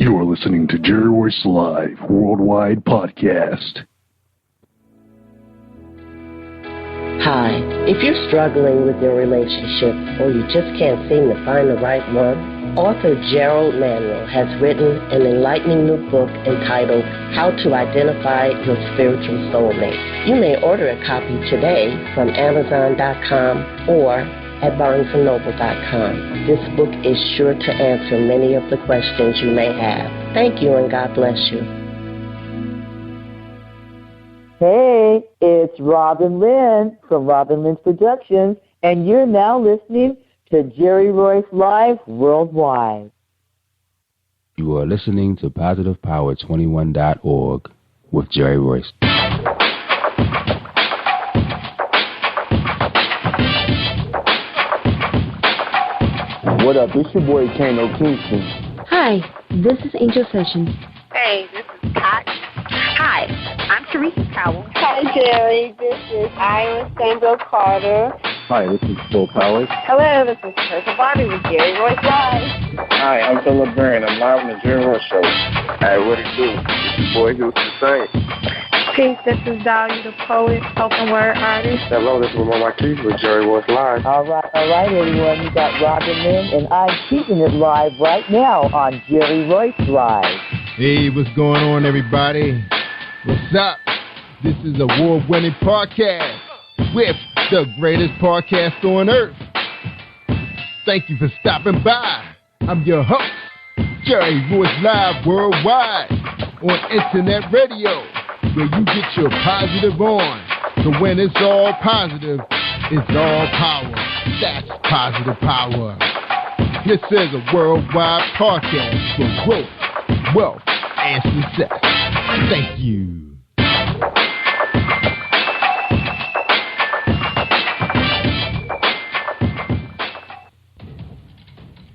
You are listening to Jerry Royce Live Worldwide Podcast. Hi, if you're struggling with your relationship or you just can't seem to find the right one, author Gerald Manuel has written an enlightening new book entitled How to Identify Your Spiritual Soulmate. You may order a copy today from Amazon.com or at BarnesandNoble.com. This book is sure to answer many of the questions you may have. Thank you and God bless you. Hey, it's RobinLynne from RobinLynne Productions, and you're now listening to Jerry Royce Live Worldwide. You are listening to PositivePower21.org with Jerry Royce. What up? It's your boy Kano Kingston. Hi, this is Angel Sessions. Hey, this is Pat. Hi, I'm Teresa Cowell. Hi, Jerry. This is Ira Samuel Carter. Hi, this is Bill Powers. Hello, this is Teresa Barbie with Jerry Royce Live. Hi, I'm Philip Byrne. I'm live on the Jerry Royce Show. Hey, what it do? It's your boy Houston Saint. Peace, this is Dahlia the poet, spoken word artist. Hello, this is Mama Marquise with Jerry Royce Live. All right, everyone. You got RobinLynne, and I'm keeping it live right now on Jerry Royce Live. Hey, what's going on, everybody? What's up? This is a award-winning podcast with the greatest podcast on earth. Thank you for stopping by. I'm your host, Jerry Royce Live Worldwide on Internet Radio, where you get your positive on. So when it's all positive, it's all power. That's positive power. This is a worldwide podcast for growth, wealth, and success. Thank you.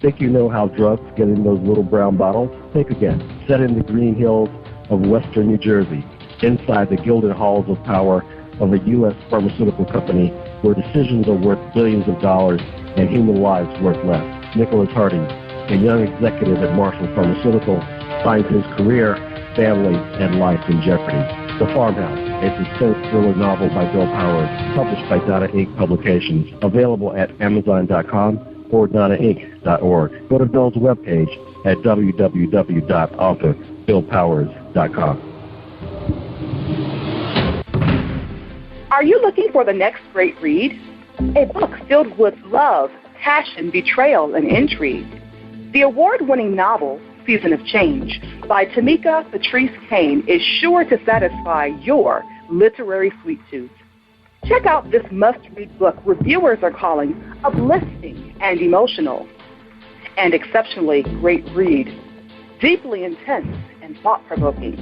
Think you know how drugs get in those little brown bottles? Think again. Set in the green hills of western New Jersey, inside the gilded halls of power of a U.S. pharmaceutical company where decisions are worth billions of dollars and human lives worth less. Nicholas Harding, a young executive at Marshall Pharmaceutical, finds his career, family, and life in jeopardy. The Farmhouse, a suspense thriller novel by Bill Powers, published by Donna Inc. Publications, available at Amazon.com or DonnaInc.org. Go to Bill's webpage at www.authorBillPowers.com. Are you looking for the next great read? A book filled with love, passion, betrayal, and intrigue. The award-winning novel, Season of Change, by Tamika Patrice Kane, is sure to satisfy your literary sweet tooth. Check out this must-read book reviewers are calling uplifting and emotional, and exceptionally great read, deeply intense and thought-provoking.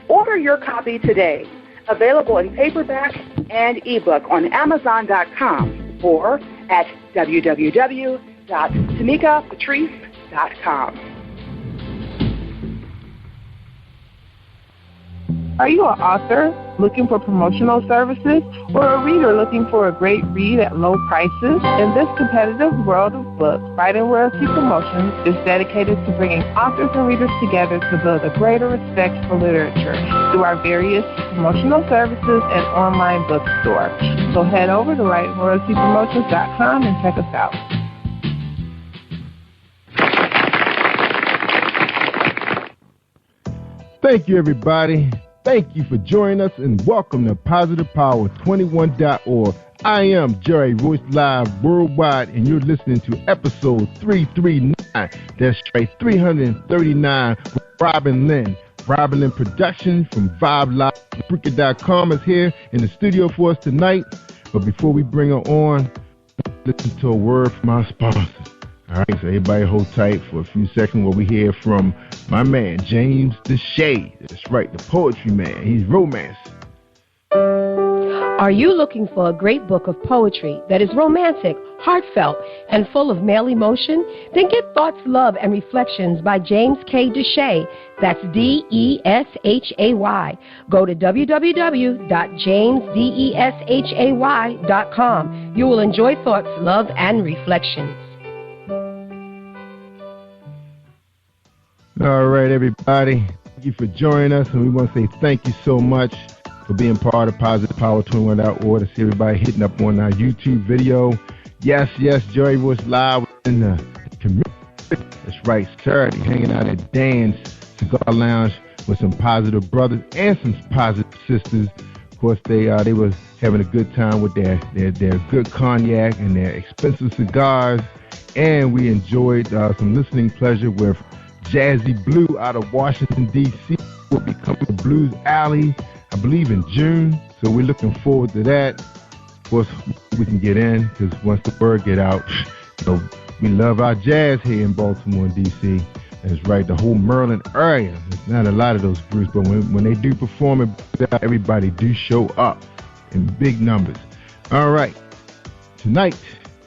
Order your copy today, available in paperback and ebook on Amazon.com or at www.tamikapatrice.com. Are you an author looking for promotional services or a reader looking for a great read at low prices? In this competitive world of books, Writing Royalty Promotions is dedicated to bringing authors and readers together to build a greater respect for literature through our various promotional services and online bookstore. So head over to WritingRoyaltyPromotions.com and check us out. Thank you, everybody. Thank you for joining us and welcome to PositivePower21.org. I am Jerry Royce Live Worldwide, and you're listening to episode 339. That's right, 339 with RobinLynne. RobinLynne Productions from VibeLive.com is here in the studio for us tonight. But before we bring her on, listen to a word from our sponsors. All right, so everybody hold tight for a few seconds while we hear from my man, James Deshay. That's right, the poetry man. He's romance. Are you looking for a great book of poetry that is romantic, heartfelt, and full of male emotion? Then get Thoughts, Love, and Reflections by James K. Deshay. That's Deshay. Go to www.jamesdeshay.com. You will enjoy Thoughts, Love, and Reflections. All right, everybody. Thank you for joining us, and we want to say thank you so much for being part of PositivePower21.org. To see everybody hitting up on our YouTube video. Yes, Jerry Royce live in the community. That's right, Saturday, hanging out at Dan's Cigar Lounge with some positive brothers and some positive sisters. Of course, they were having a good time with their good cognac and their expensive cigars, and we enjoyed some listening pleasure with Jazzy Blue out of Washington, D.C. will be coming to Blues Alley, I believe, in June. So we're looking forward to that. Of course, we can get in because once the word get out, we love our jazz here in Baltimore and D.C. That's right, the whole Maryland area. There's not a lot of those groups, but when they do perform it, everybody do show up in big numbers. All right, tonight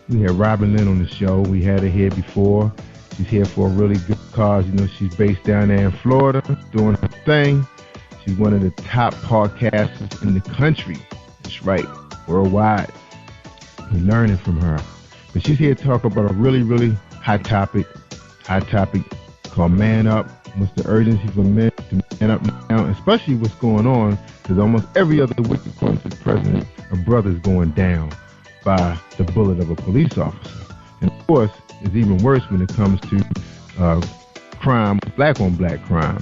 we have RobinLynne on the show. We had her here before. She's here for a really good cause. She's based down there in Florida doing her thing. She's one of the top podcasters in the country. That's right, worldwide. We're learning from her. But she's here to talk about a really, really hot topic called Man Up. What's the urgency for men to man up now, especially what's going on, because almost every other week, according to the president, a brother's going down by the bullet of a police officer. And of course, it's even worse when it comes to crime, black on black crime.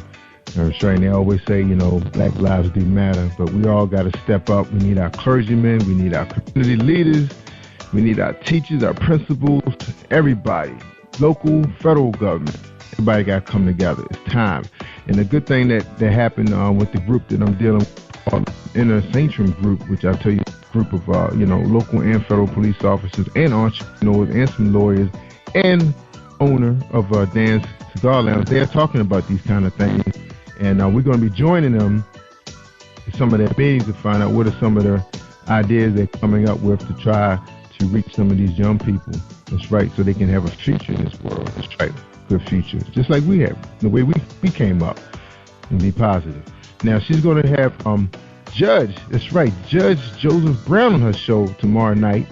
That's right. And they always say, black lives do matter, but we all got to step up. We need our clergymen, we need our community leaders, we need our teachers, our principals, everybody, local, federal government. Everybody got to come together. It's time. And the good thing that happened with the group that I'm dealing with, called Inner Sanctum Group, which I'll tell you, a group of local and federal police officers and entrepreneurs and some lawyers and owner of Dan's Cigar Lounge. They're talking about these kind of things, and we're going to be joining them in some of their meetings to find out what are some of the ideas they're coming up with to try to reach some of these young people. That's right, so they can have a future in this world. That's right, good future, just like we have, the way we came up, and be positive. Now, she's going to have Judge Joseph Brown on her show tomorrow night.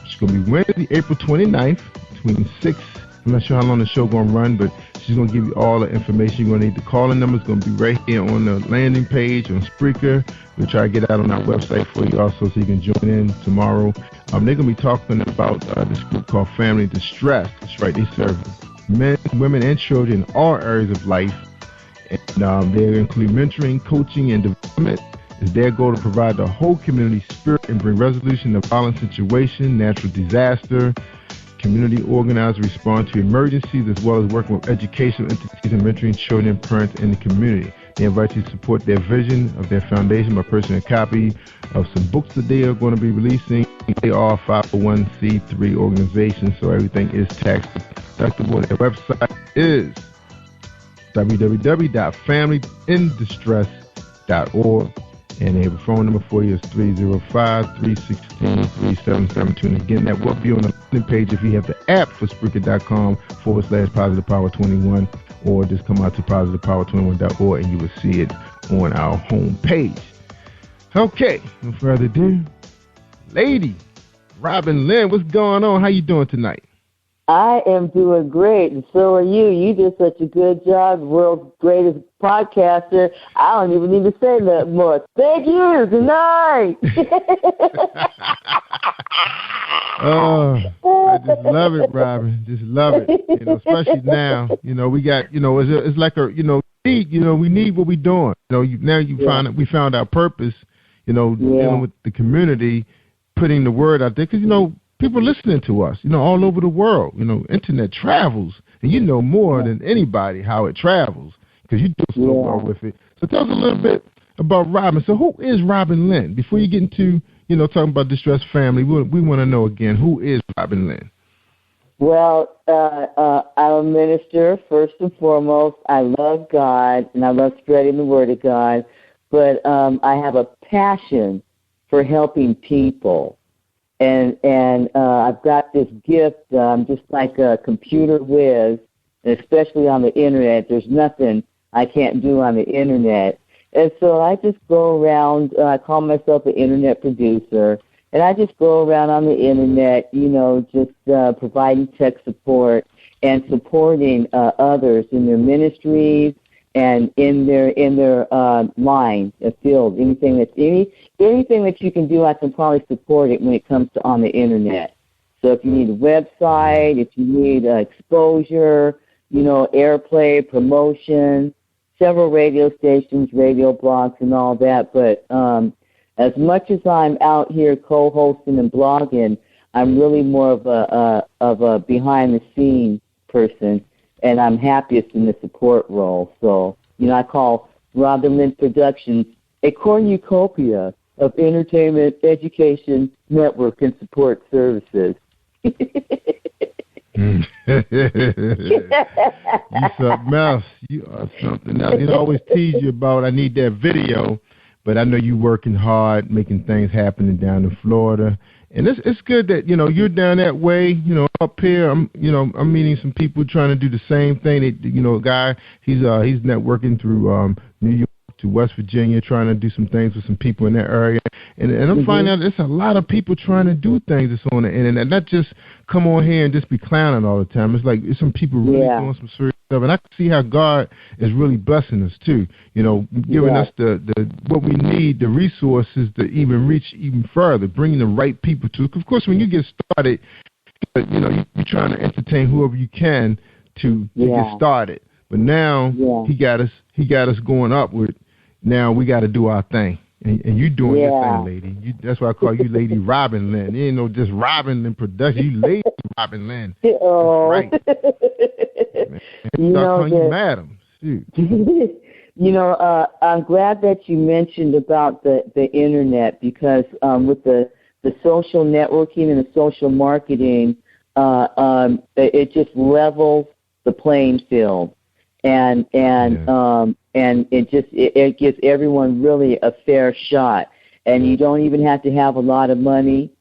It's going to be Wednesday, April 29th, between 6. I'm not sure how long the show going to run, but she's going to give you all the information you're going to need. The calling number is going to be right here on the landing page on Spreaker. We'll try to get out on our website for you also so you can join in tomorrow. They're going to be talking about this group called Family Distress. That's right, they serve men, women, and children in all areas of life. And they include mentoring, coaching, and development. It's their goal to provide the whole community spirit and bring resolution to violent situation, natural disaster, community organized response to emergencies, as well as working with educational entities and mentoring children, parents, and the community. They invite you to support their vision of their foundation by purchasing a copy of some books that they are going to be releasing. They are a 501c3 organization, so everything is tax deductible. Their website is www.familyindistress.org, and they have a phone number for you. It's 305-316-3772. And again, that will be on the landing page if you have the app for Spreaker.com/PositivePower21, or just come out to PositivePower21.org and you will see it on our home page. Okay, no further ado, lady RobinLynne, what's going on? How you doing tonight? I am doing great, and so are you. You did such a good job, world's greatest podcaster. I don't even need to say that more. Thank you. Good night. Oh, I just love it, Robin. Just love it. Especially now. We got. It's like a. We need what we're doing. We found our purpose. Dealing with the community, putting the word out there, because people listening to us, all over the world. Internet travels, and you know more than anybody how it travels, because you do so well with it. So tell us a little bit about Robin. So who is RobinLynne? Before you get into, talking about distressed family, we want to know again, who is RobinLynne? Well, I'm a minister, first and foremost. I love God, and I love spreading the word of God, but I have a passion for helping people. And I've got this gift, just like a computer whiz, and especially on the Internet. There's nothing I can't do on the Internet. And so I just go around, I call myself an Internet producer, and I just go around on the Internet, just providing tech support. and supporting others in their ministries and in their line of field. Anything that you can do, I can probably support it when it comes to on the internet. So if you need a website, if you need exposure, airplay, promotion, several radio stations, radio blogs, and all that. But as much as I'm out here co-hosting and blogging, I'm really more of a behind-the-scenes person, and I'm happiest in the support role. So, I call RobinLynne Productions a cornucopia of entertainment, education, network, and support services. You something else. You are something else. I always tease you about I need that video, but I know you working hard, making things happening down in Florida. And it's good that, you're down that way, up here. I'm meeting some people trying to do the same thing. A guy, he's networking through New York to West Virginia, trying to do some things with some people in that area. And I'm finding out there's a lot of people trying to do things that's on the internet, not just come on here and just be clowning all the time. It's like it's some people really doing some serious stuff. And I can see how God is really blessing us too, giving us the what we need, the resources to even reach even further, bringing the right people to. Of course, when you get started, you're trying to entertain whoever you can to get started. But now he got us going upward. Now we got to do our thing. And you doing your thing, lady. That's why I call you Lady RobinLynne. You ain't no just RobinLynne Production. You Lady RobinLynne. Oh. Right. Start calling you Madam. Shoot. I'm glad that you mentioned about the internet, because with the social networking and the social marketing, it just levels the playing field. And it gives everyone really a fair shot, and you don't even have to have a lot of money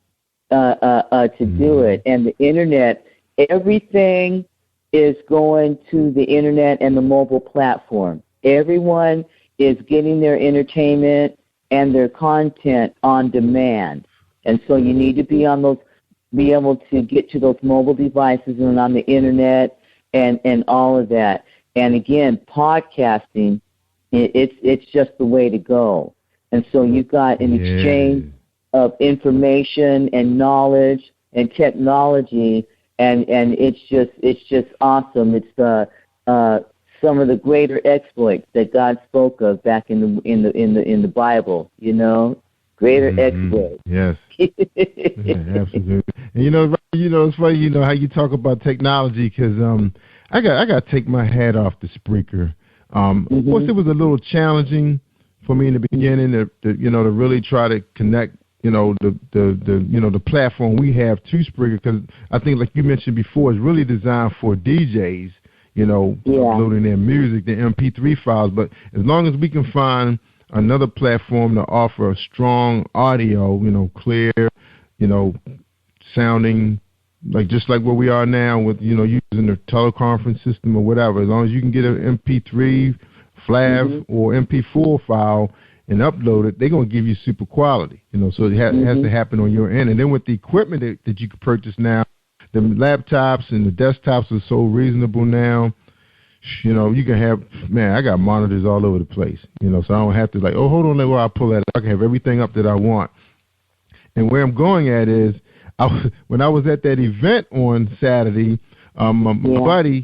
to do it. And the internet, everything is going to the internet and the mobile platform. Everyone is getting their entertainment and their content on demand, and so you need to be able to get to those mobile devices and on the internet and all of that. And again, podcasting, it's just the way to go. And so you've got an exchange of information and knowledge and technology, and it's just awesome. It's some of the greater exploits that God spoke of back in the Bible. Greater exploits. Yes. Absolutely. And it's funny. How you talk about technology, because I got to take my hat off to Spreaker. Of course, it was a little challenging for me in the beginning to really try to connect, the platform we have to Spreaker, because I think, like you mentioned before, it's really designed for DJs, uploading their music, their MP3 files. But as long as we can find another platform to offer a strong audio, clear, sounding just like where we are now with, using the teleconference system or whatever. As long as you can get an MP3, FLAV, or MP4 file and upload it, they're going to give you super quality. So it has to happen on your end. And then with the equipment that you can purchase now, the laptops and the desktops are so reasonable now. You can have, I got monitors all over the place, so I don't have to hold on, where I pull that up. I can have everything up that I want. And where I'm going at is, when I was at that event on Saturday, my buddy,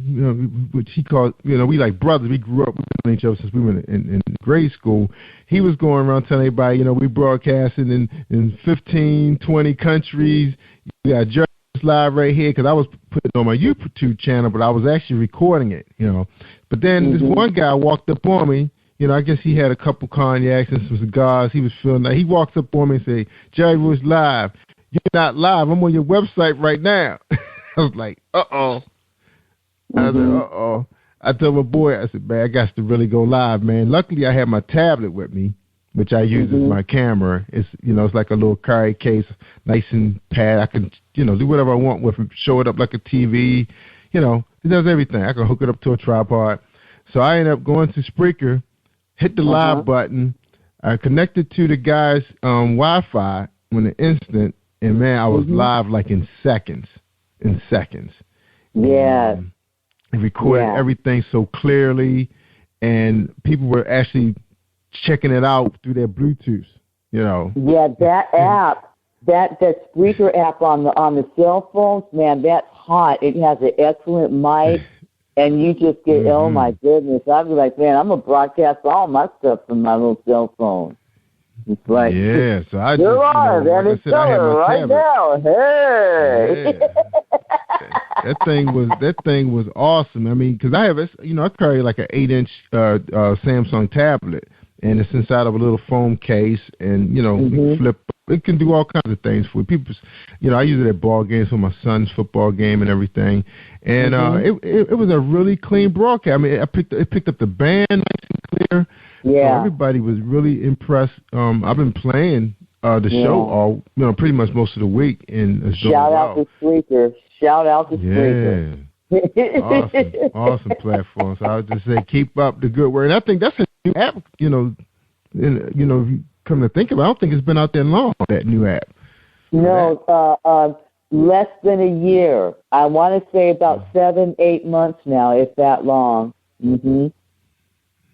which he called, we like brothers. We grew up with each other since we were in grade school. He was going around telling everybody, we broadcasting in 15, 20 countries. We got Gerald live right here, because I was putting it on my YouTube channel, but I was actually recording it, But then this one guy walked up on me. I guess he had a couple cognacs and some cigars. He was feeling that. He walks up on me and say, "Jerry was live." "You're not live. I'm on your website right now." I was like, uh-oh. I was like, uh-oh. I told my boy, I said, man, I got to really go live, man. Luckily, I had my tablet with me, which I use as my camera. It's, it's like a little carry case, nice and pad. I can, do whatever I want with it, show it up like a TV. It does everything. I can hook it up to a tripod. So I ended up going to Spreaker, hit the live button. I connected to the guy's Wi-Fi in an instant. And, man, I was live like in seconds. Yeah. It recorded everything so clearly, and people were actually checking it out through their Bluetooth. Yeah, that app, that Spreaker app on the cell phones, man, that's hot. It has an excellent mic, and you just get, oh my goodness, I'd be like, man, I'm gonna broadcast all my stuff from my little cell phone. It's like, so I just, you're on, and it's color right now. Hey. That thing was awesome. I mean, because I have, I carry like an 8-inch Samsung tablet, and it's inside of a little foam case, and you can flip. It can do all kinds of things for people. I use it at ball games for my son's football game and everything. And it was a really clean broadcast. I mean, it picked up the band nice and clear. Yeah. So everybody was really impressed. I've been playing the show all, pretty much most of the week. And it's Shout out to Spreaker. Yeah. Awesome platform. So I would just say keep up the good work. And I think that's a new app, if you come to think of it, I don't think it's been out there long, that new app. No, less than a year. I want to say about 7-8 months now, if that long.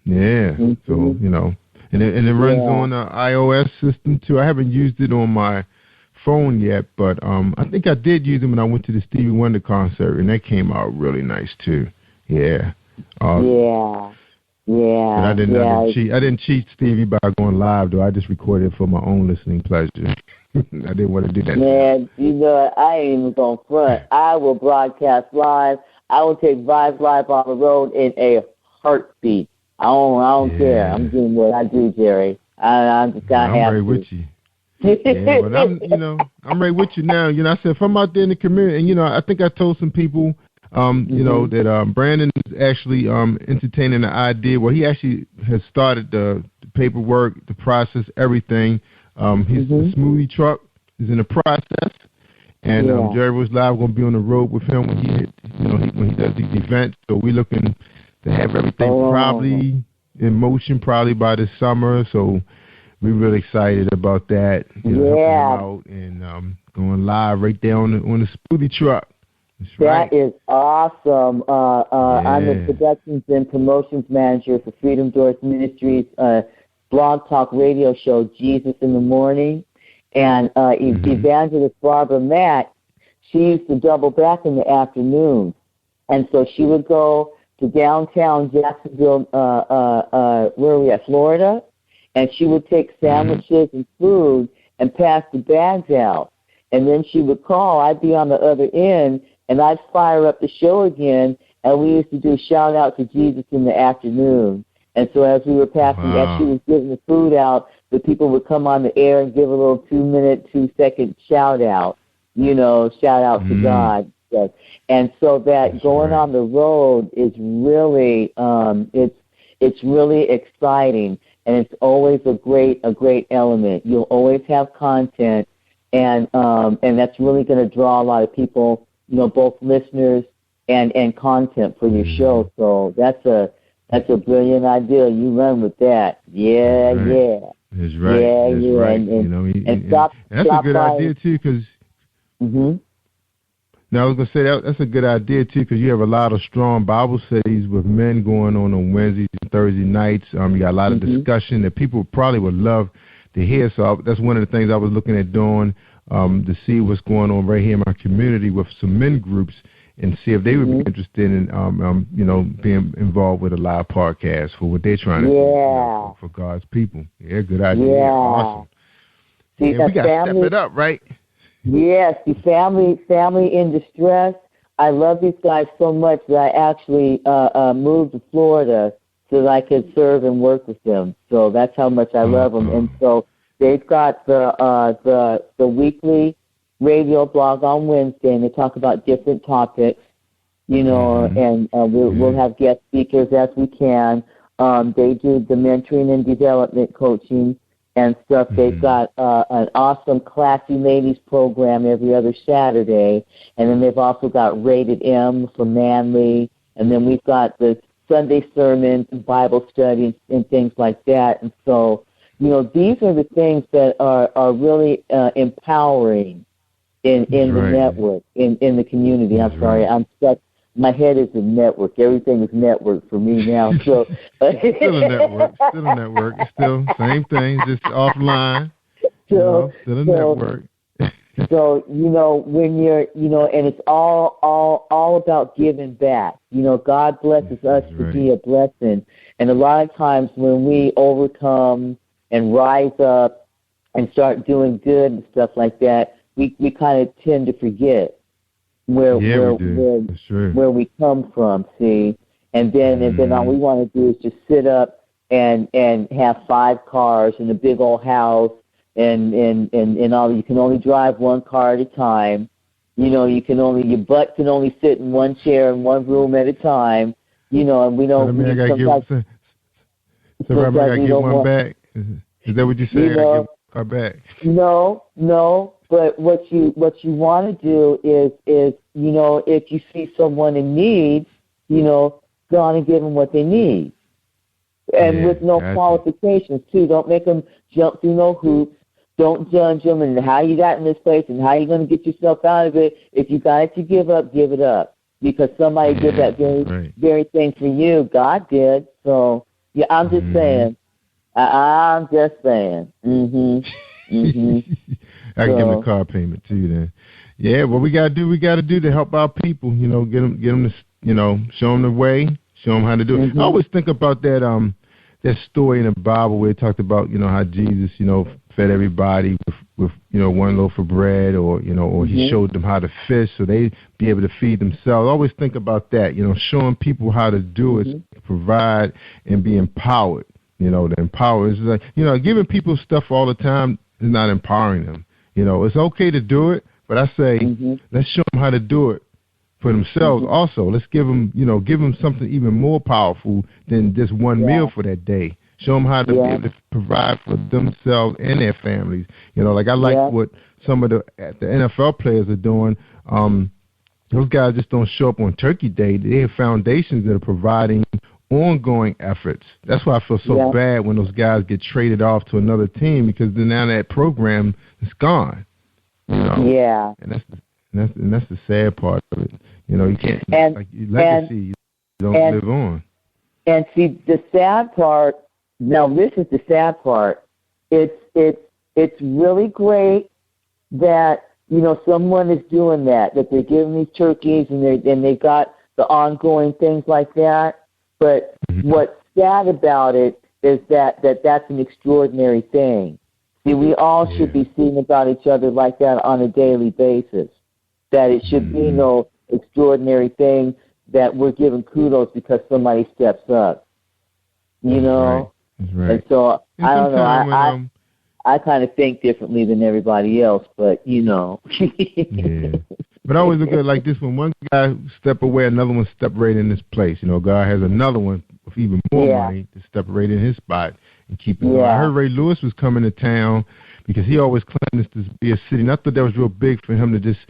Yeah. So, and it runs on the iOS system too. I haven't used it on my phone yet, but I think I did use it when I went to the Stevie Wonder concert, and that came out really nice too. Yeah. Yeah. But I didn't cheat Stevie by going live, though. I just recorded it for my own listening pleasure. I didn't want to do that. Man, I ain't even going to front. I will broadcast live. I will take Vibes Live on the road in a heartbeat. I don't care. I'm doing what I do, Jerry. I'm just kind of happy. I'm right with you. Yeah, but I'm right with you now. I said if I'm out there in the community, and I think I told some people, that Brandon is actually entertaining the idea. Well, he actually has started the paperwork, the process, everything. His smoothie truck is in the process, and Jerry was live going to be on the road with him when he does these events. So we're looking to have everything probably in motion probably by this summer. So we're really excited about that. Helping him out and going live right there on the smoothie truck. That is awesome. I'm the Productions and Promotions Manager for Freedom Doors Ministries blog talk radio show, Jesus in the Morning. And Evangelist Barbara Mack, she used to double back in the afternoon. And so she would go to downtown Jacksonville, where are we at, Florida? And she would take sandwiches and food and pass the bags out. And then she would call. I'd be on the other end, and I'd fire up the show again, and we used to do shout out to Jesus in the afternoon. And so as we were passing, as she was giving the food out, the people would come on the air and give a little 2-minute, 2-second shout out, shout out to God. And so that going on the road is really, it's really exciting, and it's always a great element. You'll always have content, and that's really going to draw a lot of people, both listeners and content for your show. So that's a brilliant idea. You run with that. Yeah. That's right. That's right. And that's a good idea too, because. Now I was gonna say that's a good idea too, because you have a lot of strong Bible studies with men going on Wednesdays and Thursday nights. You got a lot of discussion that people probably would love to hear. So that's one of the things I was looking at doing, to see what's going on right here in my community with some men groups, and see if they would be interested in, being involved with a live podcast for what they're trying to do for God's people. Yeah, good idea. Yeah. Awesome. See, we got to step it up, right? Yes, the family in distress. I love these guys so much that I actually moved to Florida so that I could serve and work with them. So that's how much I love them. And so they've got the weekly radio blog on Wednesday, and they talk about different topics, and we'll have guest speakers as we can. They do the mentoring and development coaching and stuff. They've got an awesome Classy Ladies program every other Saturday, and then they've also got Rated M for Manly, and then we've got the Sunday sermons and Bible studies and things like that. And so, these are the things that are really empowering in the network, in the community. I'm sorry, I'm my head is a network. Everything is network for me now. So still a network. Still a network. Still same thing, just offline. So, still a network. So, when you're, and it's all about giving back. God blesses us to be a blessing. And a lot of times when we overcome and rise up and start doing good and stuff like that, we kind of tend to forget where we come from, see? And then all we want to do is just sit up and have 5 cars and a big old house. And all, you can only drive 1 car at a time. Your butt can only sit in 1 chair in 1 room at a time. And we don't. I gotta get one back. Is that what you said? I gotta get car back. No. But what you want to do is if you see someone in need, go on and give them what they need, and with no qualifications too. Don't make them jump through no hoops. Don't judge them and how you got in this place and how you're going to get yourself out of it. If you got it to give up, give it up. Because somebody did that very thing for you. God did. So, I'm just saying. I'm just saying. I can give them a car payment too then. Yeah, what we got to do to help our people, get them to, show them the way, show them how to do it. I always think about that story in the Bible where it talked about, how Jesus, fed everybody with 1 loaf of bread, or he showed them how to fish so they be able to feed themselves. I always think about that, showing people how to do it, provide and be empowered. The empower is like, giving people stuff all the time is not empowering them. It's okay to do it, but I say let's show them how to do it for themselves also. Let's give them something even more powerful than just 1 meal for that day. Show them how to be able to provide for themselves and their families. Like I like what some of the NFL players are doing. Those guys just don't show up on Turkey Day. They have foundations that are providing ongoing efforts. That's why I feel so bad when those guys get traded off to another team, because then now that program is gone. Yeah. And that's the sad part of it. You can't legacy. You don't live on. And see, the sad part. Now, this is the sad part. It's really great that someone is doing that they're giving these turkeys and they got the ongoing things like that. But what's sad about it is that's an extraordinary thing. See, we all should be seeing about each other like that on a daily basis. That it should be no extraordinary thing that we're giving kudos because somebody steps up. That's right. And so, I don't know, I kind of think differently than everybody else, but, Yeah. But I always look at it like this: when one guy step away, another one step right in this place. God has another one with even more money to step right in his spot and keep it going. I heard Ray Lewis was coming to town because he always claimed this to be a city. And I thought that was real big for him to just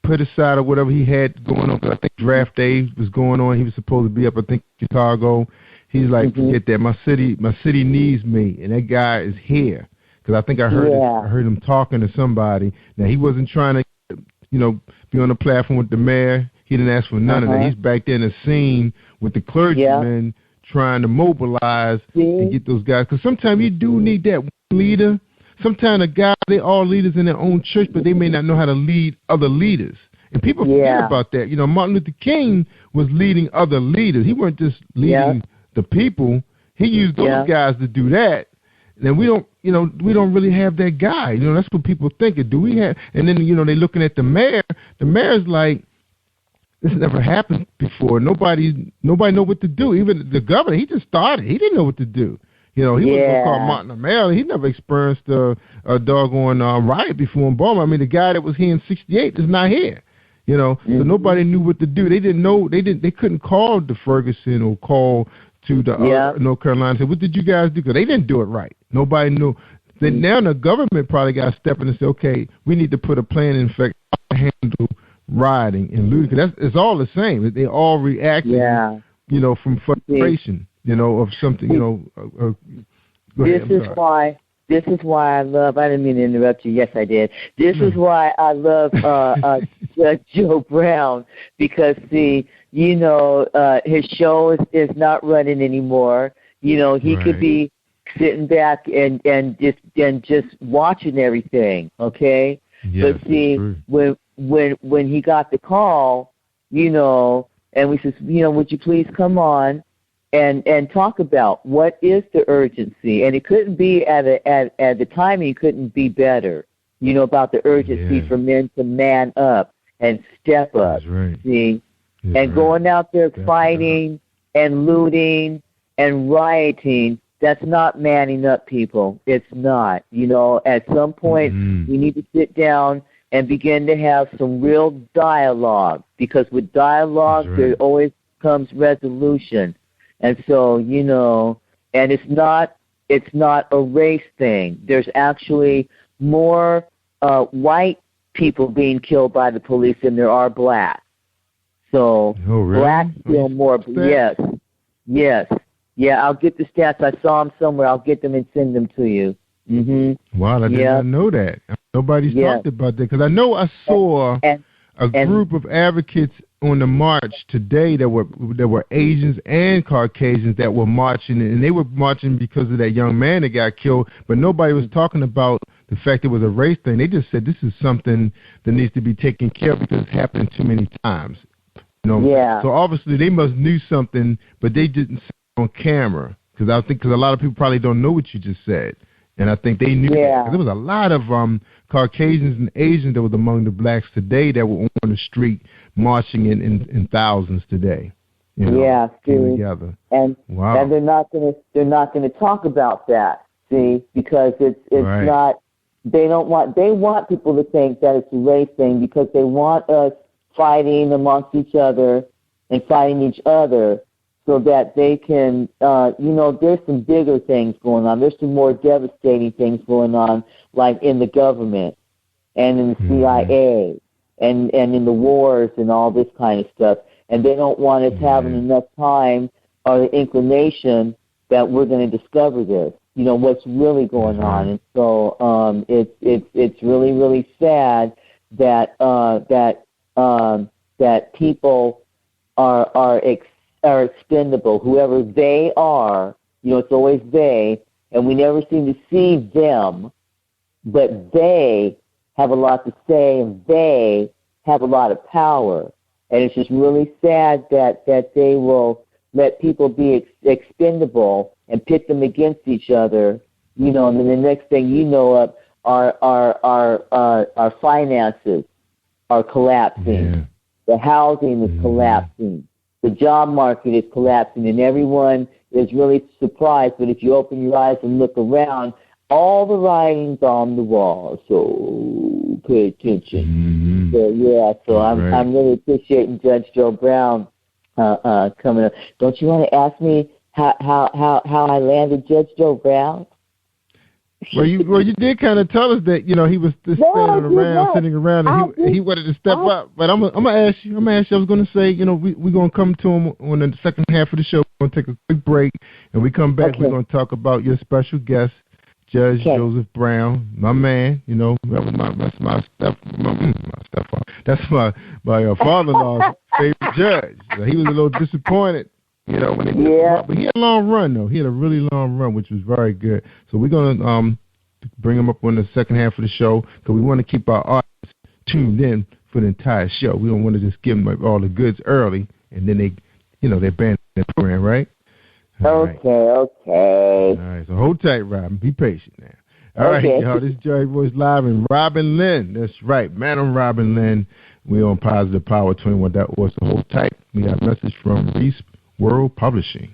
put aside of whatever he had going on. Because I think draft day was going on. He was supposed to be up, I think, Chicago. He's like, forget that. My city needs me, and that guy is here. Because I think I heard him talking to somebody. Now, he wasn't trying to, be on the platform with the mayor. He didn't ask for none of that. He's back there in the scene with the clergymen trying to mobilize and get those guys. Because sometimes you do need that one leader. Sometimes the guys, they're all leaders in their own church, but they may not know how to lead other leaders. And people forget about that. Martin Luther King was leading other leaders. He weren't just leading the people. He used those guys to do that. And we don't really have that guy. That's what people think. Do we have? And then, they're looking at the mayor. The mayor's like, this never happened before. Nobody know what to do. Even the governor, he just started. He didn't know what to do. He wasn't going to call Martin a mayor. He never experienced a doggone riot before in Baltimore. I mean, the guy that was here in '68 is not here. So nobody knew what to do. They didn't know. They couldn't call to Ferguson or call to the North Carolina and say, what did you guys do? Because they didn't do it right. Nobody knew. Then now the government probably got to step in and say, okay, we need to put a plan in effect to handle rioting and looting. Because it's all the same. They all react, from frustration, of something, go ahead, this is why This is why I love. I didn't mean to interrupt you. Yes, I did. This is why I love Joe Brown, because see, you know, his show is not running anymore. You know, he could be sitting back and just watching everything. Okay, yes, but see, when he got the call, you know, and we said, you know, would you please come on and talk about what is the urgency? And it couldn't be at the timing. It couldn't be better. You know, about the urgency for men to man up and step up. That's right. See, and going out there fighting and looting and rioting. That's not manning up, people. It's not. You know, at some point we need to sit down and begin to have some real dialogue, because with dialogue there always comes resolution. And so, you know, and it's not a race thing. There's actually more white people being killed by the police than there are black. So blacks kill more. Yes. Yeah, I'll get the stats. I saw them somewhere. I'll get them and send them to you. Mm-hmm. Wow, I did not know that. Nobody's talked about that, because I know I saw a group of advocates on the march today that were Asians and Caucasians that were marching, and they were marching because of that young man that got killed, but nobody was talking about the fact it was a race thing. They just said this is something that needs to be taken care of because it's happened too many times. You know? Yeah. So obviously they must knew something, but they didn't say it on camera, because a lot of people probably don't know what you just said. And I think they knew that. There was a lot of Caucasians and Asians that was among the blacks today that were on the street marching in thousands today. You know, together. And they're not gonna talk about that. See, because it's not. They want people to think that it's a race thing, because they want us fighting amongst each other and fighting each other, so that they can, you know, there's some bigger things going on. There's some more devastating things going on, like in the government and in the CIA and in the wars and all this kind of stuff. And they don't want us having enough time or the inclination that we're going to discover this, you know, what's really going on. And so it's really, really sad that that people are expendable, whoever they are. You know, it's always they, and we never seem to see them, but they have a lot to say, and they have a lot of power. And it's just really sad that they will let people be expendable and pit them against each other, you know, and then the next thing you know of, our finances are collapsing. The housing is collapsing. The job market is collapsing, and everyone is really surprised. But if you open your eyes and look around, all the writing's on the wall. So pay attention. So I'm really appreciating Judge Joe Brown coming up. Don't you want to ask me how I landed Judge Joe Brown? Well, you did kind of tell us that, you know, he was just sitting around, and he wanted to step up. But I'm gonna ask you. I was gonna say, you know, we're gonna come to him on the second half of the show. We're gonna take a quick break, and we come back. We're gonna talk about your special guest, Judge Joseph Brown, my man. You know, that's my stepfather. That's my father-in-law's favorite judge. So he was a little disappointed. You know, when but he had a long run, though. He had a really long run, which was very good. So we're going to bring him up on the second half of the show, because we want to keep our audience tuned in for the entire show. We don't want to just give them all the goods early, and then they ban the program, right? Okay. All right, so hold tight, Robin. Be patient now. All right, y'all, this is Jerry Royce Live and RobinLynne. That's right, Madam RobinLynne. We're on Positive Power 21.org, so hold tight. We got a message from Reese World Publishing.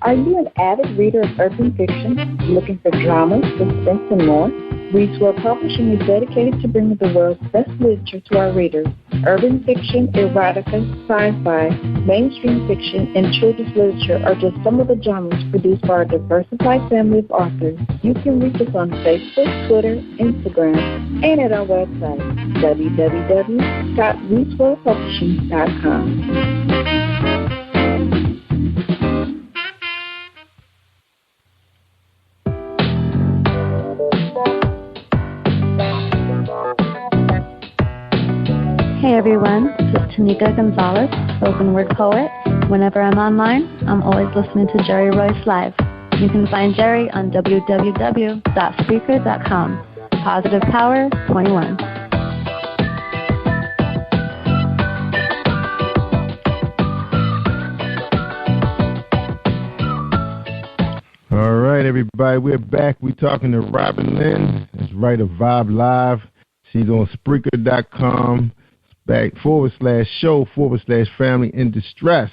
Are you an avid reader of urban fiction, looking for drama, suspense, and more? Reese World Publishing is dedicated to bringing the world's best literature to our readers. Urban fiction, erotica, sci-fi, mainstream fiction, and children's literature are just some of the genres produced by our diversified family of authors. You can reach us on Facebook, Twitter, Instagram, and at our website, www.reeseworldpublishing.com. everyone, this is Tanika Gonzalez, spoken word poet. Whenever I'm online, I'm always listening to Jerry Royce Live. You can find Jerry on www.spreaker.com. Positive Power 21. All right, everybody, we're back. We're talking to RobinLynne. That's Writer Vibe Live. She's on Spreaker.com /show/family in distress.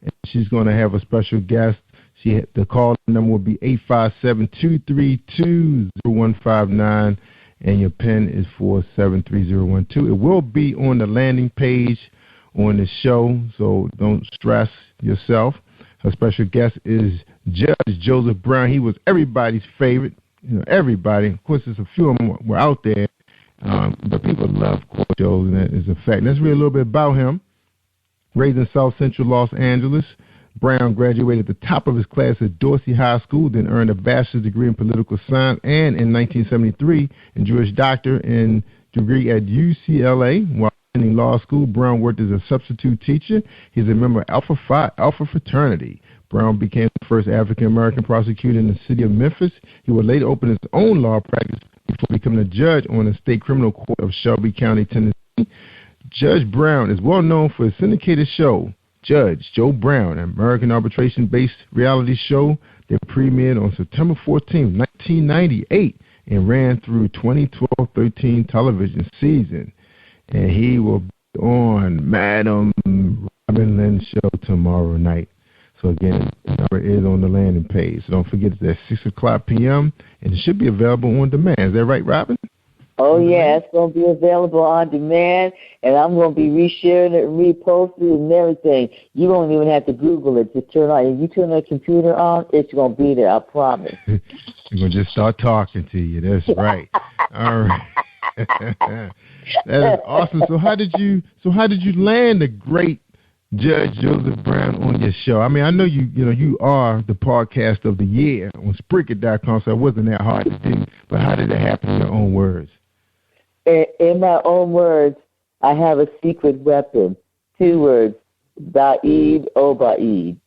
And she's going to have a special guest. The call number will be 857-232-0159, and your PIN is 473-012. It will be on the landing page on the show, so don't stress yourself. Her special guest is Judge Joseph Brown. He was everybody's favorite. Everybody. Of course, there's a few of them were out there, but people love court shows, and that is a fact. Let's read a little bit about him. Raised in South Central Los Angeles, Brown graduated at the top of his class at Dorsey High School, then earned a bachelor's degree in political science, and in 1973, a Jewish doctor and degree at UCLA. While attending law school, Brown worked as a substitute teacher. He's a member of Alpha Fraternity. Brown became the first African-American prosecutor in the city of Memphis. He would later open his own law practice before becoming a judge on the state criminal court of Shelby County, Tennessee. Judge Brown is well known for his syndicated show, Judge Joe Brown, an American arbitration-based reality show that premiered on September 14, 1998, and ran through 2012-13 television season. And he will be on Madam RobinLynne show tomorrow night. So again, the number is on the landing page. So don't forget it's at 6 o'clock p.m. and it should be available on demand. Is that right, Robin? Oh, yeah, it's going to be available on demand, and I'm going to be resharing it and reposting it and everything. You don't even have to Google it. Just turn on. If you turn the computer on, it's going to be there, I promise. We're going to just start talking to you. That's right. All right. That is awesome. So how did you land the great Judge Joseph Brown on your show? I mean, I know you are the podcast of the year on Spreaker.com, so it wasn't that hard to do. But how did it happen in your own words? In my own words, I have a secret weapon. 2 words. Ba'id o Ba'id.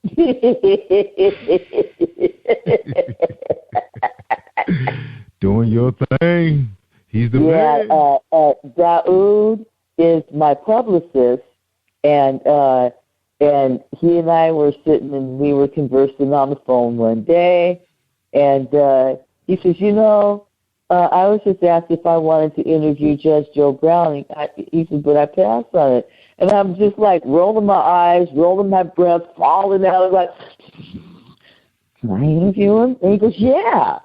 Doing your thing. He's the man. Daoud is my publicist, and he and I were sitting and we were conversing on the phone one day, and he says, I was just asked if I wanted to interview Judge Joe Brown. He said, but I passed on it. And I'm just like rolling my eyes, rolling my breath, falling out. I was like, can I interview him? And he goes, yeah.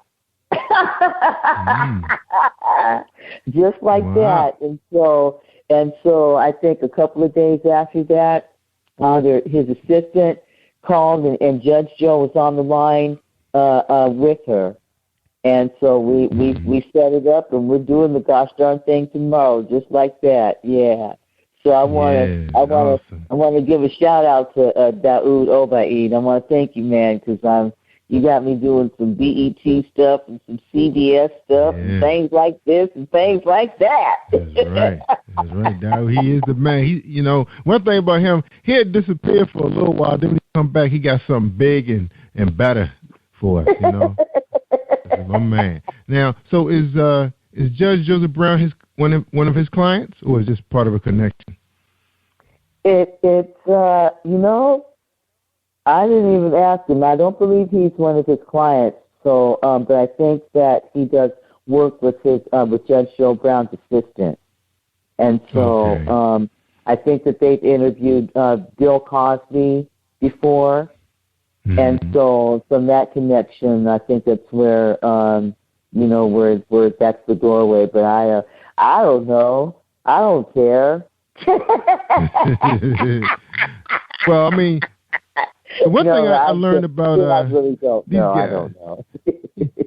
Just like that. And so I think a couple of days after that, his assistant called and Judge Joe was on the line with her. And so we set it up, and we're doing the gosh darn thing tomorrow, just like that. Yeah. So I want to give a shout out to Daoud Obaid. I want to thank you, man, because you got me doing some BET stuff and some CBS stuff and things like this and things like that. That's right. That's right, Daoud. He is the man. He, one thing about him, he had disappeared for a little while. Then when he come back, he got something big and better for us. My man. Now, so is Judge Joseph Brown one of his clients, or is this part of a connection? It's I didn't even ask him. I don't believe he's one of his clients. So, but I think that he does work with with Judge Joe Brown's assistant, and so I think that they've interviewed Bill Cosby before. And so from that connection, I think that's where, where that's the doorway. But I don't know. I don't care. Well, I mean, one thing I learned about I really don't these know. guys, I don't know.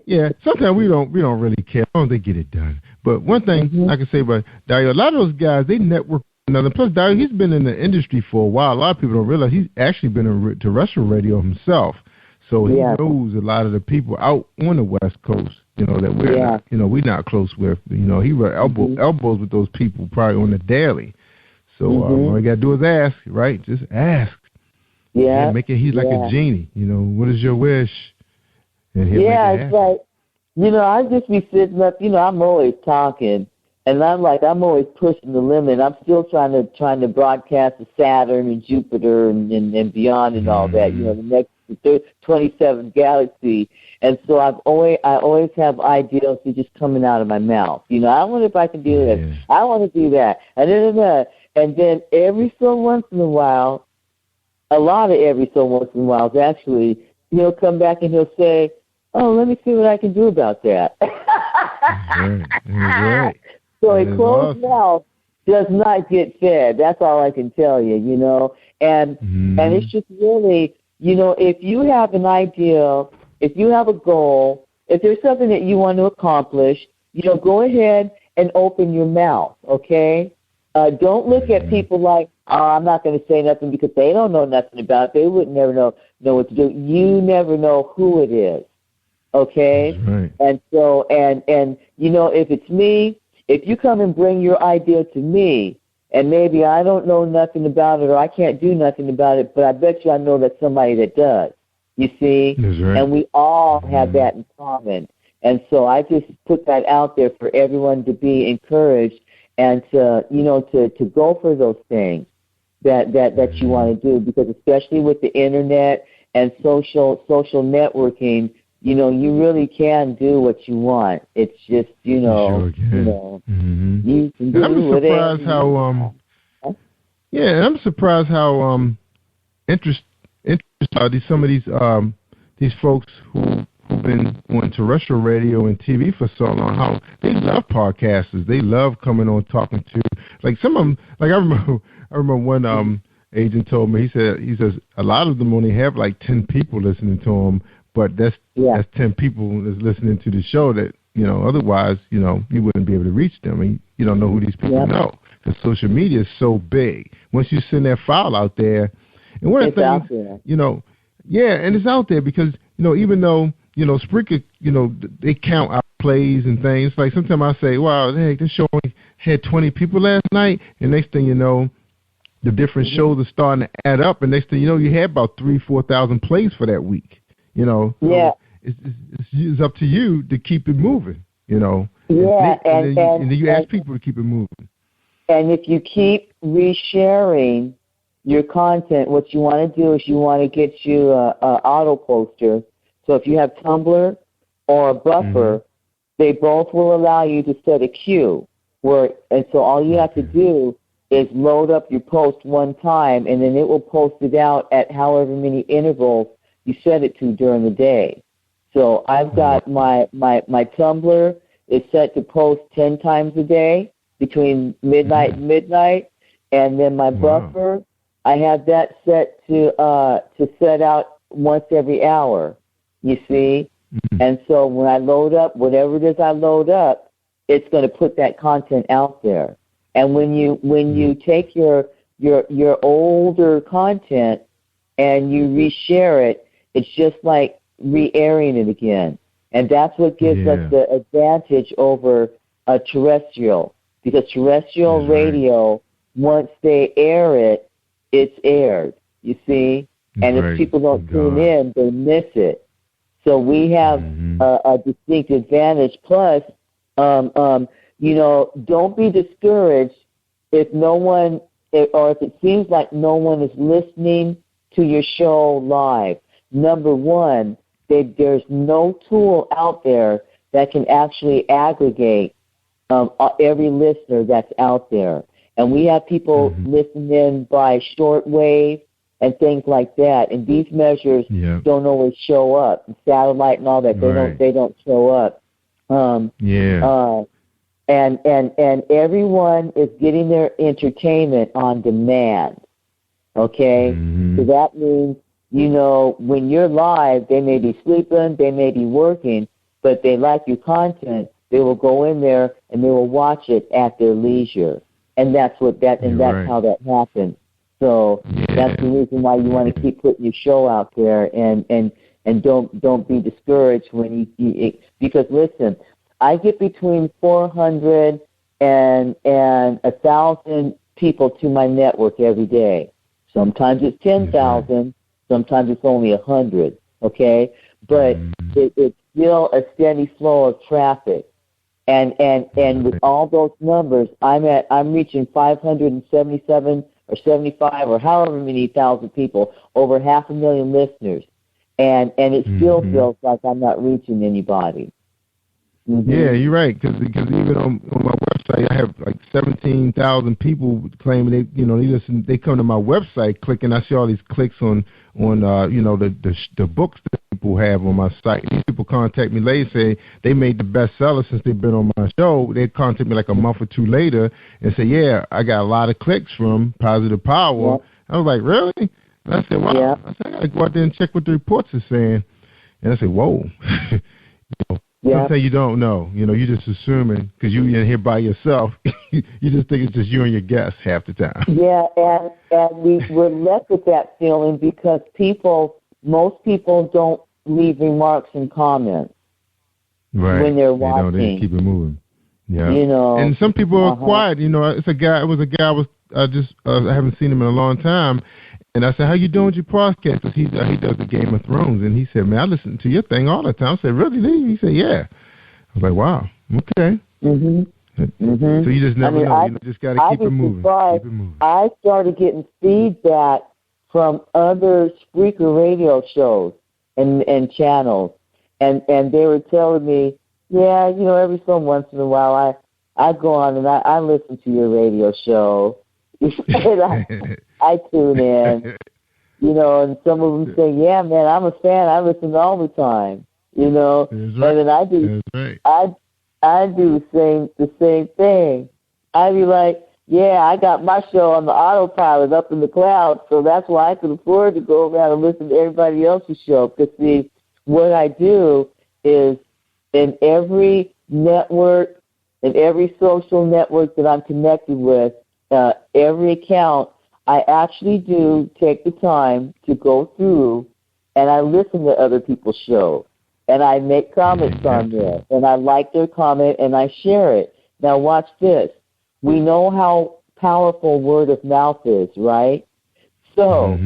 Yeah, sometimes we don't really care. As long as they get it done. But one thing I can say about Darrell, a lot of those guys, they network. Plus, Darrell, he's been in the industry for a while. A lot of people don't realize he's actually been in terrestrial radio himself. So he knows a lot of the people out on the West Coast, that we're not, we're not close with. He rub elbows with those people probably on the daily. So all you got to do is ask, right? Just ask. Yeah. And make it. He's like a genie. You know, what is your wish? And he'll make it happen. It's like, you know, I just be sitting up. You know, I'm always talking, and I'm always pushing the limit. I'm still trying to broadcast to Saturn and Jupiter and beyond and all that. You know, the next 27th galaxy. And so I always have ideas that just coming out of my mouth. You know, I wonder if I can do this. I want to do that. And then every so once in a while, a lot of every so once in a while, actually, he'll come back and he'll say, "Oh, let me see what I can do about that." Right. So a closed mouth does not get fed. That's all I can tell you, you know. And it's just really, you know, if you have an idea, if you have a goal, if there's something that you want to accomplish, you know, go ahead and open your mouth, okay? Don't look at people like, "Oh, I'm not going to say nothing," because they don't know nothing about it. They would never know what to do. You never know who it is, okay? Right. And so, and you know, if it's me, if you come and bring your idea to me, and maybe I don't know nothing about it or I can't do nothing about it, but I bet you I know that somebody that does. You see? That's right. And we all have that in common. And so I just put that out there for everyone to be encouraged and to, you know, to go for those things that you want to do, because especially with the internet and social networking, you know, you really can do what you want. It's just, you know, you can do I'm surprised how I'm surprised how interested some of these folks who've been on terrestrial radio and TV for so long, how they love podcasters. They love coming on talking to, like, some of them. Like I remember one agent told me, he says a lot of them only have like 10 people listening to them, but that's 10 people that's listening to the show that, you know, otherwise, you know, you wouldn't be able to reach them. And you don't know who these people know, because social media is so big. Once you send that file out there, and one of the things, you know, and it's out there because, you know, even though, you know, Spreaker, you know, they count our plays and things. Like sometimes I say, wow, hey, this show only had 20 people last night, and next thing you know, the different shows are starting to add up, and next thing you know, you had about 3,000-4,000 plays for that week. You know, so it's up to you to keep it moving. You know, and then you ask people to keep it moving. And if you keep resharing your content, what you want to do is you want to get you a auto poster. So if you have Tumblr or a Buffer, they both will allow you to set a queue. And so all you have to do is load up your post one time, and then it will post it out at however many intervals you set it to during the day. So I've got my Tumblr is set to post 10 times a day between midnight and midnight, and then my Buffer, I have that set to set out once every hour. You see, and so when I load up whatever it is I load up, it's going to put that content out there. And when you take your older content and you reshare it, it's just like re-airing it again. And that's what gives us the advantage over a terrestrial, because terrestrial radio, once they air it, it's aired. You see, and if people don't tune in, they miss it. So we have a distinct advantage. Plus, you know, don't be discouraged if no one, or if it seems like no one is listening to your show live. Number one, there's no tool out there that can actually aggregate every listener that's out there. And we have people listening in by shortwave and things like that, and these measures don't always show up. Satellite and all that, they don't show up. And everyone is getting their entertainment on demand. Okay, so that means, you know, when you're live, they may be sleeping, they may be working, but they like your content. They will go in there and they will watch it at their leisure, and that's how that happens. So that's the reason why you want to keep putting your show out there, and don't be discouraged when you because listen, I get between 400 and 1,000 people to my network every day. Sometimes it's 10,000, sometimes it's only 100, okay? But it's still a steady flow of traffic. And with all those numbers, I'm reaching 577 or 75 or however many thousand people, over 500,000 listeners. And it still feels like I'm not reaching anybody. Yeah, you're right. Because even on my website, I have like 17,000 people claiming they come to my website, clicking. I see all these clicks on the books that people have on my site. These people contact me later, say they made the bestseller since they've been on my show. They contact me like a month or two later and say, yeah, I got a lot of clicks from Positive Power. Yep. I was like, really? And I said, wow. Yep. I said, I got to go out there and check what the reports are saying. And I said, whoa. Sometimes you don't know. You're just assuming because you're in here by yourself. You just think it's just you and your guests half the time. Yeah, and we're left with that feeling because most people don't leave remarks and comments when they're watching. They keep it moving. Yeah. And some people are quiet. It was a guy I haven't seen him in a long time. And I said, how you doing with your podcast? Because he does the Game of Thrones. And he said, man, I listen to your thing all the time. I said, really, Lee? He said, yeah. I was like, wow, okay. So you just never know. You just got to keep it moving. I started getting feedback from other Spreaker radio shows and channels. And they were telling me, yeah, every so once in a while I go on and I listen to your radio show. I tune in, and some of them say, yeah, man, I'm a fan. I listen all the time, And then I do the same thing. I'd be like, yeah, I got my show on the autopilot up in the cloud, so that's why I can afford to go around and listen to everybody else's show. Because, see, what I do is in every network, in every social network that I'm connected with, every account, I actually do take the time to go through and I listen to other people's shows and I make comments on there and I like their comment and I share it. Now watch this. We know how powerful word of mouth is, right? So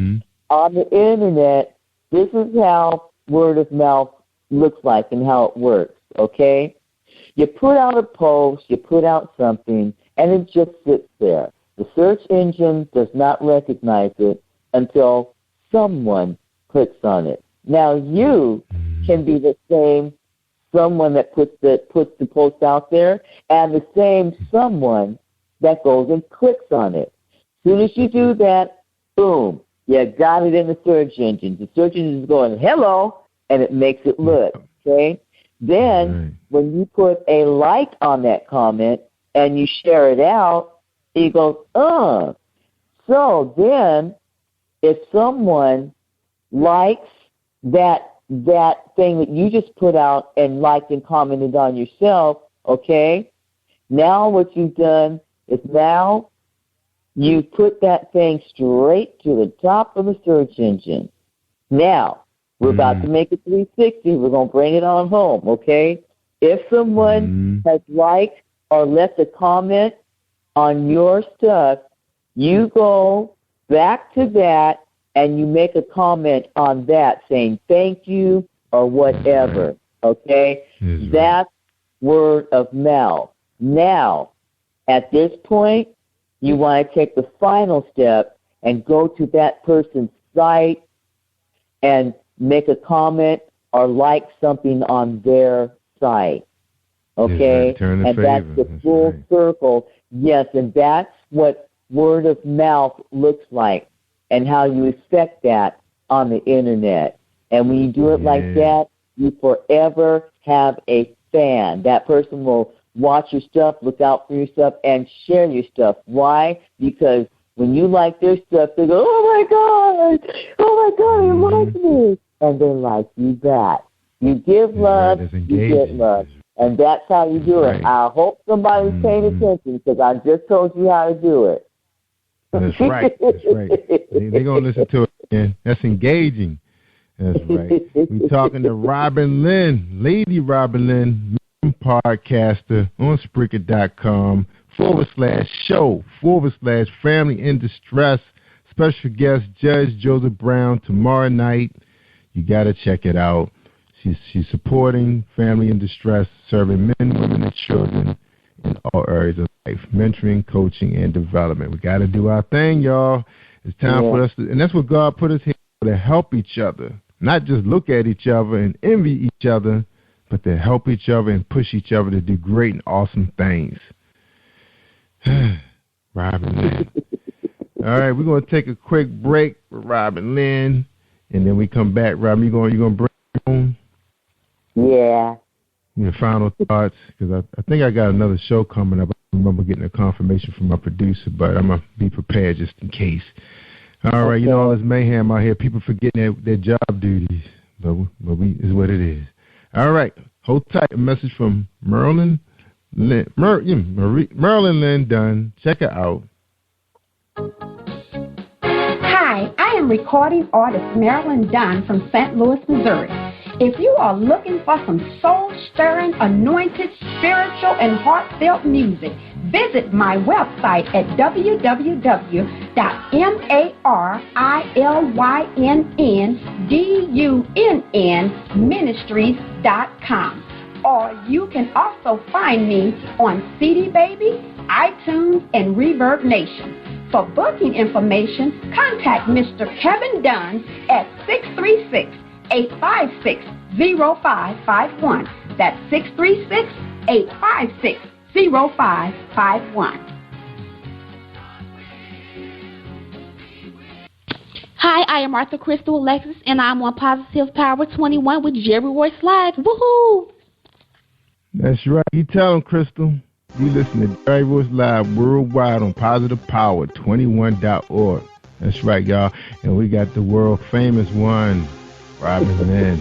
on the internet, this is how word of mouth looks like and how it works, okay? You put out a post, you put out something, and it just sits there. The search engine does not recognize it until someone clicks on it. Now you can be the same someone that puts the post out there and the same someone that goes and clicks on it. As soon as you do that, boom, you got it in the search engine. The search engine is going, hello, and it makes it look, okay? Then when you put a like on that comment and you share it out, he goes, So then if someone likes that thing that you just put out and liked and commented on yourself, okay, now what you've done is now you put that thing straight to the top of the search engine. Now, we're about to make it 360. We're going to bring it on home, okay? If someone has liked or left a comment on your stuff, you go back to that and you make a comment on that saying thank you or whatever, okay? That's word of mouth. Now, at this point, you want to take the final step and go to that person's site and make a comment or like something on their site, okay? And that's the full circle. Yes, and that's what word of mouth looks like and how you expect that on the internet. And when you do it like that, you forever have a fan. That person will watch your stuff, look out for your stuff, and share your stuff. Why? Because when you like their stuff, they go, oh, my God, he likes me. And they like you back. You give love, you get love. And that's how you do it. I hope somebody's paying attention because I just told you how to do it. That's right. That's right. They're going to listen to it again. That's engaging. That's right. We're talking to RobinLynne, Lady RobinLynne, podcaster on Spreaker.com, /show/family in distress. Special guest Judge Joseph Brown tomorrow night. You got to check it out. She's supporting family in distress, serving men, women, and children in all areas of life, mentoring, coaching, and development. We got to do our thing, y'all. It's time for us to, and that's what God put us here for, to help each other, not just look at each other and envy each other, but to help each other and push each other to do great and awesome things. RobinLynne. All right, we're going to take a quick break for RobinLynne, and then we come back. Robin, you going to bring it home? Yeah. Your final thoughts, because I think I got another show coming up. I remember getting a confirmation from my producer, but I'm going to be prepared just in case. All right, you know, all this mayhem out here, people forgetting their job duties, but we is what it is. All right, hold tight. A message from MabinLynne. MabinLynne Dunn. Check her out. Hi, I am recording artist MabinLynne Dunn from St. Louis, Missouri. If you are looking for some soul-stirring, anointed, spiritual, and heartfelt music, visit my website at www.MabinLynnDunn Or you can also find me on CD Baby, iTunes, and Reverb Nation. For booking information, contact Mr. Kevin Dunn at 636-856-0551. That's 636-856-0551. Hi, I am Arthur Crystal Alexis, and I'm on Positive Power 21 with Jerry Royce Live. Woohoo! That's right. You tell them, Crystal. You listen to Jerry Royce Live worldwide on PositivePower21.org. That's right, y'all. And we got the world famous one, RobinLynne.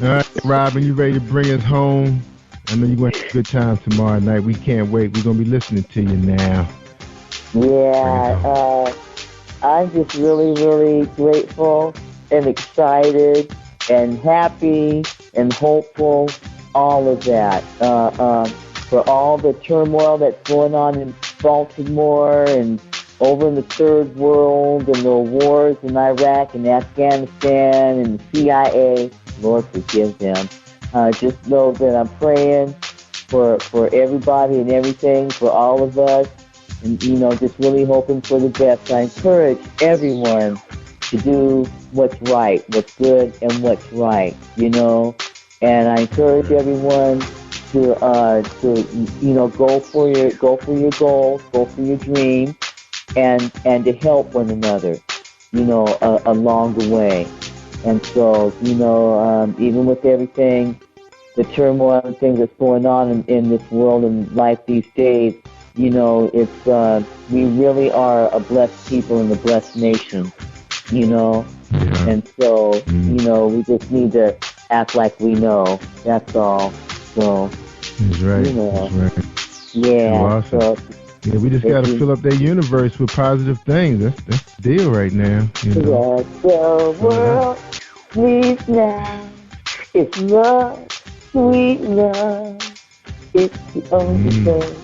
All right, Robin, you ready to bring us home? I know you're going to have a good time tomorrow night. We can't wait. We're going to be listening to you now. Yeah, I'm just really, really grateful and excited and happy and hopeful, all of that. For all the turmoil that's going on in Baltimore and over in the third world and the wars in Iraq and Afghanistan and the CIA, Lord forgive them. Just know that I'm praying for everybody and everything, for all of us, and, you know, just really hoping for the best. I encourage everyone to do what's right, what's good, and what's right, you know. And I encourage everyone to you know, go for your goals, go for your dream, and to help one another, you know, along the way. And so, you know, even with everything, the turmoil and things that's going on in this world and life these days, you know, it's we really are a blessed people and a blessed nation, you know. Yeah. And so, you know, we just need to act like we know. That's all. So, that's right. You know, that's right. Yeah. Awesome. So, yeah, we just got to fill up their universe with positive things. That's the deal right now. You know? What the world needs now is love, sweet love. It's the only thing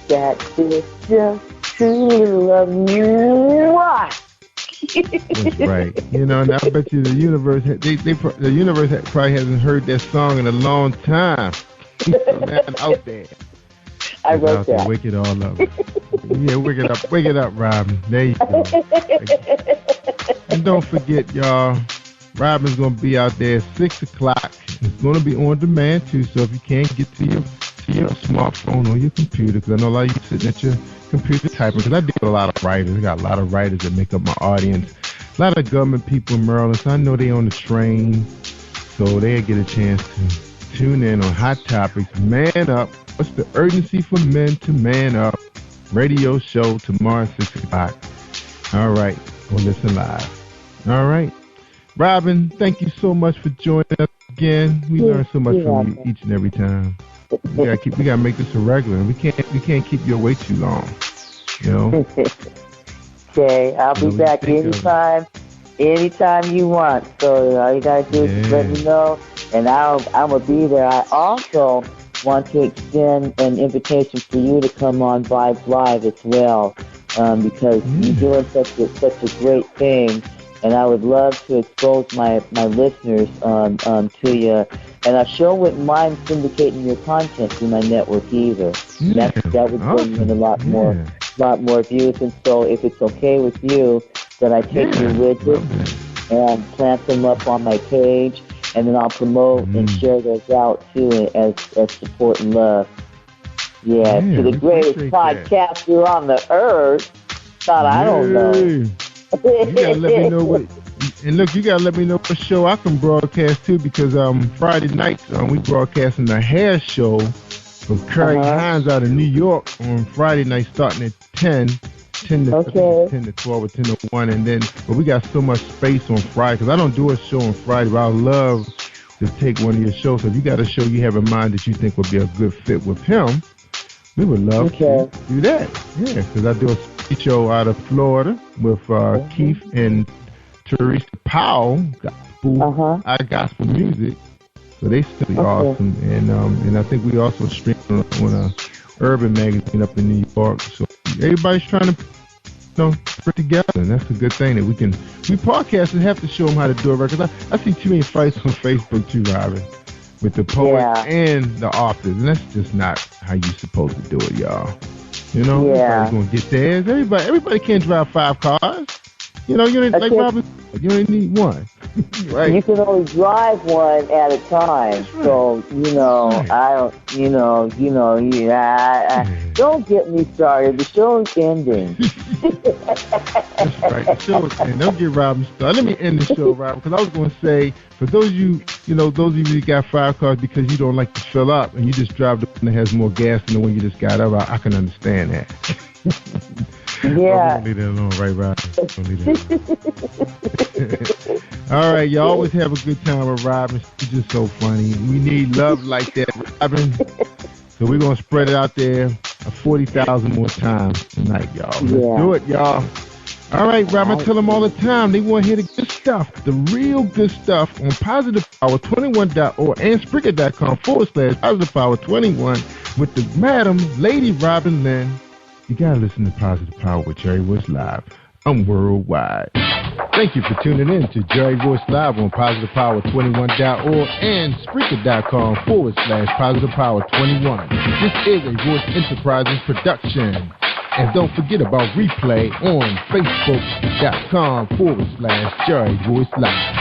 that is just truly love you. That's right. You know, and I bet you the universe, the universe probably hasn't heard that song in a long time. So that's out there. I wrote that. Wake it all up. Yeah, wake it up, Robin. There you go. And don't forget, y'all, Robin's going to be out there at 6 o'clock. It's going to be on demand, too, so if you can't get to your smartphone or your computer, because I know a lot of you sitting at your computer typing, because I deal with a lot of writers. I got a lot of writers that make up my audience. A lot of government people in Maryland, so I know they on the train, so they'll get a chance to tune in on Hot Topics. Man Up. What's the urgency for men to man up? Radio show tomorrow at 6 o'clock. All right. Go listen live. All right. Robin, thank you so much for joining us again. We learn so much from you each and every time. We gotta make this a regular. We can't keep you away too long. You know. Okay, I'll be back anytime you want. So all you gotta do is let me know, and I'm gonna be there. I also want to extend an invitation for you to come on Vibes Live as well, because you're doing such a great thing, and I would love to expose my listeners to you. And I sure wouldn't mind syndicating your content through my network either. That would bring in a lot more views. And so, if it's okay with you, that I take your widgets and plant them up on my page, and then I'll promote and share those out too as support and love. Yeah, to the greatest podcaster on the earth. God, I don't know. You gotta let me know what. And look, you gotta let me know what show I can broadcast too, because Friday nights we broadcasting the hair show with Curry Hines out of New York on Friday night, starting at 10 to 12 or 10 to 1, and then but we got so much space on Friday because I don't do a show on Friday, but I would love to take one of your shows. So if you got a show you have in mind that you think would be a good fit with him, we would love to do that. Yeah, because I do a show out of Florida with Keith and Teresa Powell, gospel music. So they still be awesome, and I think we also stream on a Urban magazine up in New York. So everybody's trying to put together, and that's a good thing that we podcast and have to show them how to do it. Because I see too many fights on Facebook too, Robin, with the poets and the authors, and that's just not how you're supposed to do it, y'all. You know, everybody's gonna get theirs. Everybody can't drive 5 cars. You know, you like Robin, you only need one. Right. You can only drive one at a time. Right. So, I don't, don't get me started. The show's ending. That's right. The show is ending. Don't get Robin started. Let me end the show, Robin, because I was going to say, for those of you, those of you that got 5 cars because you don't like to fill up and you just drive the one that has more gas than the one you just got up, I can understand that. Yeah. Don't leave that alone, right, Robin? Don't leave that alone. All right, you always have a good time with Robin. She's just so funny. We need love like that, Robin. So we're going to spread it out there 40,000 more times tonight, y'all. Let's do it, y'all. All right, Robin, I tell them all the time. They want to hear the good stuff, the real good stuff on PositivePower21.org and Spreaker.com/PositivePower21 with the Madam Lady RobinLynne. You got to listen to Positive Power with Jerry Royce Live. I'm worldwide. Thank you for tuning in to Jerry Royce Live on PositivePower21.org and Spreaker.com/PositivePower21. This is a Royce Enterprises production. And don't forget about replay on Facebook.com/Jerry Royce Live.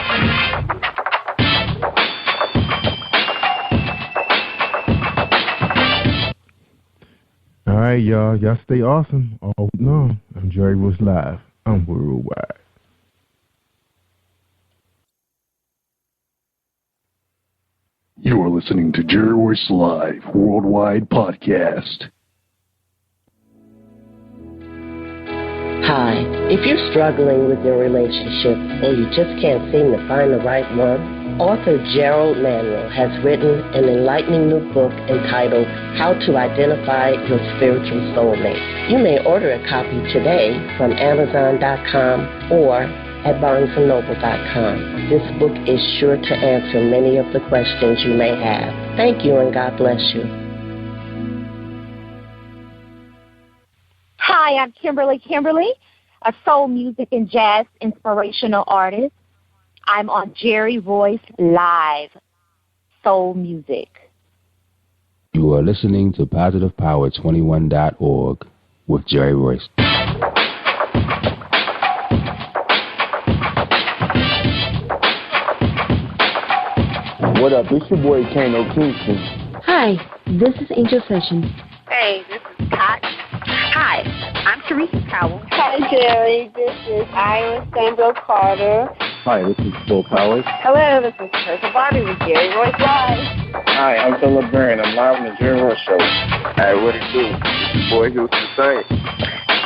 All right, y'all. Y'all stay awesome all week long. I'm Jerry Royce Live. I'm worldwide. You are listening to Jerry Royce Live Worldwide Podcast. Hi, if you're struggling with your relationship or you just can't seem to find the right one, author Gerald Manuel has written an enlightening new book entitled How to Identify Your Spiritual Soulmate. You may order a copy today from Amazon.com or at BarnesandNoble.com. This book is sure to answer many of the questions you may have. Thank you and God bless you. Hi, I'm Kimberly, a soul music and jazz inspirational artist. I'm on Jerry Royce Live, soul music. You are listening to PositivePower21.org with Jerry Royce. What up? It's your boy Kano Kingston. Hi, this is Angel Sessions. Hey, this is Scott. Hi, I'm Teresa Powell. Hi, Jerry. This is Ira Sandro Carter. Hi, this is Bill Powers. Hello, this is Teresa Bobby with Jerry Royce Live. Hi, I'm Philip Barron. I'm live on the Jerry Royce Show. Hey, what it do? It's your boy Houston Saint.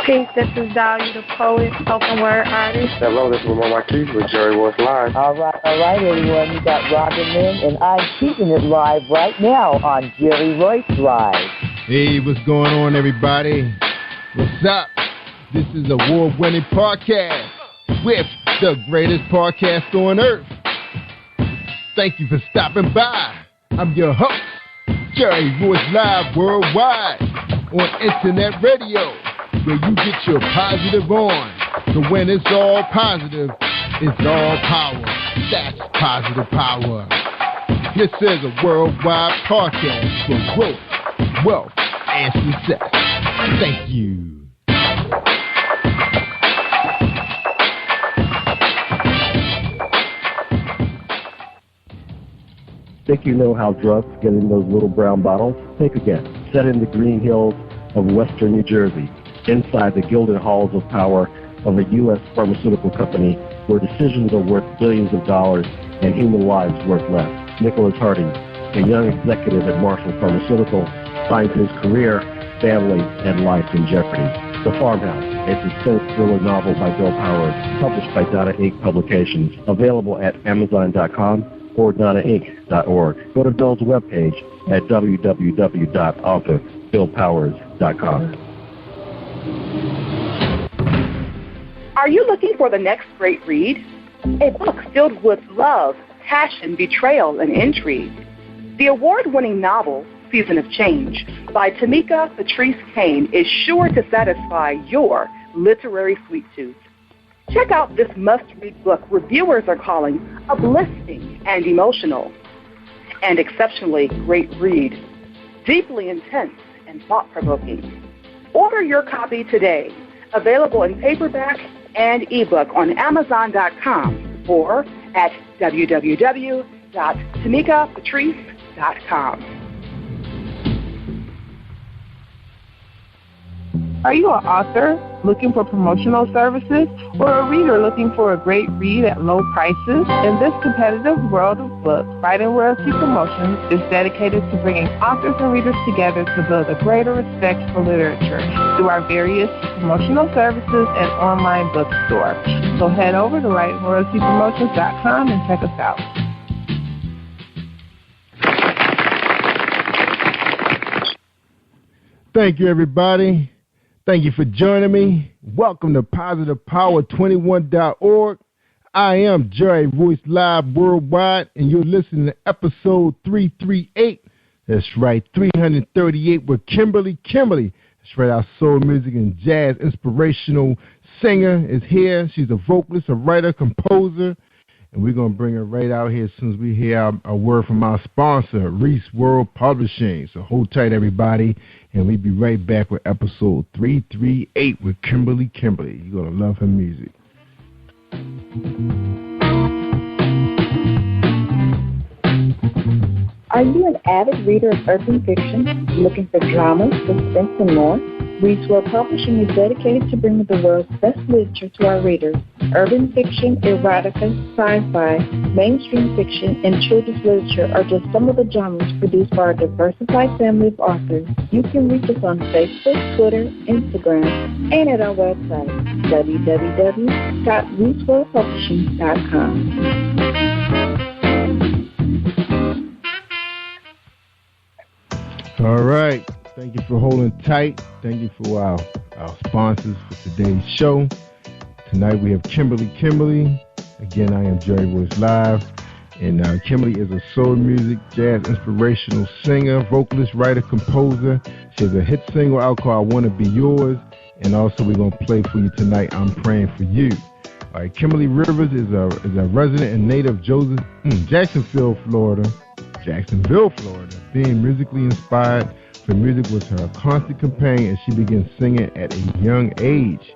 Peace, this is Dahlia the poet, spoken word artist. Hello, this is Mama Keith with Jerry Royce Live. All right, everyone. You got RobinLynne, and I'm keeping it live right now on Jerry Royce Live. Hey, what's going on, everybody? What's up? This is a award-winning podcast with the greatest podcast on earth. Thank you for stopping by. I'm your host, Jerry Royce Live Worldwide on internet radio, where you get your positive on. So when it's all positive, it's all power. That's positive power. This is a worldwide podcast for growth, wealth, and success. Thank you. Think you know how drugs get in those little brown bottles? Think again. Set in the green hills of western New Jersey, inside the gilded halls of power of a U.S. pharmaceutical company where decisions are worth billions of dollars and human lives worth less. Nicholas Harding, a young executive at Marshall Pharmaceutical, finds his career, family, and life in jeopardy. The Farmhouse, a suspense thriller novel by Bill Powers, published by Donna Inc. Publications, available at Amazon.com or DonnaInc.org. Go to Bill's webpage at www.authorBillPowers.com. Are you looking for the next great read? A book filled with love, passion, betrayal, and intrigue. The award-winning novel, Season of Change, by Tamika Patrice Kane, is sure to satisfy your literary sweet tooth. Check out this must-read book reviewers are calling uplifting and emotional, and exceptionally great read, deeply intense and thought-provoking. Order your copy today, available in paperback and ebook on Amazon.com or at www.tamikapatrice.com. Are you an author looking for promotional services or a reader looking for a great read at low prices? In this competitive world of books, Fighting Royalty Promotions is dedicated to bringing authors and readers together to build a greater respect for literature through our various promotional services and online bookstore. So head over to WritingRoyaltyPromotions.com and check us out. Thank you, everybody. Thank you for joining me. Welcome to PositivePower21.org. I am Jerry Royce Live Worldwide, and you're listening to episode 338. That's right, 338 with Kimberly. That's right, our soul music and jazz inspirational singer is here. She's a vocalist, a writer, composer, and we're going to bring her right out here as soon as we hear a word from our sponsor, Reese World Publishing. So hold tight, everybody, and we'll be right back with episode 338 with Kimberly. You're going to love her music. Are you an avid reader of urban fiction, looking for drama, suspense, and more? Reese World Publishing is dedicated to bringing the world's best literature to our readers. Urban fiction, erotica, sci-fi, mainstream fiction, and children's literature are just some of the genres produced by our diversified family of authors. You can reach us on Facebook, Twitter, Instagram, and at our website, www.reeseworldpublishing.com. All right. Thank you for holding tight. Thank you for our sponsors for today's show. Tonight we have Kimberly. Again, I am Jerry Royce Live. And Kimberly is a soul music, jazz, inspirational singer, vocalist, writer, composer. She has a hit single out called I Want to Be Yours. And also we're going to play for you tonight, I'm Praying for You. All right, Kimberly Rivers is a resident and native of Jacksonville, Florida. Being musically inspired for music was her constant companion as she began singing at a young age.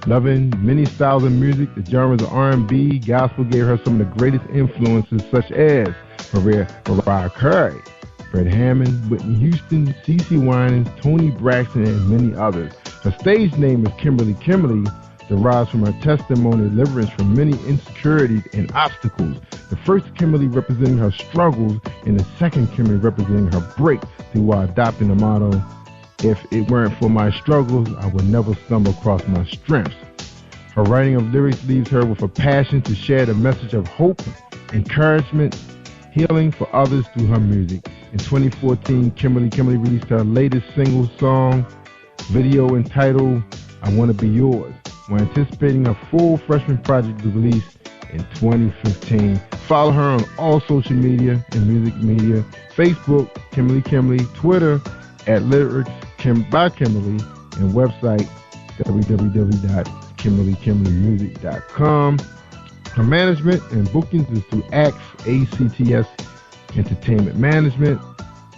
Loving many styles of music, the genres of R&B, gospel gave her some of the greatest influences such as Mariah Carey, Fred Hammond, Whitney Houston, CeCe Winans, Toni Braxton, and many others. Her stage name is Kimberly, derives from her testimony of deliverance from many insecurities and obstacles. The first Kimberly representing her struggles and the second Kimberly representing her breakthrough while adopting the motto, if it weren't for my struggles, I would never stumble across my strengths. Her writing of lyrics leaves her with a passion to share the message of hope, encouragement, healing for others through her music. In 2014, Kimberly released her latest single song video entitled I Want to Be Yours. We're anticipating a full freshman project to release in 2015. Follow her on all social media and music media. Facebook, Kimberly, Twitter at Lyrics by Kimberly, and website www.kimberlykimberlymusic.com. Her management and bookings is through ACTS Entertainment Management,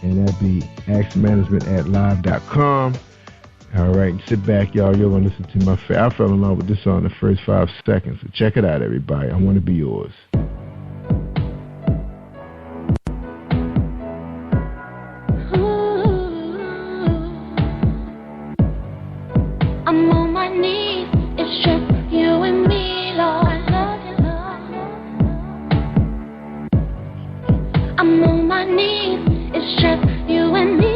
and that'd be axmanagement@live.com. All right, sit back, y'all. You're going to listen to I fell in love with this song in the first 5 seconds. So check it out, everybody. I Want to Be Yours. I'm on my knees. It's just you and me, Lord. I'm on my knees. It's just you and me.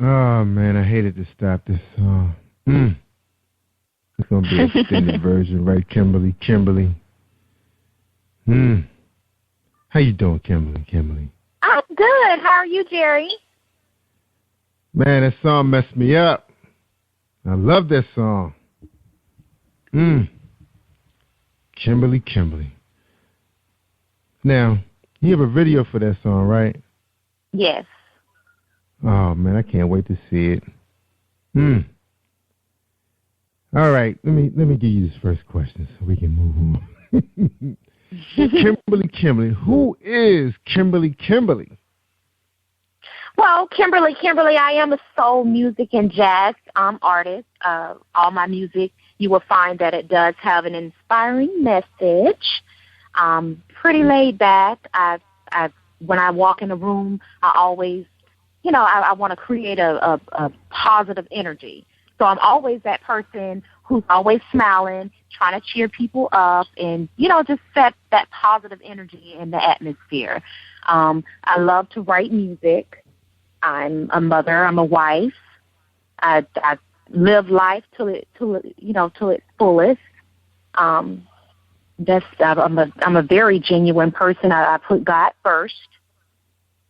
Oh, man, I hated to stop this song. It's going to be an extended version, right, Kimberly? How you doing, Kimberly? I'm good. How are you, Jerry? Man, that song messed me up. I love that song. Kimberly. Now, you have a video for that song, right? Yes. Oh, man, I can't wait to see it. All right, let me give you this first question so we can move on. Kimberly. Who is Kimberly? Well, Kimberly, I am a soul music and jazz artist. All my music, you will find that it does have an inspiring message. Pretty laid back. When I walk in a room, I always, I want to create a positive energy. So I'm always that person who's always smiling, trying to cheer people up, and, just set that positive energy in the atmosphere. I love to write music. I'm a mother. I'm a wife. I live life till its fullest. I'm a very genuine person. I put God first,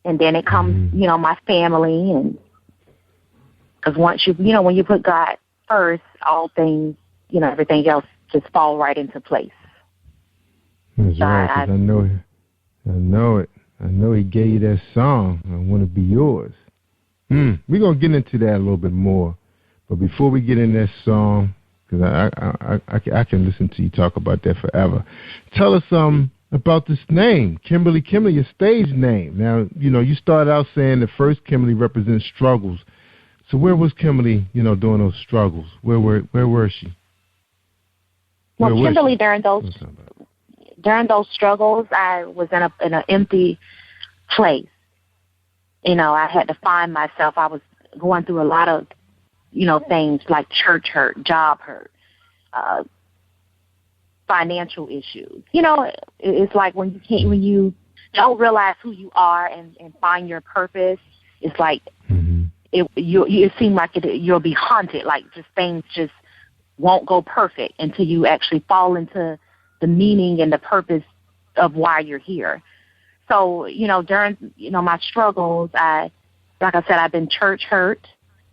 and then it comes, my family, and because once when you put God first, all things, everything else just fall right into place. That's right, 'cause I know it. I know He gave you that song, I Want to Be Yours. We're going to get into that a little bit more. But before we get into that song, because I can listen to you talk about that forever, tell us about this name, Kimberly, your stage name. Now, you started out saying the first Kimberly represents struggles. So where was Kimberly, during those struggles? Where was she? Well, Kimberly, during those struggles, I was in an empty place. I had to find myself. I was going through a lot of, things like church hurt, job hurt, financial issues. It's like when you don't realize who you are and find your purpose, it's like it seems like you'll be haunted, like just things just won't go perfect until you actually fall into the meaning and the purpose of why you're here. So, during, my struggles, like I said, I've been church hurt.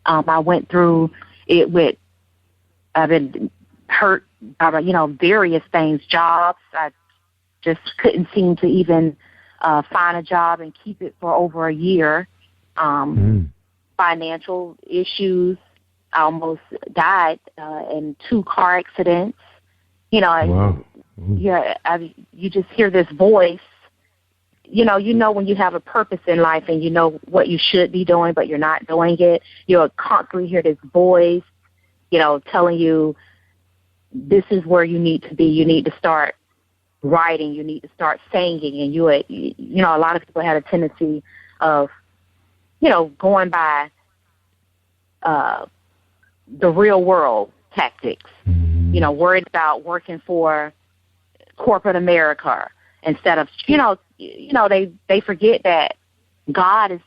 I went through it I've been hurt by, various things, jobs. I just couldn't seem to even find a job and keep it for over a year. Financial issues. I almost died in 2 car accidents. You know, you just hear this voice. You know when you have a purpose in life and you know what you should be doing, but you're not doing it. You'll constantly hear this voice, telling you this is where you need to be. You need to start writing. You need to start singing. And a lot of people had a tendency of, going by the real world tactics. Worried about working for corporate America instead of, they forget that God is,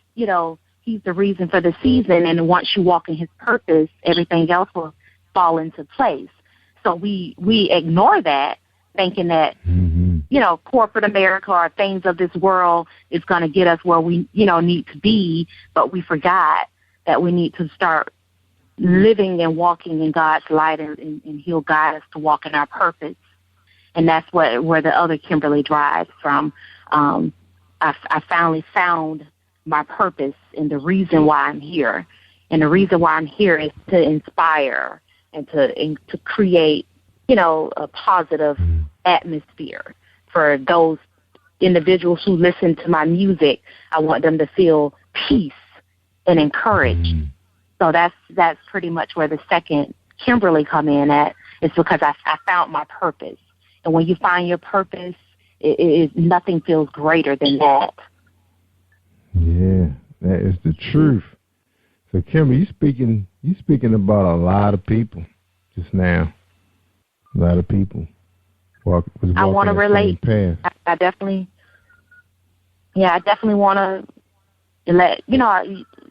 He's the reason for the season. And once you walk in His purpose, everything else will fall into place. So we ignore that, thinking that, corporate America or things of this world is going to get us where we, need to be. But we forgot that we need to start living and walking in God's light, and He'll guide us to walk in our purpose. And that's where the other Kimberly drives from. I finally found my purpose and the reason why I'm here. And the reason why I'm here is to inspire and to create, a positive atmosphere for those individuals who listen to my music. I want them to feel peace and encouraged. So that's pretty much where the second Kimberly come in at. It's because I found my purpose. And when you find your purpose, nothing feels greater than that. Yeah, that is the truth. So, Kimberly, you speaking about a lot of people just now. A lot of people I want to relate. I definitely want to let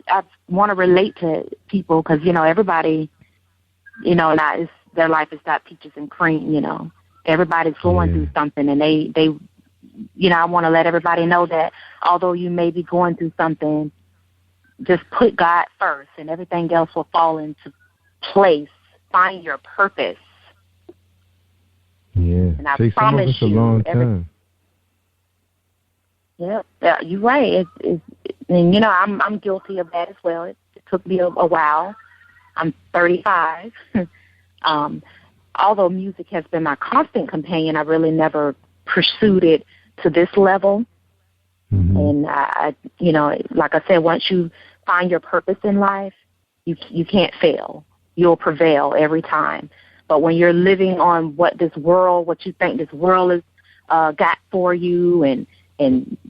I want to relate to people because everybody, their life is not peaches and cream. Everybody's going through something, and they I want to let everybody know that although you may be going through something, just put God first, and everything else will fall into place. Find your purpose. Yeah, and I takes some of us a long time. Yeah, you're right. And I'm guilty of that as well. It took me a while. I'm 35. Although music has been my constant companion, I really never pursued it to this level. And I like I said, once you find your purpose in life, you can't fail. You'll prevail every time. But when you're living on what you think this world has got for you, and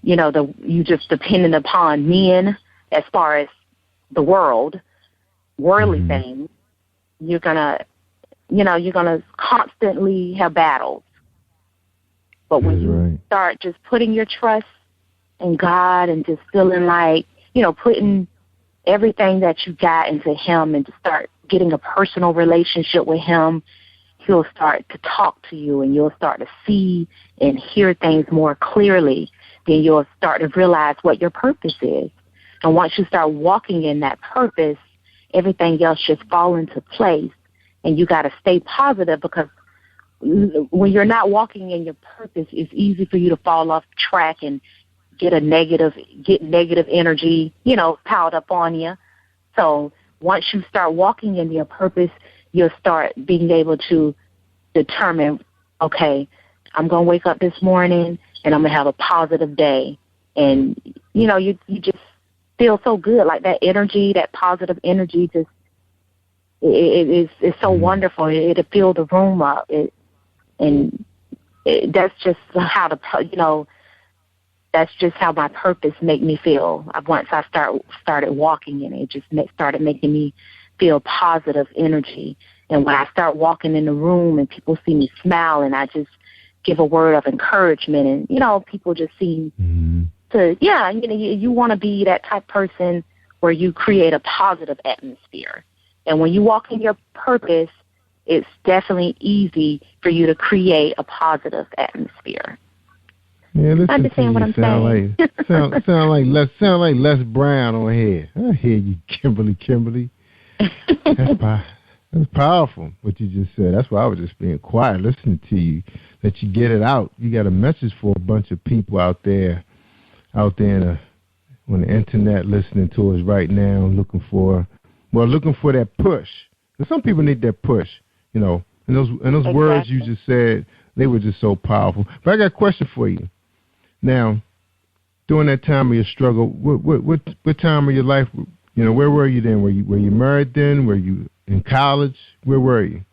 you just dependent upon men as far as the worldly things, you're gonna constantly have battles. But when you start just putting your trust in God and just feeling like, putting everything that you got into Him and to start getting a personal relationship with Him, He'll start to talk to you and you'll start to see and hear things more clearly. Then you'll start to realize what your purpose is. And once you start walking in that purpose, everything else just fall into place. And you got to stay positive, because when you're not walking in your purpose, it's easy for you to fall off track and get negative energy, piled up on you. So once you start walking in your purpose, you'll start being able to determine, okay, I'm going to wake up this morning and I'm going to have a positive day. And, you just feel so good, like that energy, that positive energy just, it's so wonderful. It'll fill the room up. That's just how that's just how my purpose made me feel. Once I started walking in it, just started making me feel positive energy. And when I start walking in the room and people see me smile and I just give a word of encouragement, and, people just seem to, you want to be that type of person where you create a positive atmosphere. And when you walk in your purpose, it's definitely easy for you to create a positive atmosphere. Yeah, listen, understand what I'm saying? Sound like Les Brown on here. I hear you, Kimberly. That's powerful, what you just said. That's why I was just being quiet, listening to you, that you get it out. You got a message for a bunch of people out there out there on the internet listening to us right now, looking for that push. Because some people need that push, you know. And those exactly. Words you just said, they were just so powerful. But I got a question for you. Now, during that time of your struggle, what time of your life, you know, where were you then? Were you married then? Were you in college? Where were you?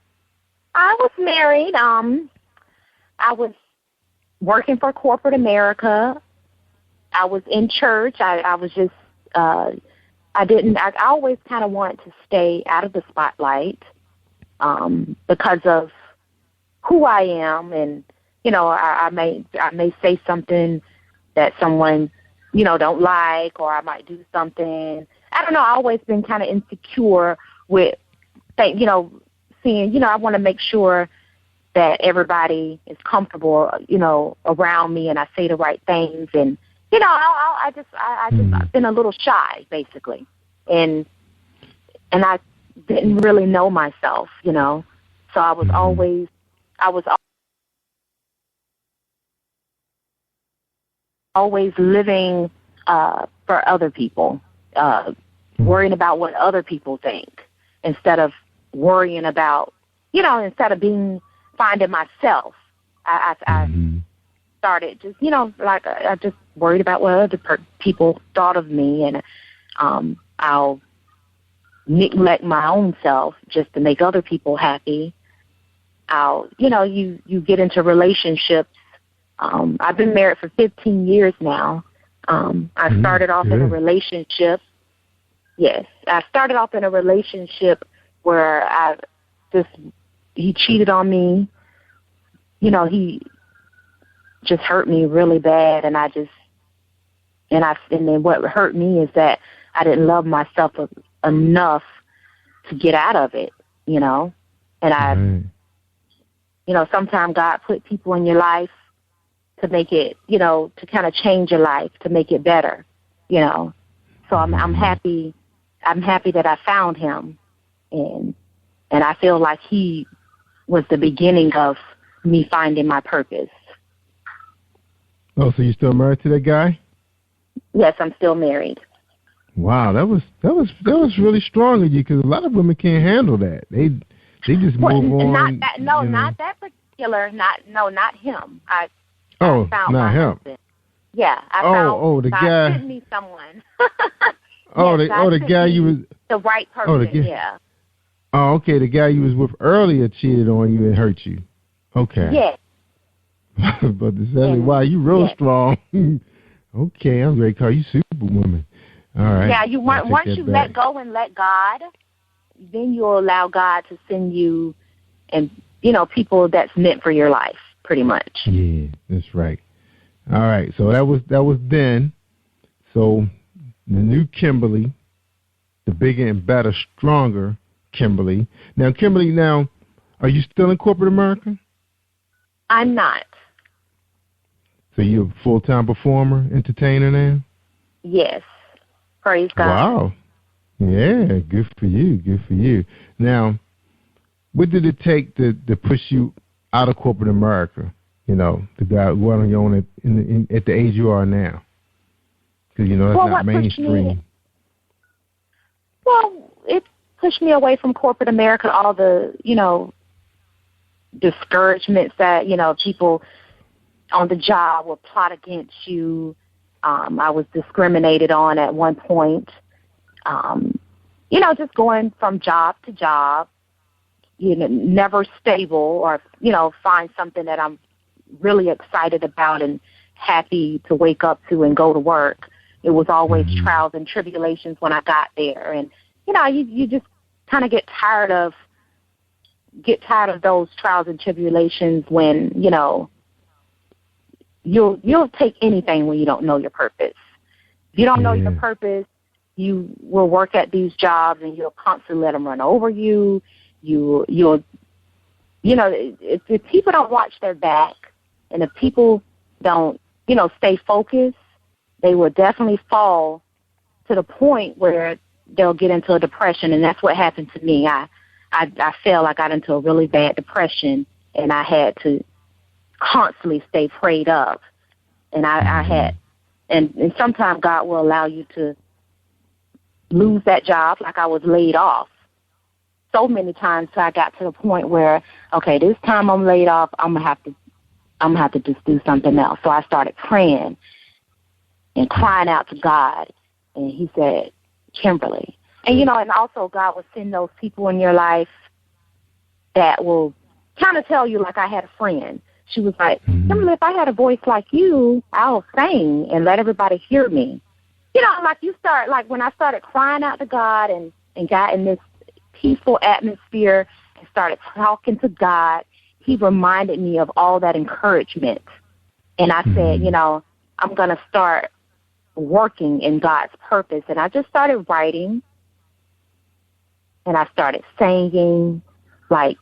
I was married. I was working for corporate America. I was in church. I was just, I always kind of wanted to stay out of the spotlight because of who I am. And, you know, I may say something that someone, you know, don't like, or I might do something. I don't know. I've always been kind of insecure with, you know, seeing, you know, I want to make sure that everybody is comfortable, you know, around me, and I say the right things. And, you know, I've been a little shy, basically. And I didn't really know myself, you know. So I was always living for other people, worrying about what other people think instead of worrying about, you know, instead of finding myself. I started just, you know, like I just worried about what other people thought of me, and I'll neglect my own self just to make other people happy. You know, you get into relationships. I've been married for 15 years now. I started off in a relationship. Yes, I started off in a relationship where he cheated on me. You know, he just hurt me really bad, and then what hurt me is that I didn't love myself enough to get out of it, you know. And you know, sometimes God put people in your life to make it, you know, to kind of change your life, to make it better, you know. So I'm happy that I found him, and I feel like he was the beginning of me finding my purpose. Oh, so you still married to that guy? Yes, I'm still married. Wow, that was really strong of you, because a lot of women can't handle that. They just move on. Not that particular. Not him. Not him. Husband. Yeah, I found. The guy. Sent me someone. The guy you was the right person. Yeah. Oh, okay. The guy you was with earlier cheated on you and hurt you. Okay. Yeah. But to say, wow, you real strong. Okay, I'm going to call you Superwoman. All right. Yeah, once you let go and let God, then you'll allow God to send you, and you know, people that's meant for your life, pretty much. Yeah, that's right. All right, so that was then. So the new Kimberly, the bigger and better, stronger Kimberly. Now, Kimberly, are you still in corporate America? I'm not. So you're a full-time performer, entertainer now? Yes. Praise God. Wow. Yeah, good for you. Good for you. Now, what did it take to push you out of corporate America, you know, to go on your own at the age you are now? Because, you know, that's not mainstream. It pushed me away from corporate America, all the, you know, discouragements that, you know, people on the job will plot against you. I was discriminated on at one point. You know, just going from job to job, you know, never stable, or, you know, find something that I'm really excited about and happy to wake up to and go to work. It was always trials and tribulations when I got there. And, you know, you just kind of get tired of those trials and tribulations when, you know, you'll take anything when you don't know your purpose. If you don't know your purpose, you will work at these jobs and you'll constantly let them run over you. You'll, you know, if people don't watch their back, and if people don't, you know, stay focused, they will definitely fall to the point where they'll get into a depression. And that's what happened to me. I felt I got into a really bad depression, and I had to constantly stay prayed up. And I had And sometimes God will allow you to lose that job, like I was laid off so many times. So I got to the point where, okay, this time I'm laid off, I'm gonna have to just do something else. So I started praying and crying out to God, and He said, Kimberly. And and also God will send those people in your life that will kind of tell you, like I had a friend. She was like, Kimberly, if I had a voice like you, I'll sing and let everybody hear me. Like you start, like when I started crying out to God and got in this peaceful atmosphere and started talking to God, He reminded me of all that encouragement. And I said, I'm going to start working in God's purpose. And I just started writing, and I started singing. Like,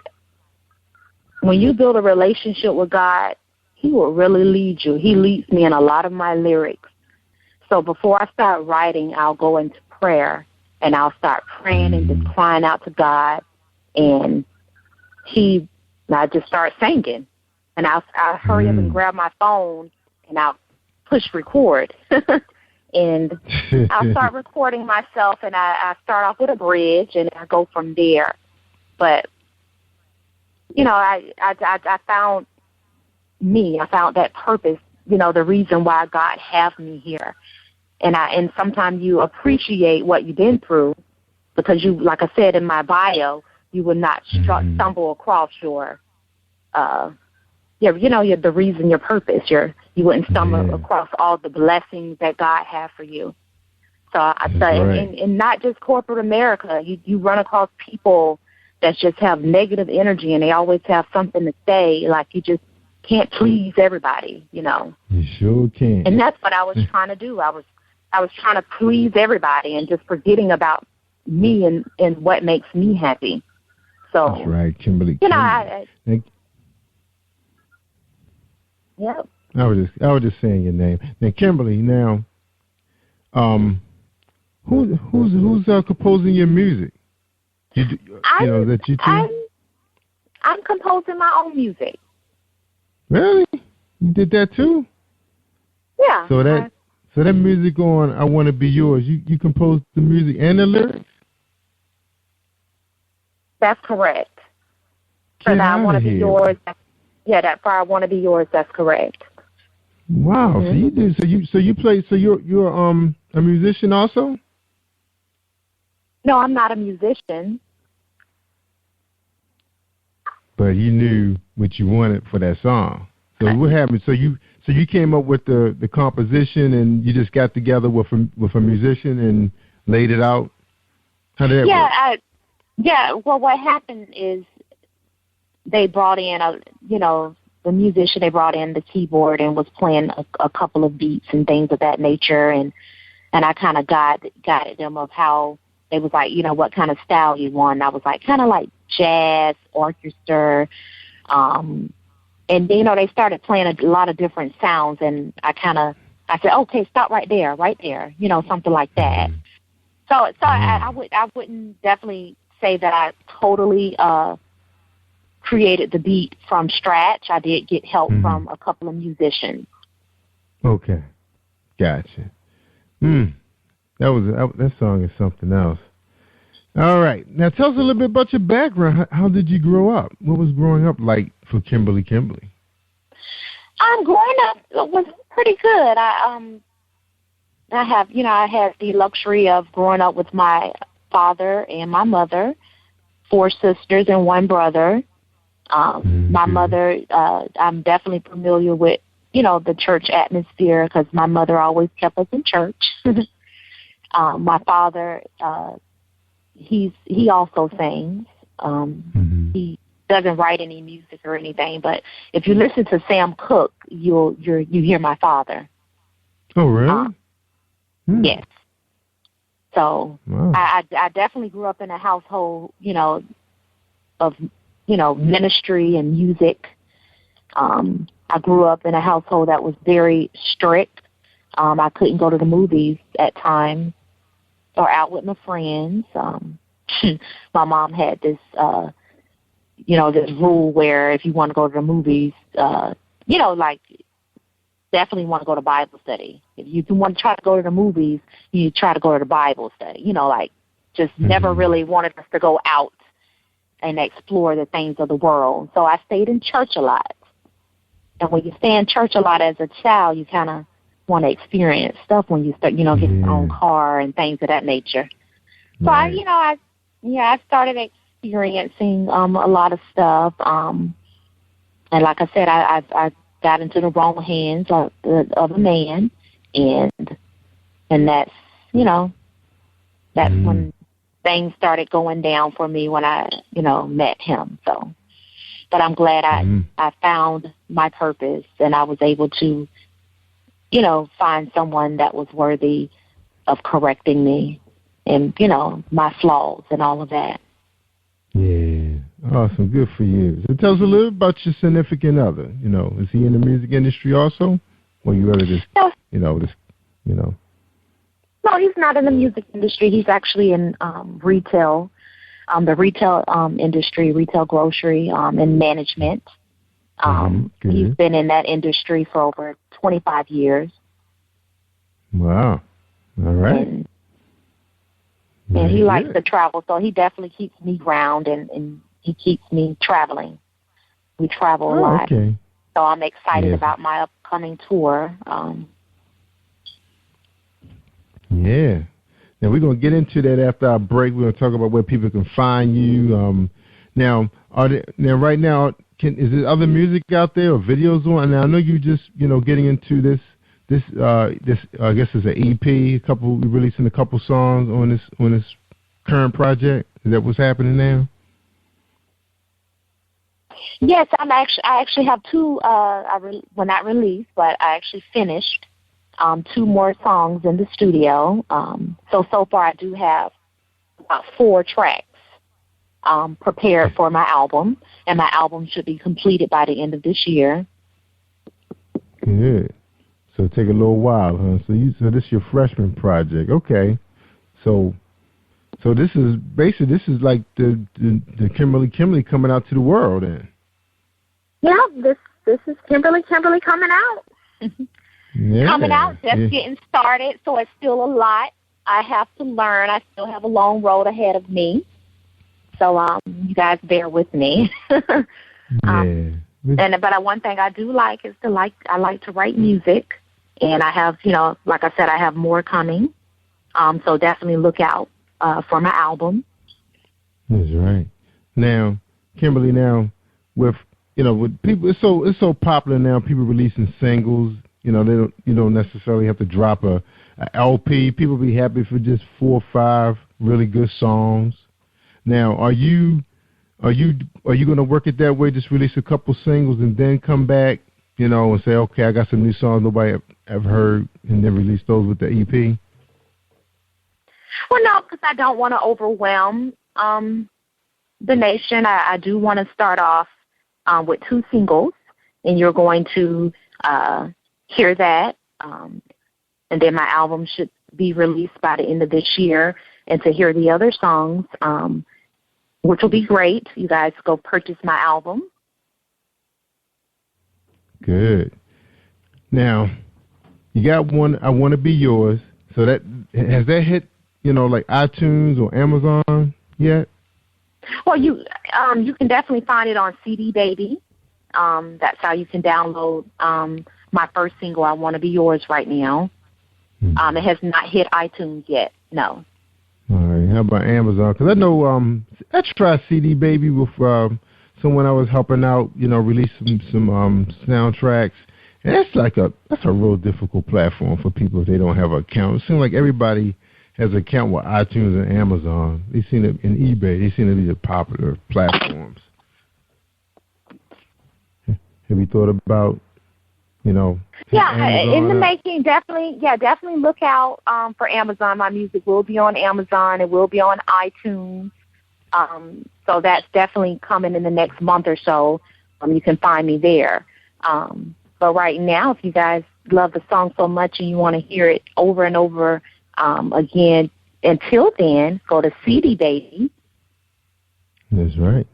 when you build a relationship with God, He will really lead you. He leads me in a lot of my lyrics. So before I start writing, I'll go into prayer, and I'll start praying and just crying out to God. And I just start singing. And I'll hurry up and grab my phone, and I'll push record. And I'll start recording myself, and I start off with a bridge, and I go from there. But, I found me. I found that purpose, the reason why God has me here. And sometimes you appreciate what you've been through, because you, like I said in my bio, you will not stumble across your, the reason, your purpose. You wouldn't stumble across all the blessings that God has for you. So I say, and not just corporate America, you run across people that just have negative energy, and they always have something to say. Like, you just can't please everybody, You sure can. And that's what I was trying to do. I was trying to please everybody and just forgetting about me and what makes me happy. So that's right, Kimberly. Yep. I was just saying your name. Now, Kimberly. Now, who's composing your music? That you too? I'm composing my own music. Really? You did that too? Yeah. So that music on I Want to Be Yours, you composed the music and the lyrics? That's correct. For that I Want to Be Yours. That for I Want to Be Yours, that's correct. Wow. Mm-hmm. So you did. So you play. So you're a musician also? No, I'm not a musician. But you knew what you wanted for that song. So what happened? So you came up with the composition, and you just got together with a musician and laid it out. How did that work? Well, what happened is they brought in the musician. They brought in the keyboard and was playing a couple of beats and things of that nature, and I kind of guided them of how they was like, what kind of style you want. And I was like, kind of like jazz, orchestra, and they started playing a lot of different sounds, and I said, okay, stop right there, something like that. So I wouldn't definitely say that I totally created the beat from scratch. I did get help from a couple of musicians. Okay, gotcha. That song is something else. All right. Now tell us a little bit about your background. How did you grow up? What was growing up like for Kimberly? Growing up was pretty good. I had the luxury of growing up with my father and my mother, 4 sisters and 1 brother. My mother, I'm definitely familiar with, the church atmosphere, because my mother always kept us in church. My father, he also sings. He doesn't write any music or anything, but if you listen to Sam Cooke, you hear my father. Oh, really? Yes. So wow. I definitely grew up in a household, of ministry and music. I grew up in a household that was very strict. I couldn't go to the movies at times or out with my friends. My mom had this, this rule where if you want to go to the movies, like definitely want to go to Bible study. If you want to try to go to the movies, you try to go to the Bible study. You know, like just never really wanted us to go out and explore the things of the world. So I stayed in church a lot. And when you stay in church a lot as a child, you kind of want to experience stuff when you start, get your own car and things of that nature. So I started experiencing a lot of stuff. And like I said, I got into the wrong hands of a man, and that's when things started going down for me when I met him. So, but I'm glad I found my purpose, and I was able to find someone that was worthy of correcting me and my flaws and all of that. Yeah. Awesome. Good for you. So tell us a little about your significant other. Is he in the music industry also? Or you rather just, No, he's not in the music industry. He's actually in retail, the retail industry, retail grocery, and management. He's been in that industry for over 25 years. Wow. All right. And he likes to travel, so he definitely keeps me grounded and he keeps me traveling. We travel a lot. Okay. So I'm excited about my upcoming tour. Yeah. Now, we're going to get into that after our break. We're going to talk about where people can find you. Right now, is there other music out there or videos on? Now, I know you just, getting into this I guess it's an EP. We're releasing a couple songs on this current project. Is that what's happening now? Yes, I actually have two. Not released, but I actually finished 2 more songs in the studio. So far, I do have about 4 tracks prepared for my album, and my album should be completed by the end of this year. Good. So it take a little while, huh? So this is your freshman project, okay? So this is like the Kimberly coming out to the world, then. Yeah, this is Kimberly coming out. Coming out, just getting started. So it's still a lot I have to learn. I still have a long road ahead of me. So you guys bear with me. But one thing I do like is I like to write music. And I have, like I said, I have more coming. So definitely look out for my album. That's right. Now, Kimberly, with people, it's so popular now. People releasing singles. You don't necessarily have to drop a LP. People be happy for just 4 or 5 really good songs. Now, are you going to work it that way? Just release a couple singles and then come back, and say, okay, I got some new songs nobody ever heard, and then release those with the EP? Well, no, because I don't want to overwhelm the nation. I do want to start off with 2 singles, and you're going to hear that. And then my album should be released by the end of this year. And to hear the other songs, which will be great, you guys go purchase my album. Good. Now, you got one, I Want to Be Yours. So that has that hit, like iTunes or Amazon yet? Well, you can definitely find it on CD Baby. That's how you can download my first single, I Want to Be Yours, right now. It has not hit iTunes yet, no. All right. How about Amazon? Because I know I tried CD Baby with someone I was helping out, release some soundtracks. And that's a real difficult platform for people if they don't have an account. It seems like everybody has an account with iTunes and Amazon. They seem to, in eBay, they seem to be the popular platforms. Have you thought about, Amazon in the making, definitely look out for Amazon. My music will be on Amazon. It will be on iTunes. So that's definitely coming in the next month or so. You can find me there. But right now, if you guys love the song so much and you want to hear it over and over again, until then, go to CD Baby. That's right.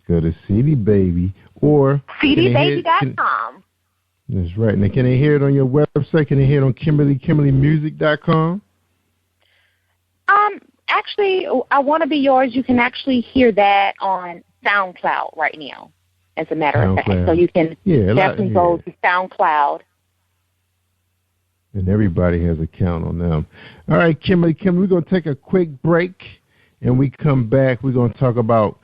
Go to CD Baby or CDBaby.com. That's right. Now, can they hear it on your website? Can they hear it on KimberlyMusic.com? Actually, I Want to Be Yours, you can actually hear that on SoundCloud right now, as a matter of fact. So you can definitely go to SoundCloud. And everybody has a count on them. All right, Kimberly, we're going to take a quick break, and we come back. We're going to talk about,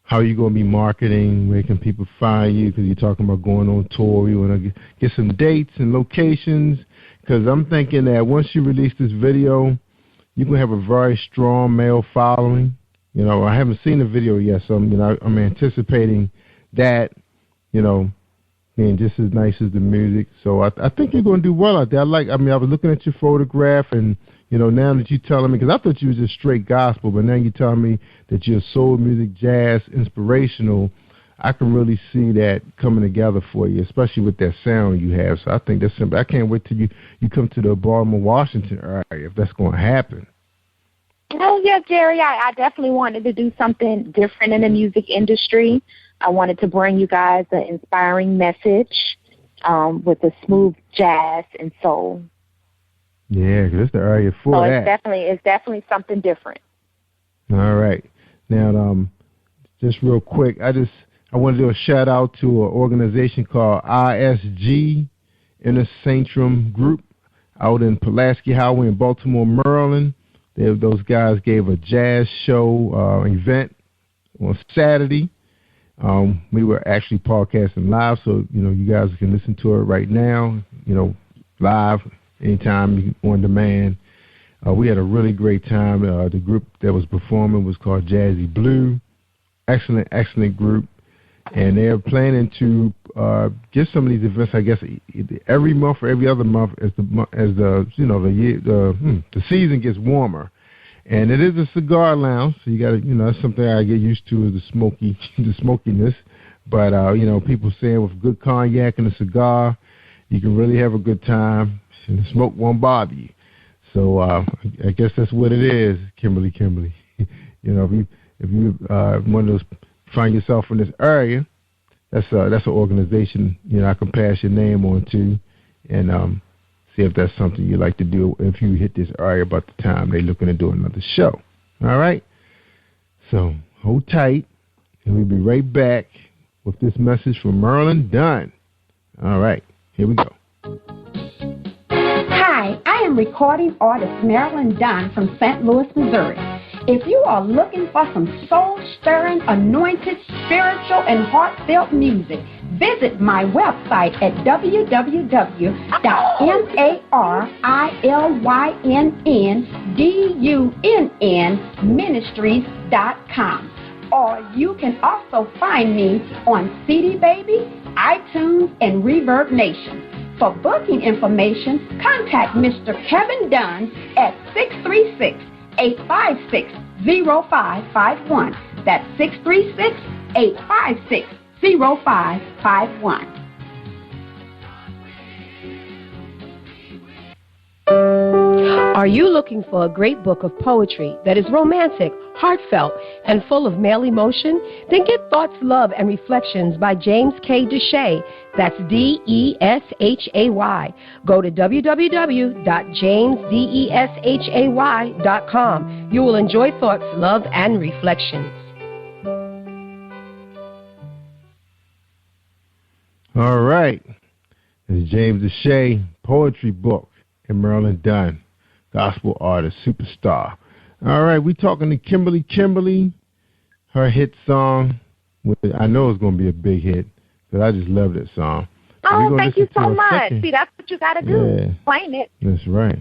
how you're going to be marketing, where can people find you, because you're talking about going on tour. We want to get some dates and locations, because I'm thinking that once you release this video, you're going to have a very strong male following. I haven't seen the video yet, so I'm anticipating that, being just as nice as the music. So I think you're going to do well out there. I was looking at your photograph, and, now that you're telling me, because I thought you was just straight gospel, but now you're telling me that you're soul music, jazz, inspirational. I can really see that coming together for you, especially with that sound you have. So I think that's simple. I can't wait till you come to the Baltimore, Washington area, if that's going to happen. Oh, yeah, Jerry, I definitely wanted to do something different in the music industry. I wanted to bring you guys an inspiring message with the smooth jazz and soul. Yeah, because it's the area for that. It's definitely something different. All right. Now, just real quick, I want to do a shout out to an organization called ISG, Inner Sanctum Group, out in Pulaski Highway in Baltimore, Maryland. Those guys gave a jazz show event on Saturday. We were actually podcasting live, so you guys can listen to it right now. Live anytime on demand. We had a really great time. The group that was performing was called Jazzy Blue. Excellent group, and they're planning to get some of these events. I guess every month or every other month as the season gets warmer. And it is a cigar lounge, so you got to, that's something I get used to, is the smokiness. But people saying with good cognac and a cigar, you can really have a good time, and the smoke won't bother you. So I guess that's what it is, Kimberly. If you one of those find yourself in this area, that's an organization I can pass your name on to, and see if that's something you like to do if you hit this area about the time they're looking to do another show. All right? So hold tight, and we'll be right back with this message from Marilyn Dunn. All right, here we go. Hi, I am recording artist Marilyn Dunn from St. Louis, Missouri. If you are looking for some soul-stirring, anointed, spiritual, and heartfelt music, visit my website at www.MarilynNDunnMinistries.com. Or you can also find me on CD Baby, iTunes, and Reverb Nation. For booking information, contact Mr. Kevin Dunn at 636-856-0551. That's 636-856-0551. Are you looking for a great book of poetry that is romantic, heartfelt, and full of male emotion? Then get Thoughts, Love, and Reflections by James K. Deshay. That's Deshay. Go to www.jamesdeshay.com. You will enjoy Thoughts, Love, and Reflections. All right. It's James Deshay, poetry book, and Marilyn Dunn, gospel artist, superstar. All right, we're talking to Kimberly, her hit song. I know it's going to be a big hit, but I just love that song. Oh, thank you so much. See, that's what you got to do. Yeah. Playing it. That's right.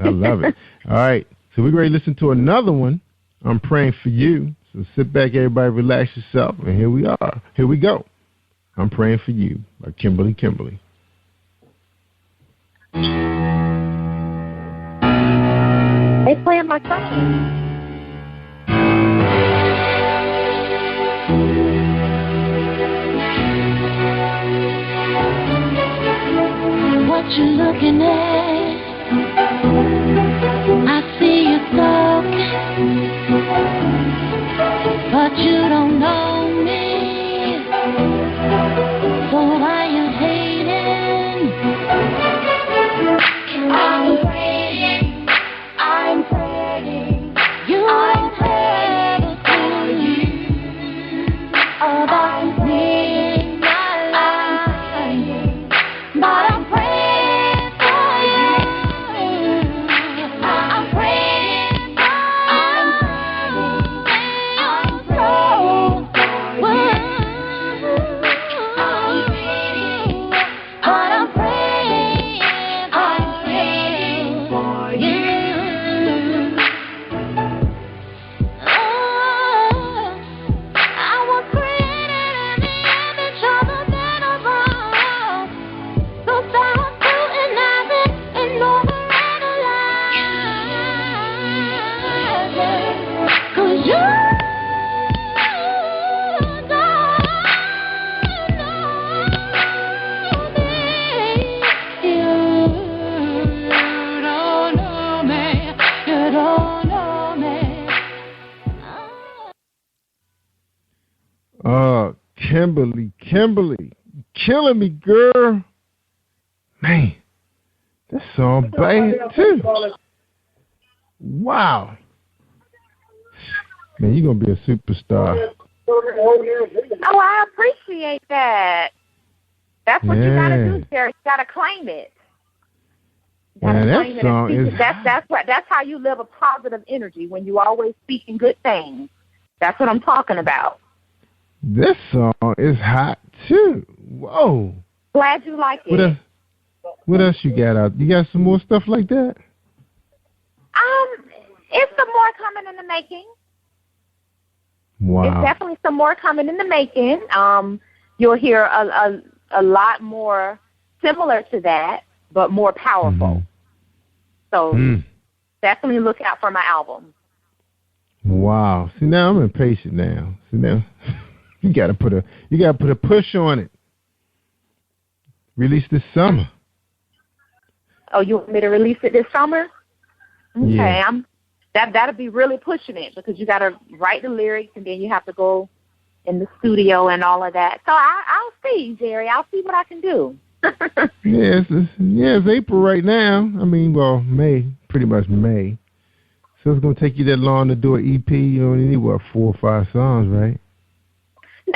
I love it. All right, so we're ready to listen to another one. I'm Praying for You. So sit back, everybody, relax yourself, and here we are. Here we go. I'm Praying for You by Kimberly. They playing my song. What you looking at? I see you talking, but you don't know me. So I Kimberly, killing me, girl. Man, that song bad too. Wow. Man, you're going to be a superstar. Oh, I appreciate that. That's what you got to do, Jerry. You got to claim it. Man, that song is... That's how you live a positive energy, when you always speaking good things. That's what I'm talking about. This song is hot, too. Whoa. Glad you like it. What else you got out? You got some more stuff like that? It's some more coming in the making. Wow. It's definitely some more coming in the making. You'll hear a lot more similar to that, but more powerful. So definitely look out for my album. Wow. See, now I'm impatient now. See, now you gotta put a push on it. Release this summer. Oh, you want me to release it this summer? Okay, yeah. That'll be really pushing it, because you got to write the lyrics, and then you have to go in the studio and all of that. So I'll see, Jerry. I'll see what I can do. It's April right now. I mean, well, May, pretty much May. So it's going to take you that long to do an EP. You only need, 4 or 5 songs, right?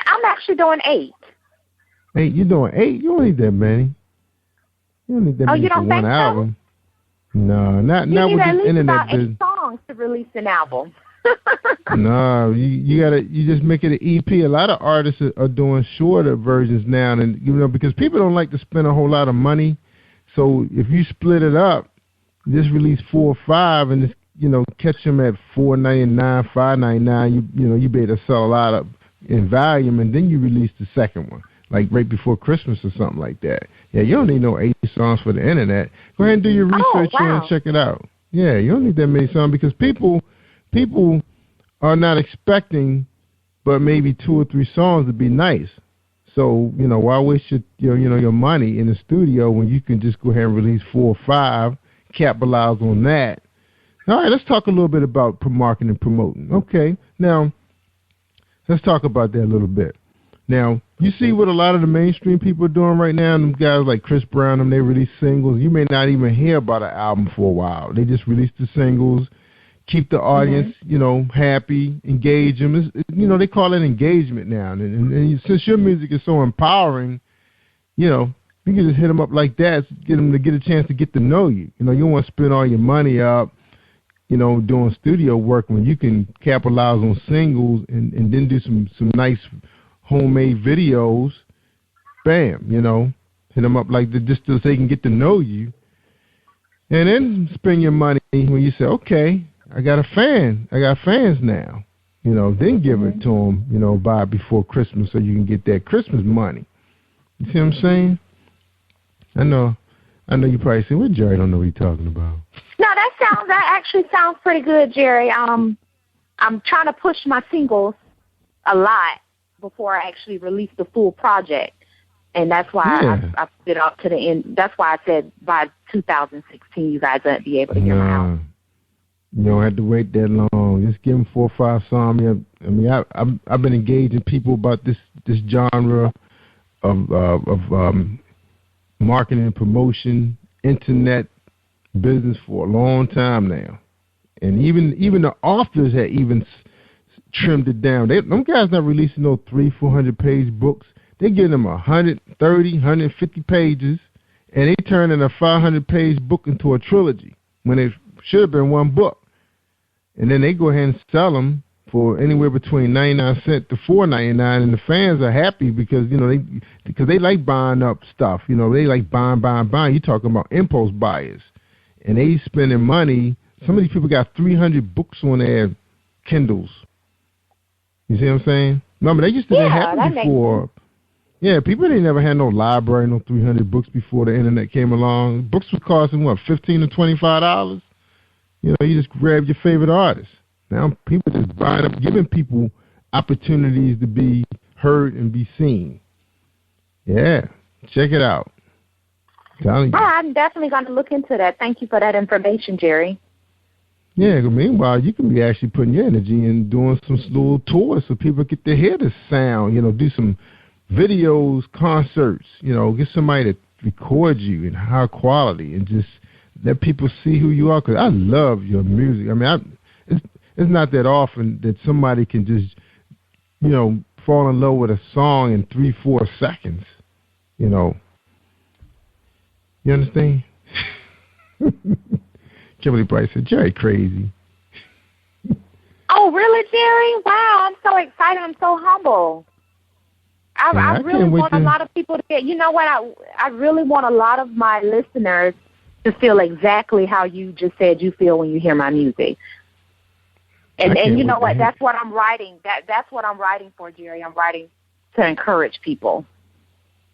I'm actually doing 8. 8? You're doing 8? You don't need that many. You don't need that many for one album. No, not with this internet about business. 8 songs to release an album. No, you just make it an EP. A lot of artists are doing shorter versions now, and because people don't like to spend a whole lot of money. So if you split it up, just release 4 or 5, and just catch them at $4.99, $5.99. You be able to sell a lot of in volume, and then you release the second one, like right before Christmas or something like that. Yeah, you don't need no 8 songs for the internet. Go ahead and do your research and check it out. Yeah, you don't need that many songs, because people are not expecting but maybe 2 or 3 songs to be nice. So, why waste your money in the studio when you can just go ahead and release 4 or 5, capitalize on that. All right, let's talk a little bit about marketing and promoting. Okay, now, let's talk about that a little bit. Now, you see what a lot of the mainstream people are doing right now, and them guys like Chris Brown, they release singles. You may not even hear about an album for a while. They just release the singles, keep the audience, happy, engage them. They call it engagement now. And since your music is so empowering, you can just hit them up like that, get them to get a chance to get to know you. You don't want to spend all your money up, doing studio work, when you can capitalize on singles and then do some nice homemade videos. Bam, hit them up like that, just so they can get to know you. And then spend your money when you say, okay, I got a fan. I got fans now. Then give it to them, buy it before Christmas so you can get that Christmas money. You see what I'm saying? I know you probably say, well, Jerry don't know what he's talking about. No, that actually sounds pretty good, Jerry. I'm trying to push my singles a lot before I actually release the full project. And that's why I put it up to the end. That's why I said by 2016 you guys won't be able to hear my album. You don't have to wait that long. Just give them 4 or 5 songs. I mean, I've been engaging people about this genre of marketing and promotion, internet business for a long time now. And even the authors have even trimmed it down. Them guys not releasing no 300-400 page books. They give them 130, 150 pages, and they turning a 500 page book into a trilogy when it should have been one book. And then they go ahead and sell them for anywhere between 99 cents to $4.99, and the fans are happy because they like buying up stuff. They like buying. You're talking about impulse buyers, and they spending money. Some of these people got 300 books on their Kindles. You see what I'm saying? Remember, they used to happen before. Yeah, people didn't never had no library, no 300 books before the internet came along. Books was costing what, $15 to $25? You just grab your favorite artist. Now people just buying up, giving people opportunities to be heard and be seen. Yeah, check it out. I'm definitely going to look into that. Thank you for that information, Jerry. Yeah, meanwhile, you can be actually putting your energy in doing some little tours so people get to hear the sound, do some videos, concerts, get somebody to record you in high quality and just let people see who you are, because I love your music. I mean, it's not that often that somebody can just, fall in love with a song in 3-4 seconds, You understand? Kimberly Bright said, Jerry crazy. Oh, really, Jerry? Wow, I'm so excited. I'm so humble. I really want a lot of people to get, I really want a lot of my listeners to feel exactly how you just said you feel when you hear my music. And you know what? That's what I'm writing. That's what I'm writing for, Jerry. I'm writing to encourage people.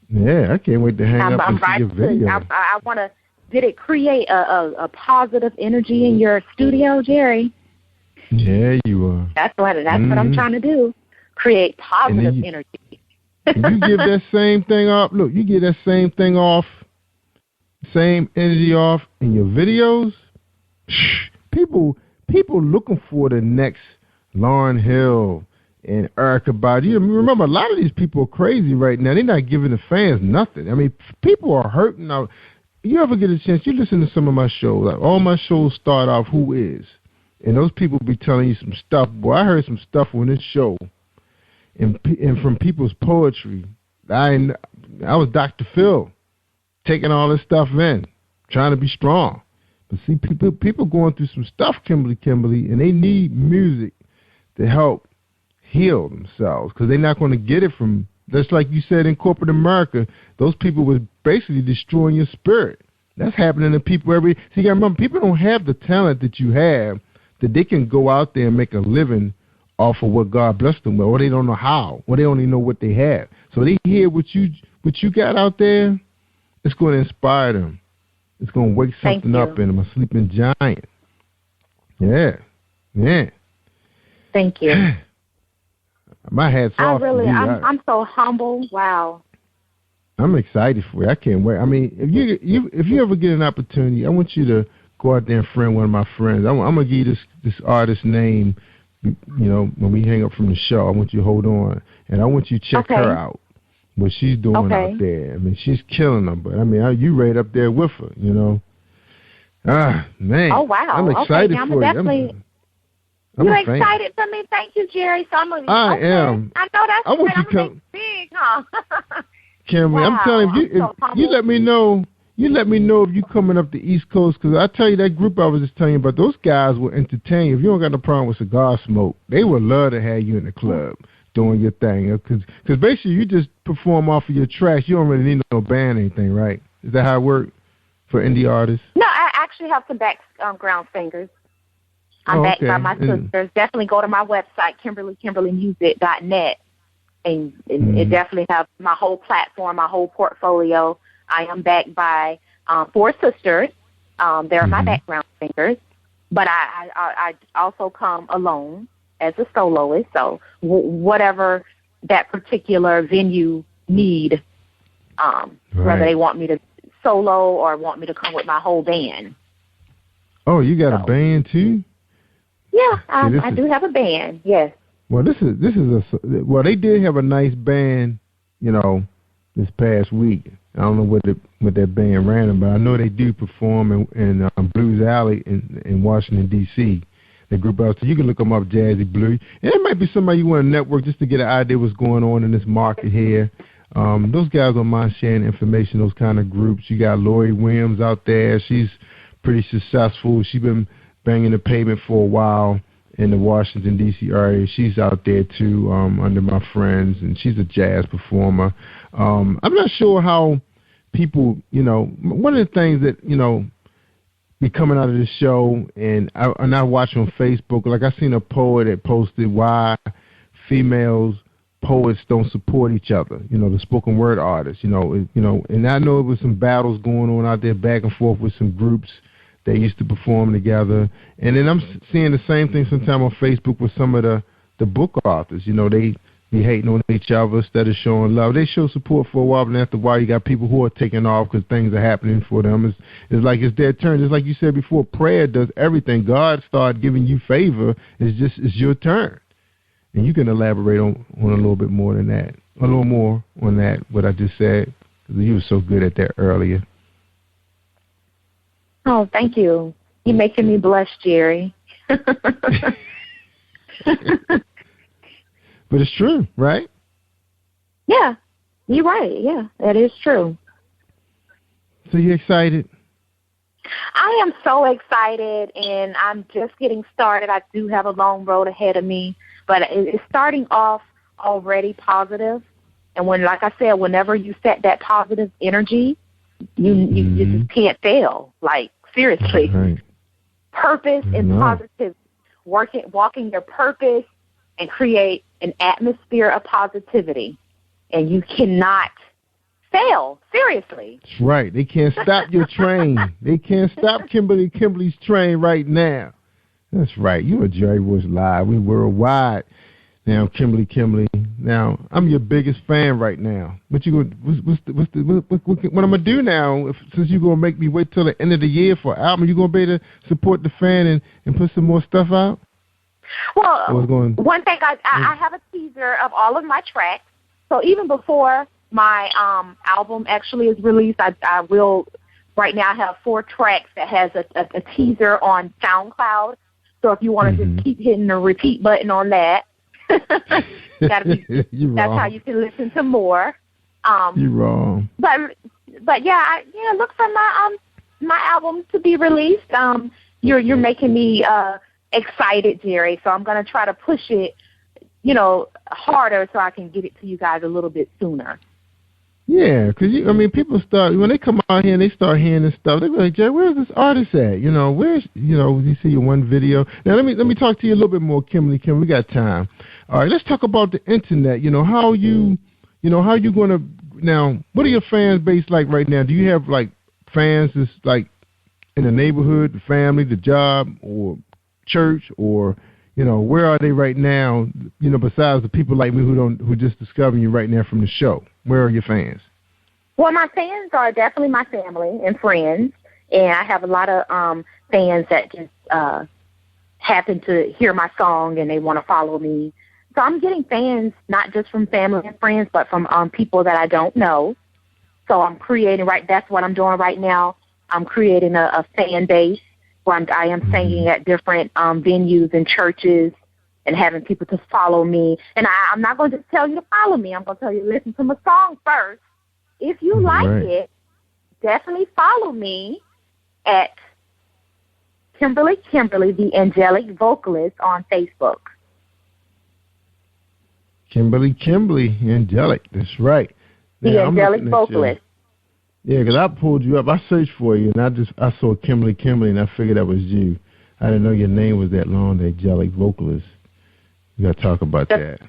Yeah, I can't wait to hang up and see your video. I want to, did it create a positive energy in your studio, Jerry? Yeah, you are. That's what I'm trying to do. Create positive energy. You give that same thing off. Look, you get that same thing off, same energy off in your videos. People looking for the next Lauryn Hill and Erykah Badu. Remember, a lot of these people are crazy right now. They're not giving the fans nothing. I mean, people are hurting out. You ever get a chance, you listen to some of my shows. Like, all my shows start off, who is? And those people be telling you some stuff. Boy, I heard some stuff on this show. And from people's poetry. I was Dr. Phil, taking all this stuff in, trying to be strong. But see, people going through some stuff, Kimberly, and they need music to help heal themselves, because they're not going to get it from, just like you said in corporate America, those people was basically destroying your spirit. That's happening to people see, you got to remember, people don't have the talent that you have, that they can go out there and make a living off of what God blessed them with, or they don't know how, or they only know what they have. So they hear what you got out there, it's going to inspire them. It's going to wake something up in them, a sleeping giant. Yeah. Thank you. My hat's off to you. I'm so humble. Wow. I'm excited for you. I can't wait. I mean, if you ever get an opportunity, I want you to go out there and friend one of my friends. I'm going to give you this artist's name. When we hang up from the show, I want you to hold on, and I want you to check her out, what she's doing out there. I mean, she's killing them, but I mean, you right up there with her, man. Oh, wow. I'm excited for you. You're excited for me? Thank you, Jerry. So I am. I know that's I want you to come big, huh? Kimberly, I'm telling you, if you let me know. You let me know if you coming up the East Coast, because I tell you, that group I was just telling you about, those guys will entertain you. If you don't got no problem with cigar smoke, they would love to have you in the club doing your thing. Because basically you just perform off of your tracks. You don't really need no band or anything, right? Is that how it works for indie artists? No, I actually have some background singers. I'm backed by my sisters. Definitely go to my website, KimberlyMusic.net, and it definitely have my whole platform, my whole portfolio. I am backed by 4 sisters. They're my background singers. But I also come alone as a soloist. So whatever that particular venue need, whether they want me to solo or want me to come with my whole band. Oh, you got a band too? Yeah, I do have a band, yes. Well, they did have a nice band, this past week. I don't know what that band ran, but I know they do perform in Blues Alley in Washington, D.C. The group out, so you can look them up, Jazzy Blue. And it might be somebody you want to network just to get an idea what's going on in this market here. Those guys don't mind sharing information, those kind of groups. You got Lori Williams out there. She's pretty successful. She's been banging the pavement for a while in the Washington, D.C. area. She's out there, too, under my friends, and she's a jazz performer. I'm not sure how people, one of the things that, be coming out of this show, and I watch on Facebook, like I seen a poet that posted why females poets don't support each other, the spoken word artists, and I know there was some battles going on out there back and forth with some groups that used to perform together. And then I'm seeing the same thing sometimes on Facebook with some of the book authors. They be hating on each other instead of showing love. They show support for a while, but after a while you got people who are taking off because things are happening for them. It's like it's their turn. Just like you said before, prayer does everything. God started giving you favor. It's your turn. And you can elaborate on a little bit more than that. a little more on that, what I just said? Because you were so good at that earlier. Oh, thank you. You're making me blush, Jerry. But it's true, right? Yeah, you're right. Yeah, that is true. So you excited? I am so excited, and I'm just getting started. I do have a long road ahead of me, but it's starting off already positive. And like I said, whenever you set that positive energy, you just can't fail. Like, seriously. Right. Purpose and positive, walking your purpose and create an atmosphere of positivity. And you cannot fail, seriously. That's right. They can't stop your train. They can't stop Kimberly's train right now. That's right. You are Jerry Royce Live. We worldwide. Now, Kimberly. Now, I'm your biggest fan right now. What I'm gonna do now? Since you're gonna make me wait till the end of the year for an album, you gonna be able to support the fan and put some more stuff out? Well, one thing I have a teaser of all of my tracks. So even before my album actually is released, I will right now have 4 tracks that has a teaser on SoundCloud. So if you want to just keep hitting the repeat button on that. That's how you can listen to more. You're wrong. But yeah, look for my album to be released. You're making me excited, Jerry. So I'm gonna try to push it, harder so I can get it to you guys a little bit sooner. Yeah, because people start when they come out here and they start hearing this stuff. They be like, Jay, where's this artist at? Where's you see your one video. Now let me talk to you a little bit more, Kimberly. We got time. All right, let's talk about the internet. How you gonna now? What are your fans base like right now? Do you have like fans that's like in the neighborhood, the family, the job, or church, or where are they right now? Besides the people like me who just discovering you right now from the show. Where are your fans? Well, my fans are definitely my family and friends, and I have a lot of fans that just happen to hear my song and they want to follow me. So I'm getting fans not just from family and friends, but from people that I don't know. So I'm creating that's what I'm doing right now. I'm creating a fan base where I am singing at different venues and churches and having people to follow me. And I'm not going to just tell you to follow me. I'm going to tell you to listen to my song first. If you like it, definitely follow me at Kimberly, the angelic vocalist on Facebook. Kimberly, angelic. That's right. The angelic vocalist. Yeah, because I pulled you up. I searched for you, and I saw Kimberly, and I figured that was you. I didn't know your name was that long, the angelic vocalist. You got to talk about that.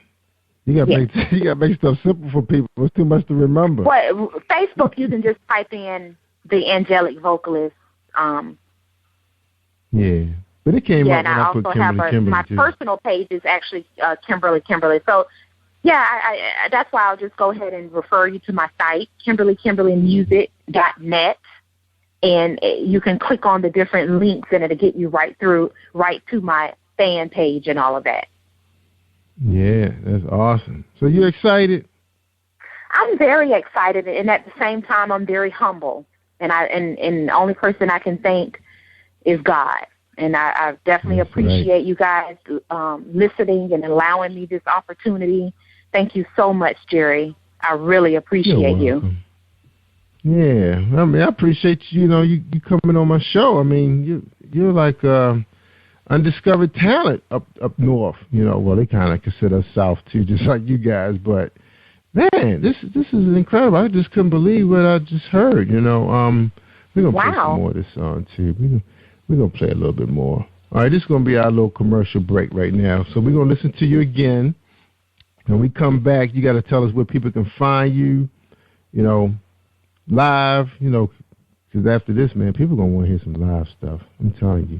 You got to make stuff simple for people. It's too much to remember. Well, Facebook, you can just type in the angelic vocalist. Yeah, but it came up when I put Kimberly. My personal page is actually Kimberly. So, yeah, that's why I'll just go ahead and refer you to my site, KimberlyMusic.net, and you can click on the different links, and it'll get you right to my fan page and all of that. Yeah, that's awesome. So you excited? I'm very excited, and at the same time, I'm very humble. And the only person I can thank is God. And I definitely appreciate you guys listening and allowing me this opportunity. Thank you so much, Jerry. I really appreciate you. Yeah, I appreciate you coming on my show. You're like undiscovered talent up north. Well, they kind of consider us south too, just like you guys. But man, this is incredible. I just couldn't believe what I just heard. We're gonna play some more of this song too. We're gonna play a little bit more. All right, this is gonna be our little commercial break right now. So we're gonna listen to you again. When we come back, you got to tell us where people can find you. Live. Because after this, man, people gonna want to hear some live stuff. I'm telling you.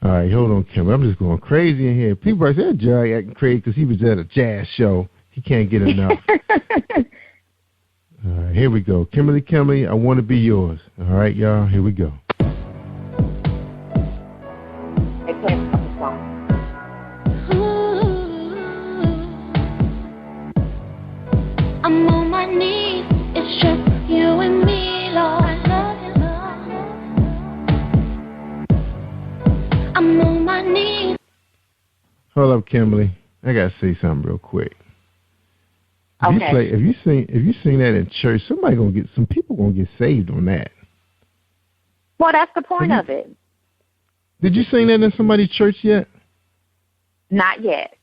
All right, hold on, Kim. I'm just going crazy in here. People are saying Jerry acting crazy because he was at a jazz show. He can't get enough. All right, here we go. Kimberly, I want to be yours. All right, y'all, here we go. knees. Hold up, Kimberly. I gotta say something real quick. If you sing that in church, some people gonna get saved on that. Well, that's the point of it. Did you sing that in somebody's church yet? Not yet.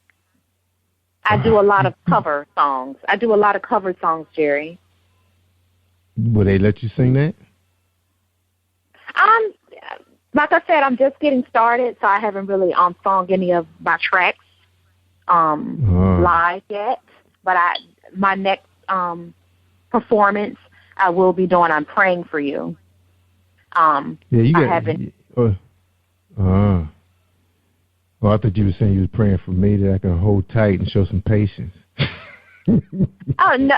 I do a lot of cover songs. Jerry. Will they let you sing that? Like I said, I'm just getting started, so I haven't really sung any of my tracks live yet. But my next performance I will be doing I'm Praying for You. Well, I thought you were saying you was praying for me that I can hold tight and show some patience. Oh no,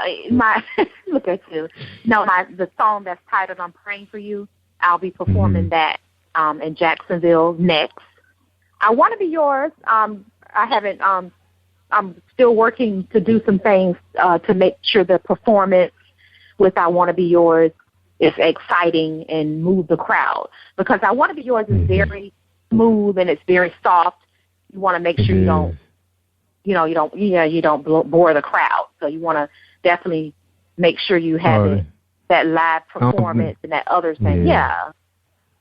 look at you. No, the song that's titled "I'm Praying for You." I'll be performing that in Jacksonville next. I Want to Be Yours. I haven't. I'm still working to do some things to make sure the performance with "I Want to Be Yours" is exciting and move the crowd, because "I Want to Be Yours" is very smooth and it's very soft. You want to make sure you don't bore the crowd. So you want to definitely make sure you have that live performance and that other thing. Yeah.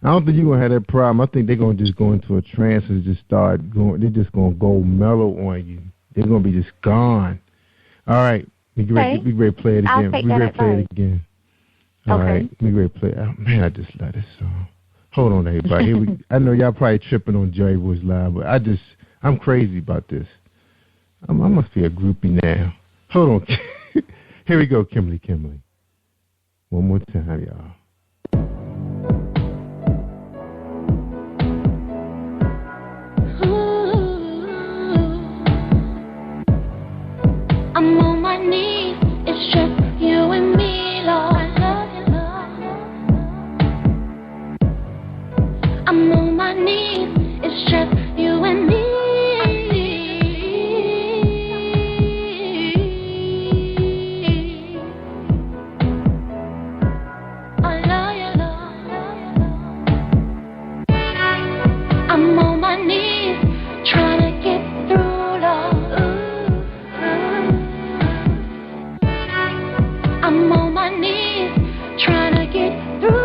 I don't think you're going to have that problem. I think they're going to just go into a trance and just start going. They're just going to go mellow on you. They're going to be just gone. All right. We ready to play it again. We ready to play it again. All right. We ready to play it. Oh, man, I just love this song. Hold on, everybody. I know y'all probably tripping on Jerry Voice Live, but I'm crazy about this. I must be a groupie now. Hold on. Here we go, Kimberly. One more time, y'all. I'm on my knees, it's just you and me, Lord. I'm on my knees, it's just you and me. I love you, Lord. I'm on my knees, trying to get through, Lord. I'm on my knees, trying to get through.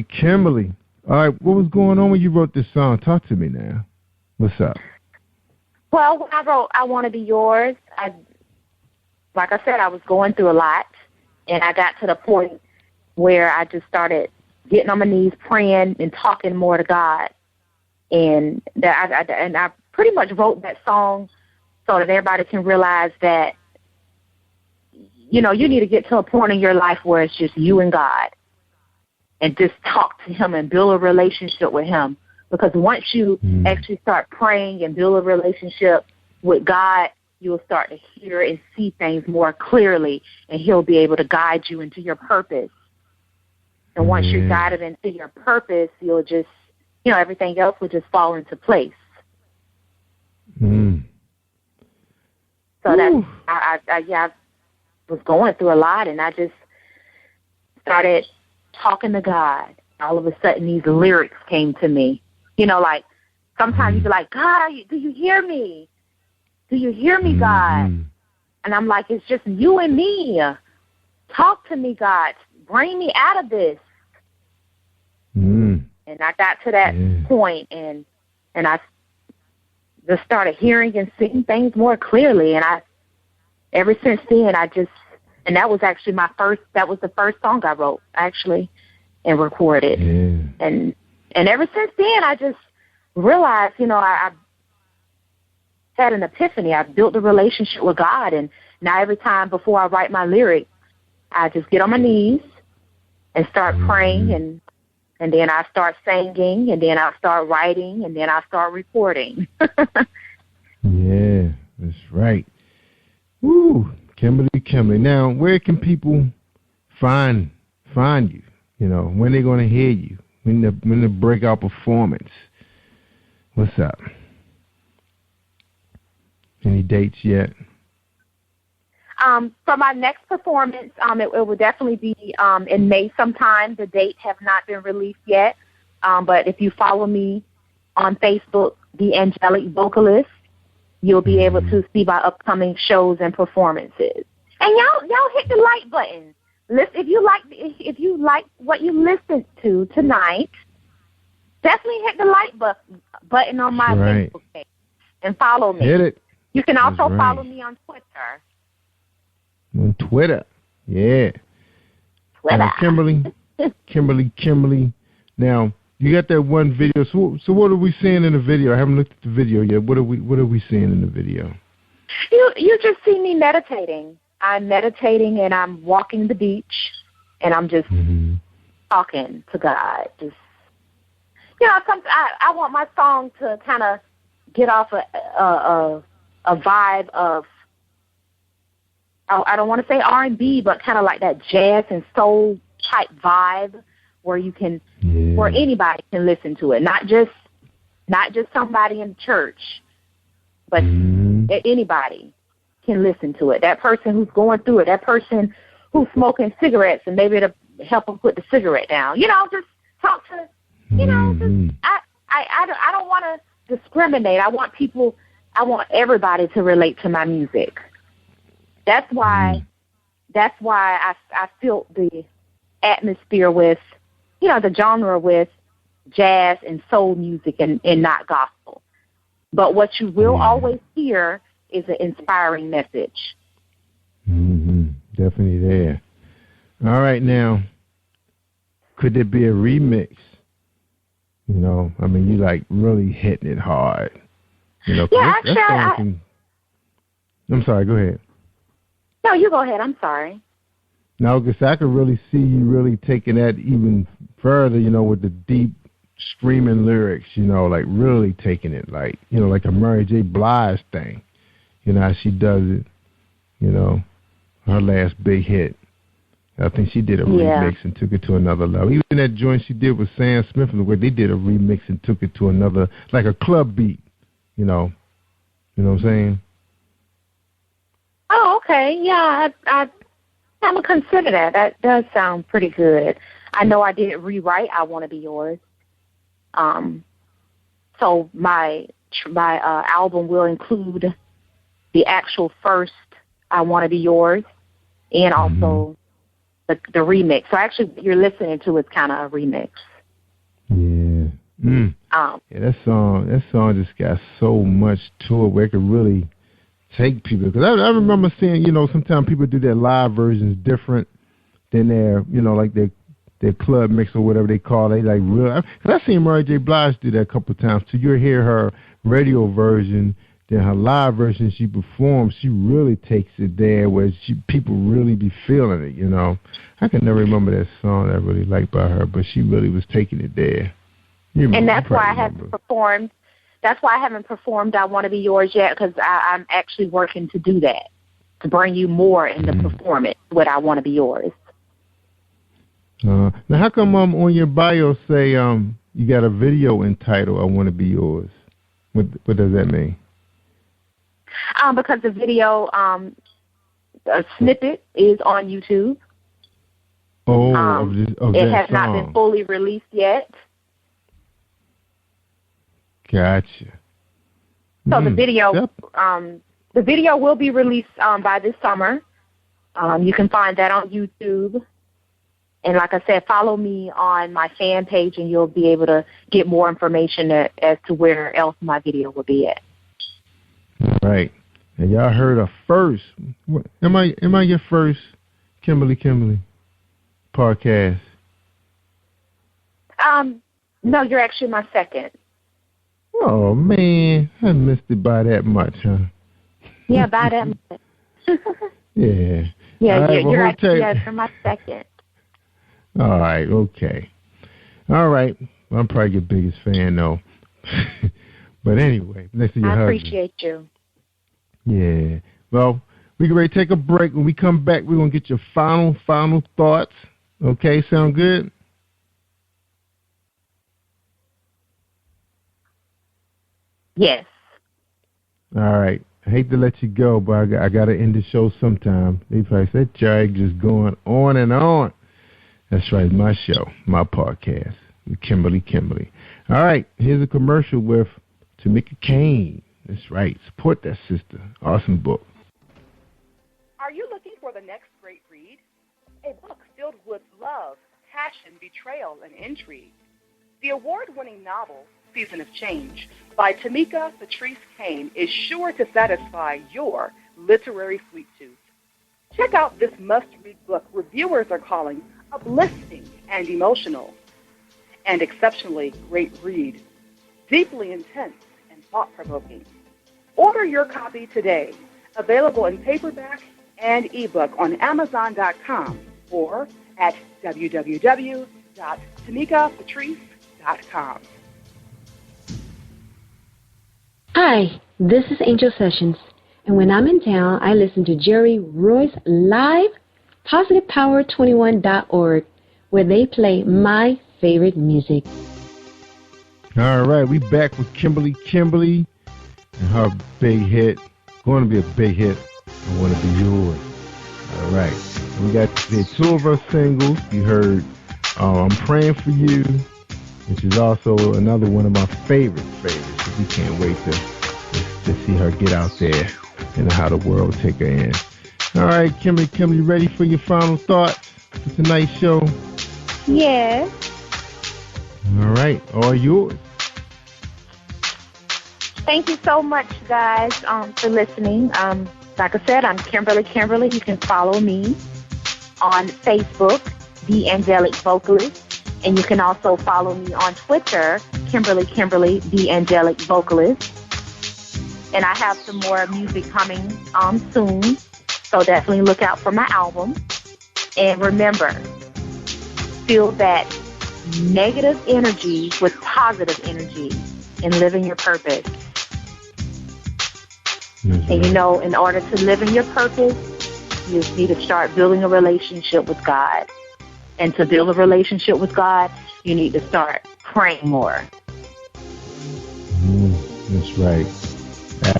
Kimberly. All right, what was going on when you wrote this song? Talk to me now. What's up? Well, when I wrote I Want to Be Yours, like I said, I was going through a lot, and I got to the point where I just started getting on my knees, praying and talking more to God. And I pretty much wrote that song so that everybody can realize that, you need to get to a point in your life where it's just you and God. And just talk to him and build a relationship with him. Because once you actually start praying and build a relationship with God, you'll start to hear and see things more clearly, and he'll be able to guide you into your purpose. And once you're guided into your purpose, you'll just, everything else will just fall into place. So that's, I was going through a lot, and I just started talking to God. All of a sudden, these lyrics came to me, You know, like sometimes you be like, God, do you hear me? Do you hear me, God? And I'm like, it's just you and me. Talk to me, God. Bring me out of this. And I got to that point, and I just started hearing and seeing things more clearly. And ever since then, and that was actually that was the first song I wrote, actually, and recorded. And ever since then, I just realized, you know, I had an epiphany. I built a relationship with God, and now every time before I write my lyrics, I just get on my knees and start praying, and then I start singing, and then I start writing, and then I start recording. Yeah, that's right. Woo, Kimberly. Now, where can people find you? You know, when they're going to hear you? When the breakout performance? What's up? Any dates yet? For my next performance, it will definitely be in May sometime. The date have not been released yet, but if you follow me on Facebook, The Angelic Vocalist, you'll be able to see my upcoming shows and performances. And y'all hit the like button. If you like what you listened to tonight, definitely hit the like button on my Facebook page and follow me. Hit it. You can also follow me on Twitter. On Twitter, yeah. Twitter. Kimberly. Now you got that one video. So what are we seeing in the video? I haven't looked at the video yet. What are we seeing in the video? You just see me meditating. I'm meditating and I'm walking the beach and I'm just talking to God. Just I want my song to kind of get off a vibe of, I don't want to say R&B, but kind of like that jazz and soul type vibe where you can, where anybody can listen to it, not just somebody in church, but anybody can listen to it. That person who's going through it, that person who's smoking cigarettes, and maybe it'll help them put the cigarette down. You know, just talk to, you know, just, I don't want to discriminate. I want everybody to relate to my music. That's why I filled the atmosphere with, you know, the genre with jazz and soul music and not gospel. But what you will always hear is an inspiring message. Definitely there. All right, now, could there be a remix? You know, I mean, you like really hitting it hard. You know, yeah, actually, I'm sorry, go ahead. No, you go ahead. I'm sorry. No, because I could really see you really taking that even further, you know, with the deep screaming lyrics, you know, like really taking it, like, you know, like a Mary J. Blige thing. You know how she does it, you know, her last big hit. I think she did a remix and took it to another level. Even that joint she did with Sam Smith, where they did a remix and took it to another, like a club beat, you know. You know what I'm saying? Oh, okay. Yeah, I haven't considered that. That does sound pretty good. I know I did rewrite I Want to Be Yours. So my album will include the actual first I Want to Be Yours and also the remix. So actually what you're listening to is kind of a remix. Yeah. Yeah, that song just got so much to it where it could really take people. Because I remember seeing, you know, sometimes people do their live versions different than their, you know, like their club mix or whatever they call it. Like real. Because I've seen Mary J. Blige do that a couple of times. So you'll hear her radio version, then her live version she performs. She really takes it there where people really be feeling it. You know, I can never remember that song I really liked by her, but she really was taking it there. And that's why I haven't performed. That's why I haven't performed I Want to Be Yours yet, because I'm actually working to do that, to bring you more in the performance with I Want to Be Yours. Now, how come on your bio say you got a video entitled I Want to Be Yours? What does that mean? Because the video a snippet is on YouTube. Oh, of it that has song. not been fully released yet. Gotcha. So the video will be released by this summer. You can find that on YouTube. And like I said, follow me on my fan page, and you'll be able to get more information as to where else my video will be at. All right. And y'all heard her first. Am I your first Kimberly podcast? No, you're actually my second. Oh, man. I missed it by that much, huh? Yeah, by that much. Yeah. Yeah, right, you're actually you're my second. All right, okay. All right. Well, I'm probably your biggest fan, though. But anyway, next to your husband. I appreciate you. Yeah. Well, we can ready to take a break. When we come back, we're going to get your final thoughts. Okay, sound good? Yes. All right. I hate to let you go, but I got to end the show sometime. They probably said, Jerry just going on and on. That's right, my show, my podcast with Kimberly. All right, here's a commercial with Tamika Kane. That's right. Support that sister. Awesome book. Are you looking for the next great read? A book filled with love, passion, betrayal, and intrigue. The award-winning novel, Season of Change, by Tamika Patrice Kane, is sure to satisfy your literary sweet tooth. Check out this must-read book reviewers are calling uplifting and emotional, and exceptionally great read, deeply intense and thought-provoking. Order your copy today, available in paperback and ebook on Amazon.com or at www.tamikapatrice.com. Hi, this is Angel Sessions, and when I'm in town, I listen to Jerry Royce live, PositivePower21.org, where they play my favorite music. All right, we back with Kimberly and her big hit, going to be a big hit, I Want to Be Yours. All right, we got the two of her singles. You heard I'm Praying For You, which is also another one of my favorites. We can't wait to see her get out there and how the world take her in. All right, Kimberly, ready for your final thoughts for tonight's show? Yes. All right, all yours. Thank you so much, guys, for listening. Like I said, I'm Kimberly. You can follow me on Facebook, The Angelic Vocalist, and you can also follow me on Twitter, Kimberly, The Angelic Vocalist. And I have some more music coming soon, so definitely look out for my album. And remember, fill that negative energy with positive energy and live in your purpose. Mm-hmm. And you know, in order to live in your purpose, you need to start building a relationship with God. And to build a relationship with God, you need to start praying more. That's right.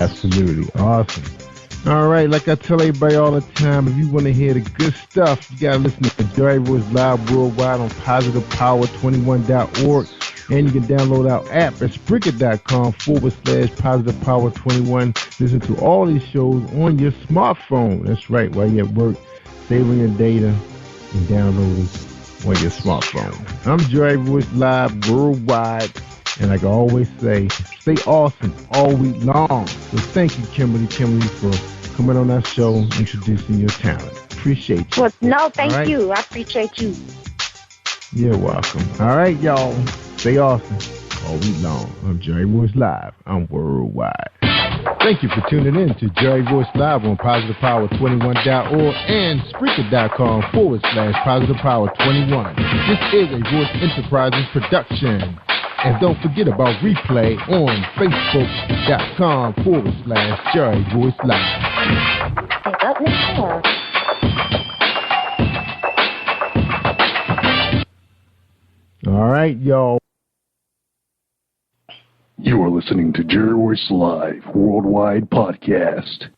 Absolutely. Awesome. All right, like I tell everybody all the time, if you want to hear the good stuff, you got to listen to Jerry Royce Live worldwide on PositivePower21.org. And you can download our app at Spreaker.com/PositivePower21. Listen to all these shows on your smartphone. That's right, while you're at work, saving your data and downloading on your smartphone. I'm Jerry Royce Live worldwide. And like I always say, stay awesome all week long. So thank you, Kimberly, for coming on our show, introducing your talent. Appreciate you. Well, no, thank you. I appreciate you. You're welcome. All right, y'all. Stay awesome all week long. I'm Jerry Royce Live. I'm worldwide. Thank you for tuning in to Jerry Royce Live on PositivePower21.org and Spreaker.com/PositivePower21. This is a Royce Enterprises production. And don't forget about replay on Facebook.com/Jerry Royce Live. All right, y'all. You are listening to Jerry Royce Live Worldwide Podcast.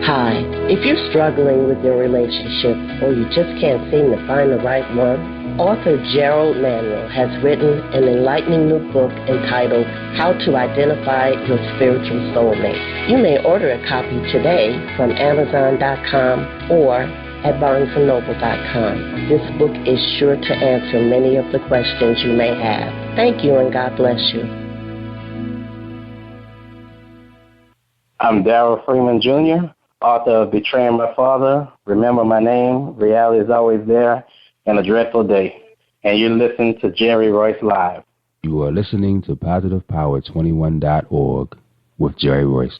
Hi, if you're struggling with your relationship or you just can't seem to find the right one, Author Gerald Manuel has written an enlightening new book entitled How to Identify Your Spiritual Soulmate. You may order a copy today from Amazon.com or at BarnesandNoble.com. This book is sure to answer many of the questions you may have. Thank you and God bless you. I'm Darrell Freeman Jr., author of Betraying My Father, Remember My Name, Reality is Always There, and A Dreadful Day. And you're listening to Jerry Royce Live. You are listening to PositivePower21.org with Jerry Royce.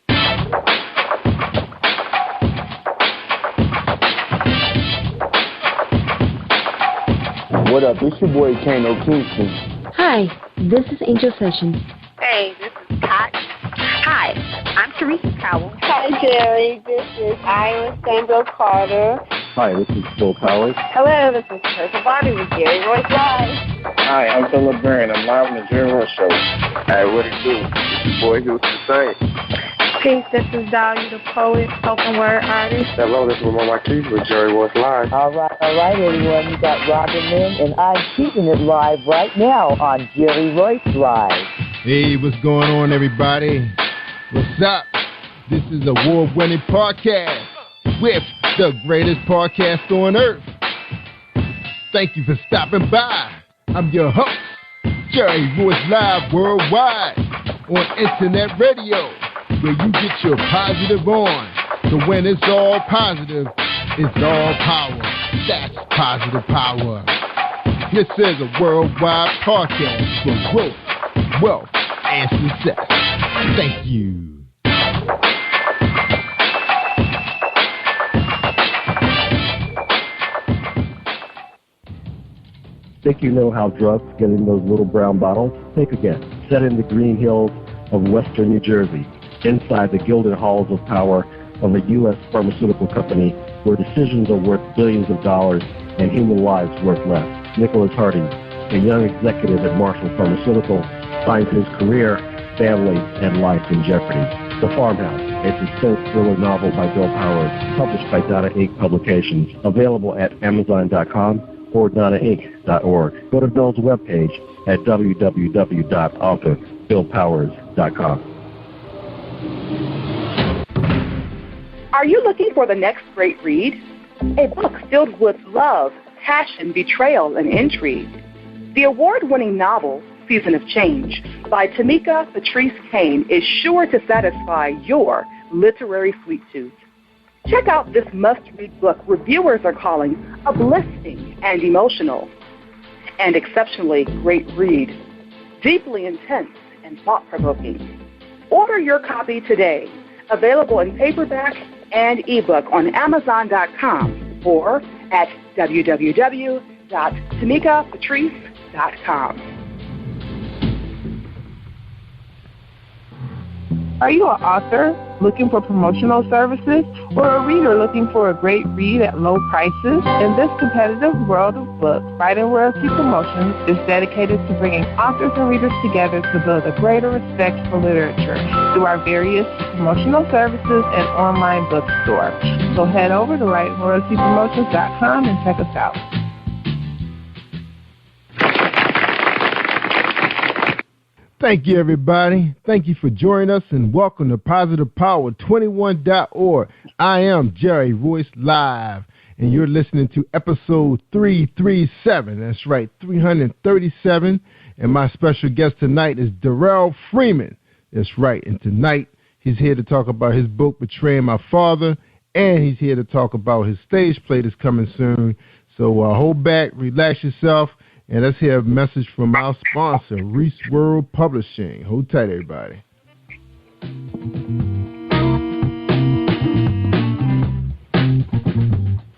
What up? It's your boy Kano Kingston. Hi, this is Angel Sessions. Hey, this is Pat. Hi, I'm Teresa Cowell. Hi, Jerry. This is Iowa Sandro Carter. Hi, this is Phil Powers. Hello, this is Teresa Bobby with Jerry Royce Live. Hi, I'm Philip Byrne. I'm live on the Jerry Royce Show. Hey, what it do? It's your boy Houston Saint. Peace, this is Dahlia the poet, spoken word artist. Hello, this is Mama Marquise with Jerry Royce Live. All right, everyone. You got RobinLynne, and I'm keeping it live right now on Jerry Royce Live. Hey, what's going on, everybody? What's up? This is award-winning podcast with the greatest podcast on earth. Thank you for stopping by. I'm your host, Jerry Royce Live worldwide on internet radio, where you get your positive on. So when it's all positive, it's all power. That's positive power. This is a worldwide podcast for growth, wealth, and success. Thank you. Think you know how drugs get in those little brown bottles? Think again. Set in the green hills of western New Jersey, inside the gilded halls of power of a U.S. pharmaceutical company where decisions are worth billions of dollars and human lives worth less. Nicholas Harding, a young executive at Marshall Pharmaceutical, finds his career, family, and life in jeopardy. The Farmhouse, a suspense thriller novel by Bill Powers, published by Donna Inc. Publications, available at Amazon.com or DonnaInc.org. Go to Bill's webpage at www.authorBillPowers.com. Are you looking for the next great read? A book filled with love, passion, betrayal, and intrigue. The award-winning novel, Season of Change, by Tamika Patrice Kane, is sure to satisfy your literary sweet tooth. Check out this must-read book reviewers are calling uplifting and emotional, and exceptionally great read, deeply intense and thought-provoking. Order your copy today, available in paperback and ebook on Amazon.com or at www.tamikapatrice.com. Are you an author looking for promotional services or a reader looking for a great read at low prices? In this competitive world of books, Fighting Royalty Promotions is dedicated to bringing authors and readers together to build a greater respect for literature through our various promotional services and online bookstore. So head over to WritingRoyaltyPromotions.com and check us out. Thank you, everybody. Thank you for joining us, and welcome to PositivePower21.org. I am Jerry Royce Live, and you're listening to episode 337. That's right, 337. And my special guest tonight is Darrell Freeman. That's right, and tonight he's here to talk about his book, Betraying My Father, and he's here to talk about his stage play that's coming soon. So hold back, relax yourself, and let's hear a message from our sponsor, Reese World Publishing. Hold tight, everybody.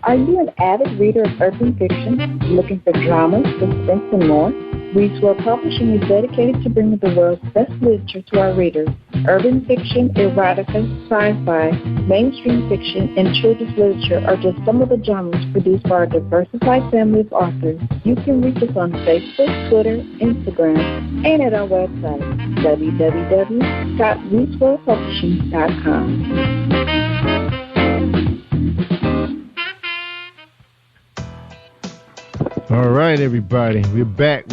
Are you an avid reader of urban fiction, looking for drama, suspense, and more? Reese World Publishing is dedicated to bringing the world's best literature to our readers. Urban fiction, erotica, sci-fi, mainstream fiction, and children's literature are just some of the genres produced by our diversified family of authors. You can reach us on Facebook, Twitter, Instagram, and at our website, www.reeseworldpublishing.com. All right, everybody. We're back.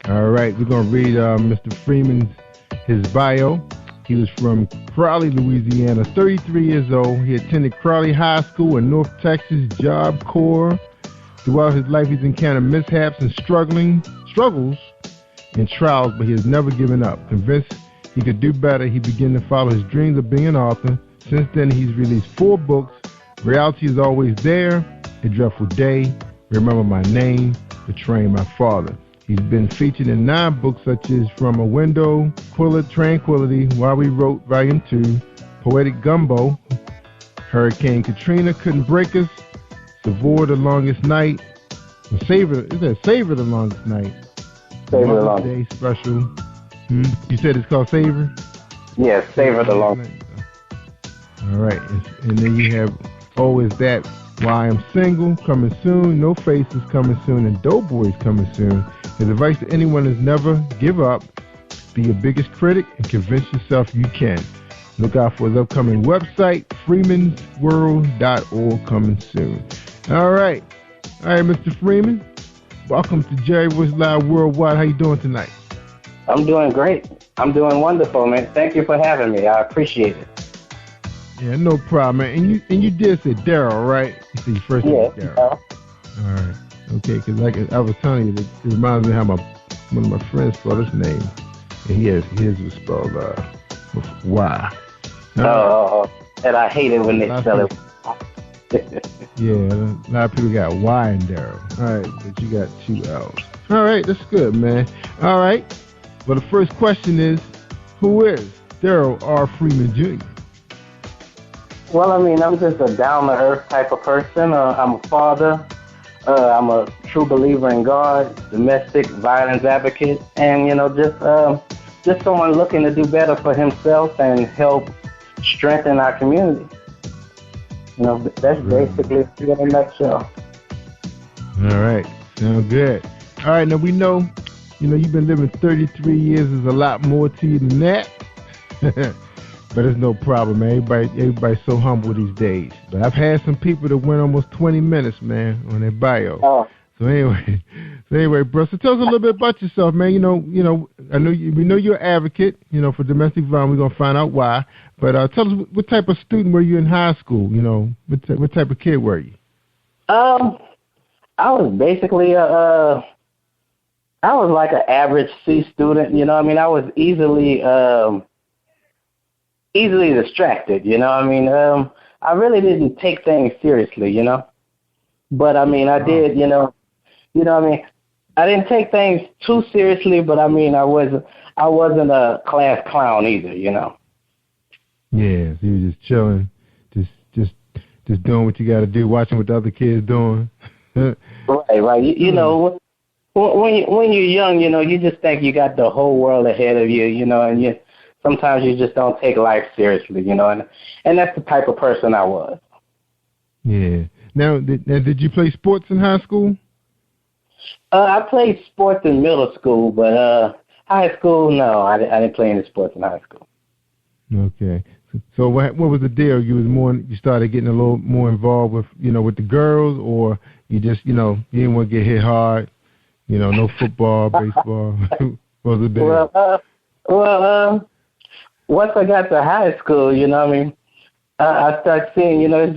All right, we're going to read Mr. Freeman's his bio. He was from Crowley, Louisiana, 33 years old. He attended Crowley High School in North Texas, Job Corps. Throughout his life, he's encountered mishaps and struggles and trials, but he has never given up. Convinced he could do better, he began to follow his dreams of being an author. Since then, he's released 4 books. Reality is Always There, A Dreadful Day, Remember My Name, Betraying My Father. He's been featured in 9 books such as From a Window, Tranquility, While We Wrote, Volume 2, Poetic Gumbo, Hurricane Katrina Couldn't Break Us, Savor the Longest Night, Savor the Longest Night, Savor the Longest Day Special. You said it's called Savor? Yes, Savor the Longest Night. All right, and then you have Always That, Why I'm Single, coming soon, No Faces coming soon, and Doughboys coming soon. His advice to anyone is never give up, be your biggest critic, and convince yourself you can. Look out for his upcoming website, freemansworld.org, coming soon. All right, Mr. Freeman, welcome to Jerry Royce Live Worldwide. How you doing tonight? I'm doing great. I'm doing wonderful, man. Thank you for having me. I appreciate it. Yeah, no problem, man. And you did say Darrell, right? You said your first name was Darrell. All right. Okay, because like I was telling you, it reminds me how one of my friends spelled his name. And his was spelled with Y. And I hate it when they spell it. Yeah, a lot of people got Y in Darrell. All right, but you got 2 L's. All right, that's good, man. All right. Well, the first question is, who is Darrell R. Freeman Jr.? Well, I mean, I'm just a down-to-earth type of person. I'm a father. I'm a true believer in God, domestic violence advocate, and, just someone looking to do better for himself and help strengthen our community. That's basically it in a nutshell. All right. Sounds good. All right. Now, we know, you've been living 33 years. There's a lot more to you than that. But it's no problem, man. Everybody's so humble these days. But I've had some people that went almost 20 minutes, man, on their bio. Oh. So anyway, bro. So tell us a little bit about yourself, man. We know you're an advocate, for domestic violence. We're gonna find out why. But tell us what type of student were you in high school? What type of kid were you? I was basically I was like an average C student. I was easily distracted, I really didn't take things seriously, but I did, I didn't take things too seriously, but I wasn't a class clown either, Yeah, so you were just chilling, just doing what you got to do, watching what the other kids doing. Right. When you're young, you just think you got the whole world ahead of you, and sometimes you just don't take life seriously, and that's the type of person I was. Yeah. Now, did you play sports in high school? I played sports in middle school, but high school, no, I didn't play any sports in high school. Okay. So what was the deal? You started getting a little more involved with, with the girls, or you just, you didn't want to get hit hard, no football, baseball. What was the deal? Well, once I got to high school, I started seeing, it was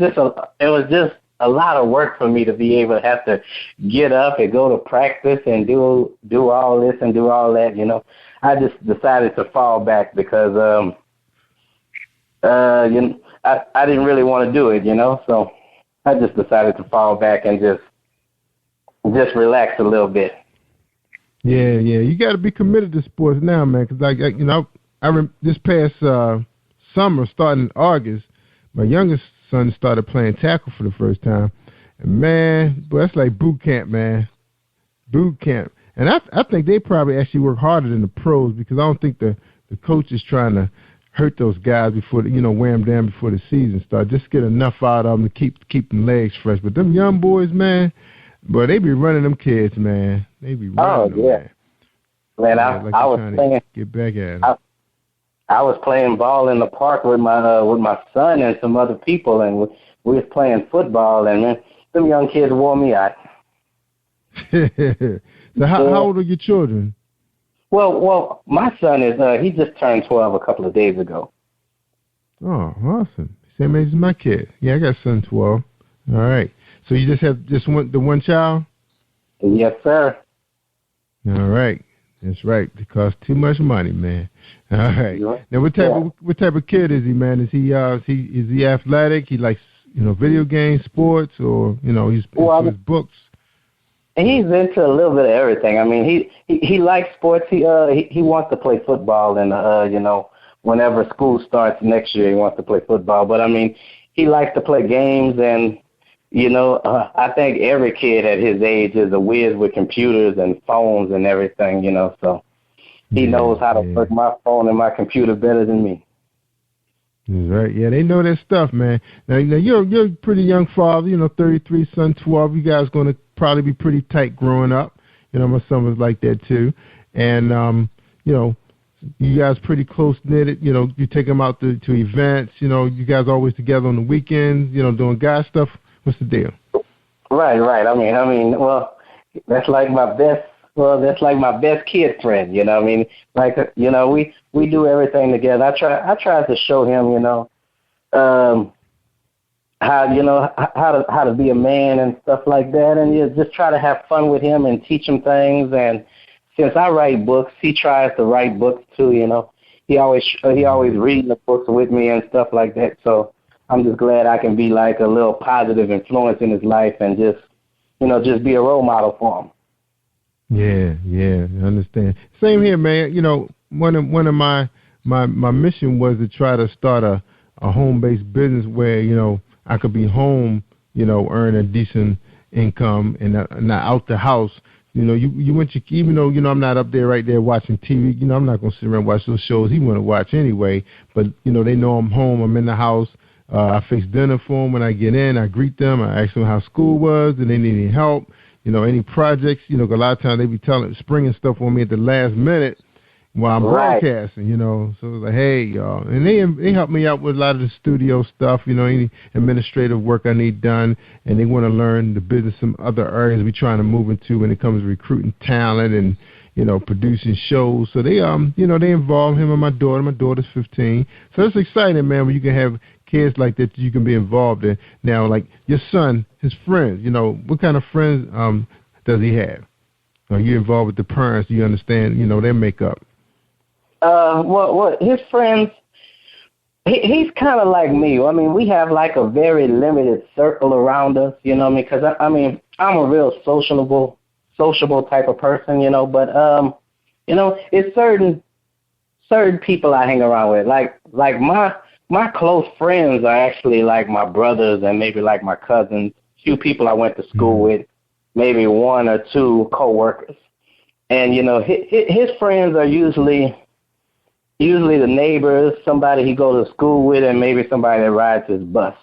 just a lot of work for me to be able to have to get up and go to practice and do all this and do all that, I just decided to fall back because, I didn't really want to do it, so I just decided to fall back and just relax a little bit. Yeah, you got to be committed to sports now, man, because this past summer, starting in August, my youngest son started playing tackle for the first time. And, man, that's like boot camp, man. Boot camp. And I think they probably actually work harder than the pros because I don't think the coach is trying to hurt those guys before, wear them down before the season starts. Just get enough out of them to keep them legs fresh. But them young boys, man, boy, they be running them kids, man. They be running them, man. Man, I was playing. Get back at them. I was playing ball in the park with my son and some other people, and we was playing football, and man, them young kids wore me out. So how old are your children? Well, my son is he just turned 12 a couple of days ago. Oh, awesome. Same age as my kid. Yeah, I got son 12. All right. So you just have the one child? Yes, sir. All right. That's right. It costs too much money, man. All right. Yeah. Now, what type of kid is he, man? Is he athletic? He likes video games, sports, or he's into his books. He's into a little bit of everything. I mean, he likes sports. He wants to play football, and whenever school starts next year, he wants to play football. But I mean, he likes to play games, and I think every kid at his age is a whiz with computers and phones and everything. So he knows how to work my phone and my computer better than me. That's right. Yeah, they know their stuff, man. Now you're a pretty young father. 33, son 12. You guys going to probably be pretty tight growing up. My son was like that too, and you guys pretty close knitted. You take them out to events. You guys always together on the weekends. Doing guy stuff. What's the deal? Right. I mean, well, that's like my best. Well, that's like my best kid friend. I mean, like we do everything together. I try to show him, how to be a man and stuff like that, and just try to have fun with him and teach him things. And since I write books, he tries to write books too. He always reading the books with me and stuff like that. So I'm just glad I can be like a little positive influence in his life and just be a role model for him. Yeah, I understand. Same here, man. One of my mission was to try to start a home-based business where I could be home, earn a decent income and not out the house. You want your, even though I'm not up there right there watching TV. I'm not gonna sit around and watch those shows he want to watch anyway. But they know I'm home. I'm in the house. I fix dinner for them when I get in. I greet them. I ask them how school was. Do they need any help? Any projects, a lot of times they be springing stuff on me at the last minute while I'm broadcasting, So it's like, hey, y'all. And they help me out with a lot of the studio stuff, any administrative work I need done. And they want to learn the business, some other areas we're trying to move into when it comes to recruiting talent and, producing shows. So they, they involve him and my daughter. My daughter's 15. So it's exciting, man, when you can have kids like that you can be involved in. Now, like your son, his friends, what kind of friends does he have? Are you involved with the parents? Do you understand, their makeup? Well, his friends, he's kind of like me. I mean, we have like a very limited circle around us, because I'm a real sociable type of person, but it's certain people I hang around with. Like my close friends are actually like my brothers and maybe like my cousins, few people I went to school with, maybe one or two coworkers. And, his friends are usually the neighbors, somebody he goes to school with, and maybe somebody that rides his bus,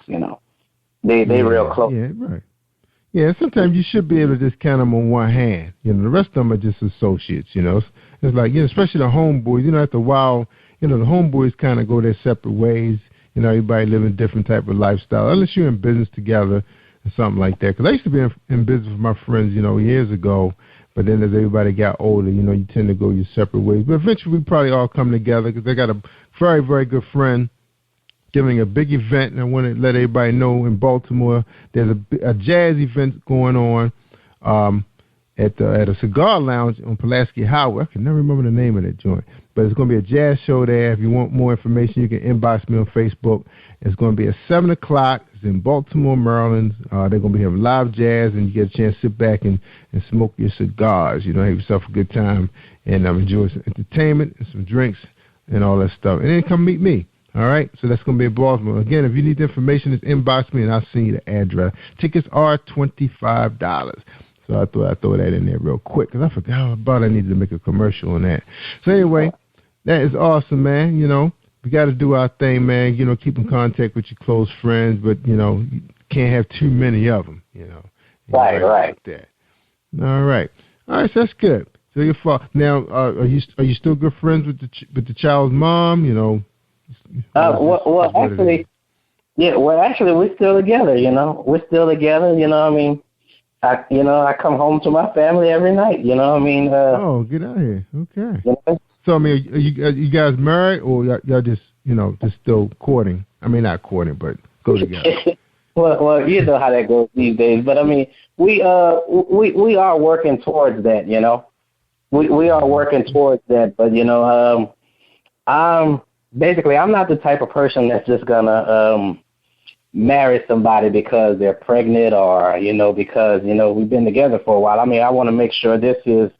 They real close. Yeah, right. Yeah, sometimes you should be able to just count them on one hand. The rest of them are just associates, It's like, especially the homeboys, after a while, the homeboys kind of go their separate ways. Everybody living a different type of lifestyle, unless you're in business together or something like that. Because I used to be in business with my friends, years ago. But then as everybody got older, you tend to go your separate ways. But eventually we probably all come together because I got a very, very good friend giving a big event. And I want to let everybody know in Baltimore there's a jazz event going on at a cigar lounge on Pulaski Highway. I can never remember the name of that joint. But it's going to be a jazz show there. If you want more information, you can inbox me on Facebook. It's going to be at 7 o'clock. It's in Baltimore, Maryland. They're going to be having live jazz, and you get a chance to sit back and smoke your cigars. Have yourself a good time and enjoy some entertainment and some drinks and all that stuff. And then come meet me. All right? So that's going to be in Baltimore. Again, if you need the information, just inbox me, and I'll send you the address. Tickets are $25. So I thought I'd throw that in there real quick because I forgot about I needed to make a commercial on that. So anyway, that is awesome, man. We got to do our thing, man. Keep in contact with your close friends, but, you can't have too many of them, Right. Like that. All right. So that's good. So your father. Now, are you still good friends with the child's mom? Actually, we're still together. We're still together. I come home to my family every night. You know what I mean? Oh, get out of here. Okay. You know? So, I mean, are you guys married, or y'all just, just still courting? I mean, not courting, but go together. Well, you know how that goes these days. But I mean, we are working towards that. We are working towards that. But I'm not the type of person that's just gonna marry somebody because they're pregnant or because we've been together for a while. I mean, I want to make sure this is.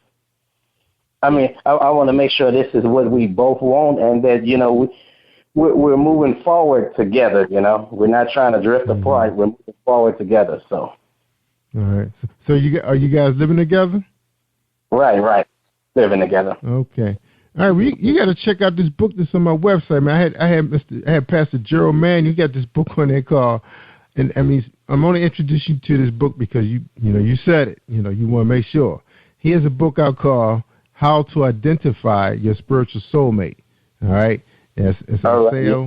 I want to make sure this is what we both want, and that we're moving forward together. We're not trying to drift apart. We're moving forward together. So. All right. So are you guys living together? Right. Living together. Okay. All right. Well, you got to check out this book that's on my website, man. I had Pastor Gerald, man. You got this book on there called, and I mean, I'm only introducing you to this book because you said it. You want to make sure. He has a book out called How to Identify Your Spiritual Soulmate. All right. It's on sale.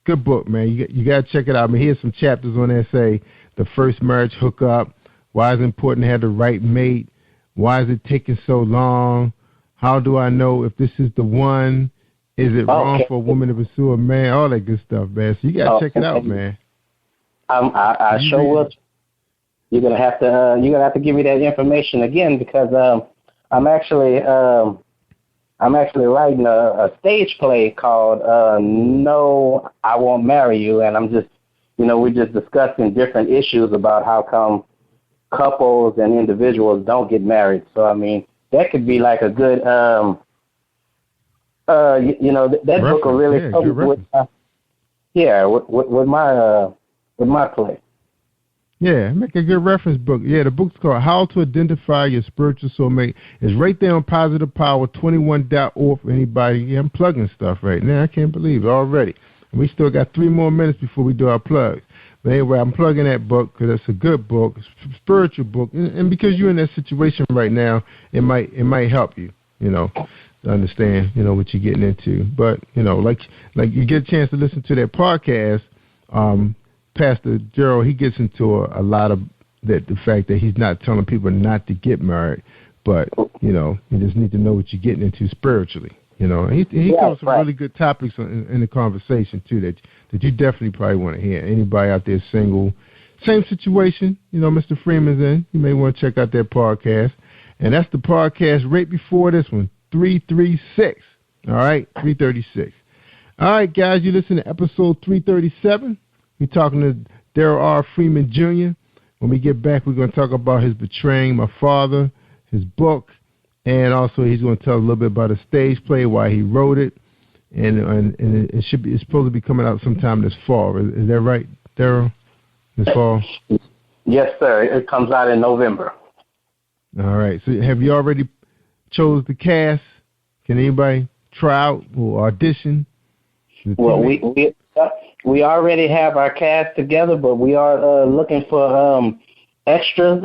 Good book, man. You got to check it out. I mean, here's some chapters on there say the first marriage hookup, why it's important to have the right mate, why is it taking so long, how do I know if this is the one, is it wrong for a woman to pursue a man, all that good stuff, man. So you got to check it out, man. I sure will. You're gonna have to give me that information again because I'm actually writing a stage play called No, I Won't Marry You, and I'm just, we're just discussing different issues about how come couples and individuals don't get married. So, I mean, that could be like a good, that book will really help with my play. Yeah, make a good reference book. Yeah, the book's called How to Identify Your Spiritual Soulmate. It's right there on PositivePower21.org for anybody. Yeah, I'm plugging stuff right now. I can't believe it already. And we still got 3 more minutes before we do our plugs. But anyway, I'm plugging that book because it's a good book, it's a spiritual book. And because you're in that situation right now, it might help you, to understand, what you're getting into. But, like you get a chance to listen to that podcast, Pastor Gerald, he gets into a lot of that, the fact that he's not telling people not to get married, but, you just need to know what you're getting into spiritually. He covers some really good topics in the conversation, too, that you definitely probably want to hear. Anybody out there single, same situation, Mr. Freeman's in, you may want to check out that podcast. And that's the podcast right before this one, 336. All right, 336. All right, guys, you listen to episode 337. We're talking to Darrell Freeman Jr. When we get back, we're going to talk about his Betraying My Father, his book, and also he's going to tell a little bit about a stage play, why he wrote it, and it's supposed to be coming out sometime this fall. Is that right, Darrell? This fall? Yes, sir. It comes out in November. All right. So have you already chose the cast? Can anybody try out or audition? Well, we already have our cast together, but we are looking for extras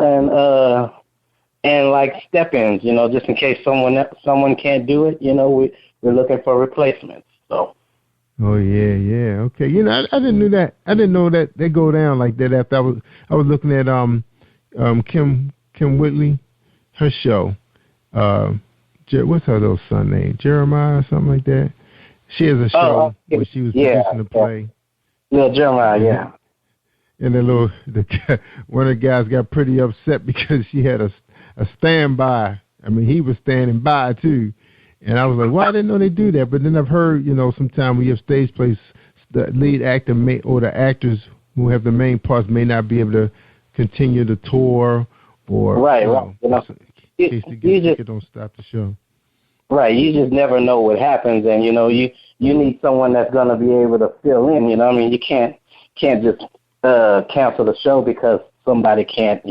and like step-ins, just in case someone can't do it. We're looking for replacements. So. Oh yeah. Okay. I didn't know that. I didn't know that they go down like that. After I was looking at Kim Whitley, her show. What's her little son name? Jeremiah or something like that. She has a show where she was producing a play. Yeah, Jeremiah, yeah. And one of the guys got pretty upset because she had a standby. I mean, he was standing by too. And I was like, well, I didn't know they do that. But then I've heard, sometimes when you have stage plays, the lead actor or the actors who have the main parts may not be able to continue the tour or right. In case the ticket don't stop the show. Right, you just never know what happens, and you need someone that's going to be able to fill in. You can't just cancel the show because somebody can't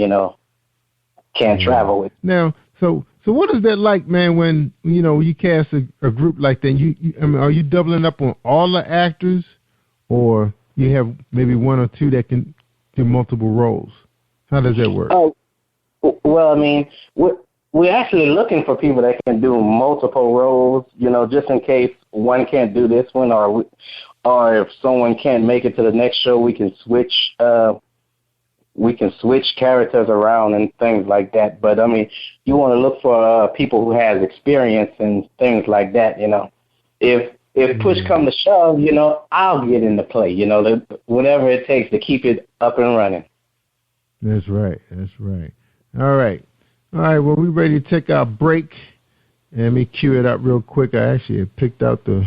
travel with. Now, so what is that like, man? When you cast a group like that, are you doubling up on all the actors, or you have maybe one or two that can do multiple roles? How does that work? Oh, well, I mean, we're actually looking for people that can do multiple roles, just in case one can't do this one, or if someone can't make it to the next show, we can switch we can switch characters around and things like that. But, I mean, you want to look for people who has experience and things like that, you know. If push come to shove, you know, I'll get into play, you know, whatever it takes to keep it up and running. That's right. All right, well, we're ready to take our break. And let me cue it up real quick. I actually had picked out the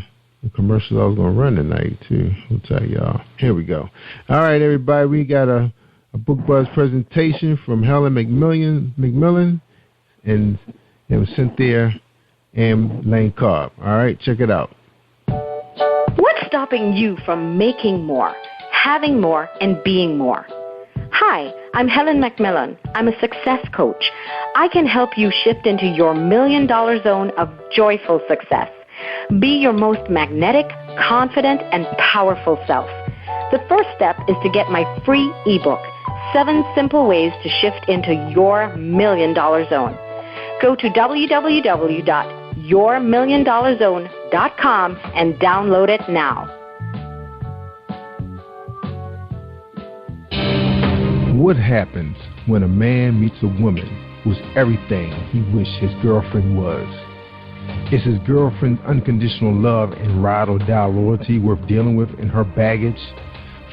commercials I was going to run tonight, too. I'll tell y'all. Here we go. All right, everybody, we got a Book Buzz presentation from Helen McMillan and Cynthia and Lane Cobb. All right, check it out. What's stopping you from making more, having more, and being more? Hi, I'm Helen McMillan. I'm a success coach. I can help you shift into your $1 million zone of joyful success. Be your most magnetic, confident, and powerful self. The first step is to get my free ebook, 7 Simple Ways to Shift into Your $1 Million Zone. Go to www.yourmilliondollarzone.com and download it now. What happens when a man meets a woman who's everything he wished his girlfriend was? Is his girlfriend's unconditional love and ride-or-die loyalty worth dealing with in her baggage?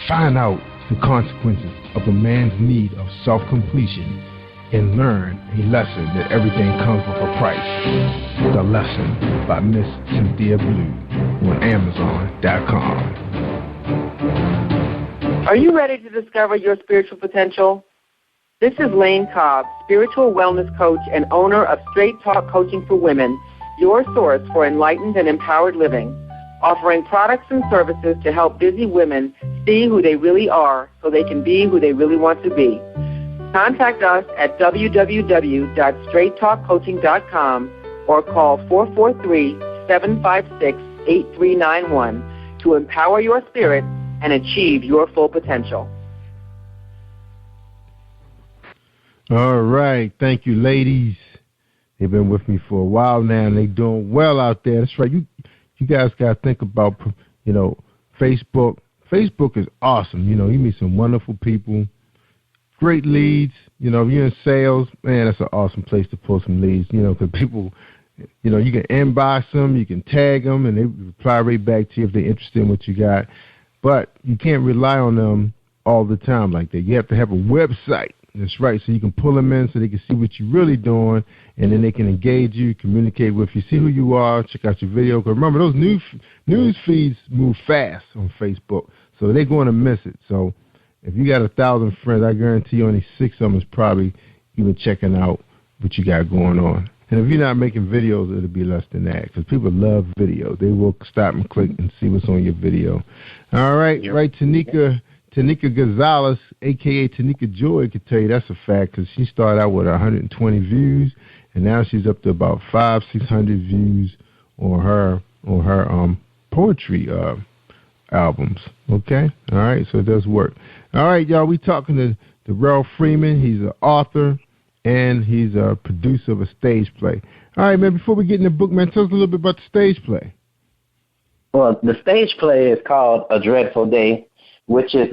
Find out the consequences of a man's need of self-completion and learn a lesson that everything comes with a price. The Lesson by Miss Cynthia Blue on Amazon.com. Are you ready to discover your spiritual potential? This is Lane Cobb, spiritual wellness coach and owner of Straight Talk Coaching for Women, your source for enlightened and empowered living, offering products and services to help busy women see who they really are so they can be who they really want to be. Contact us at www.straighttalkcoaching.com or call 443-756-8391 to empower your spirit and achieve your full potential. All right. Thank you, ladies. They've been with me for a while now, and they're doing well out there. That's right. You guys got to think about, you know, Facebook. Facebook is awesome. You know, you meet some wonderful people, great leads. You know, if you're in sales, man, that's an awesome place to pull some leads, you know, because people, you know, you can inbox them, you can tag them, and they reply right back to you if they're interested in what you got. But you can't rely on them all the time like that. You have to have a website. That's right, so you can pull them in so they can see what you're really doing, and then they can engage you, communicate with you, see who you are, check out your video. Because remember, those news feeds move fast on Facebook, so they're going to miss it. So if you got 1,000 friends, I guarantee you only 6 of them is probably even checking out what you got going on. And if you're not making videos, it'll be less than that, because people love video. They will stop and click and see what's on your video. All right, right, Tanika Gonzalez, a.k.a. Tanika Joy, could tell you that's a fact, because she started out with 120 views, and now she's up to about 500-600 views on her poetry albums. Okay? All right, so it does work. All right, y'all, we talking to Darrell Freeman. He's an author, and he's a producer of a stage play. All right, man, before we get in the book, man, tell us a little bit about the stage play. Well, the stage play is called A Dreadful Day, which is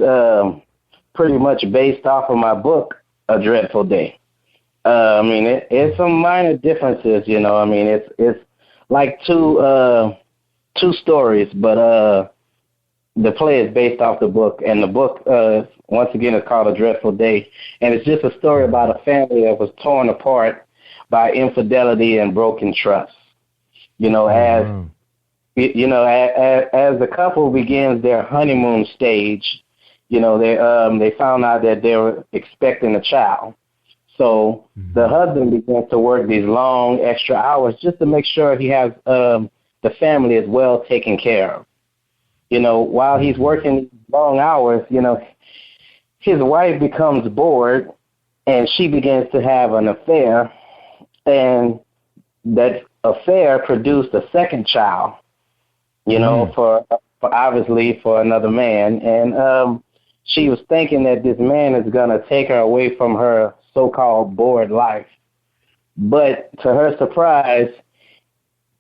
pretty much based off of my book, A Dreadful Day. I mean, it's some minor differences, you know. I mean, it's like two stories, but the play is based off the book, and the book, once again, is called A Dreadful Day, and it's just a story about a family that was torn apart by infidelity and broken trust. You know, as the couple begins their honeymoon stage, you know, they found out that they were expecting a child. So the husband begins to work these long extra hours just to make sure he has the family is well taken care of. You know, while he's working these long hours, you know, his wife becomes bored and she begins to have an affair, and that affair produced a second child, you know, for obviously for another man. And she was thinking that this man is going to take her away from her so-called bored life. But to her surprise,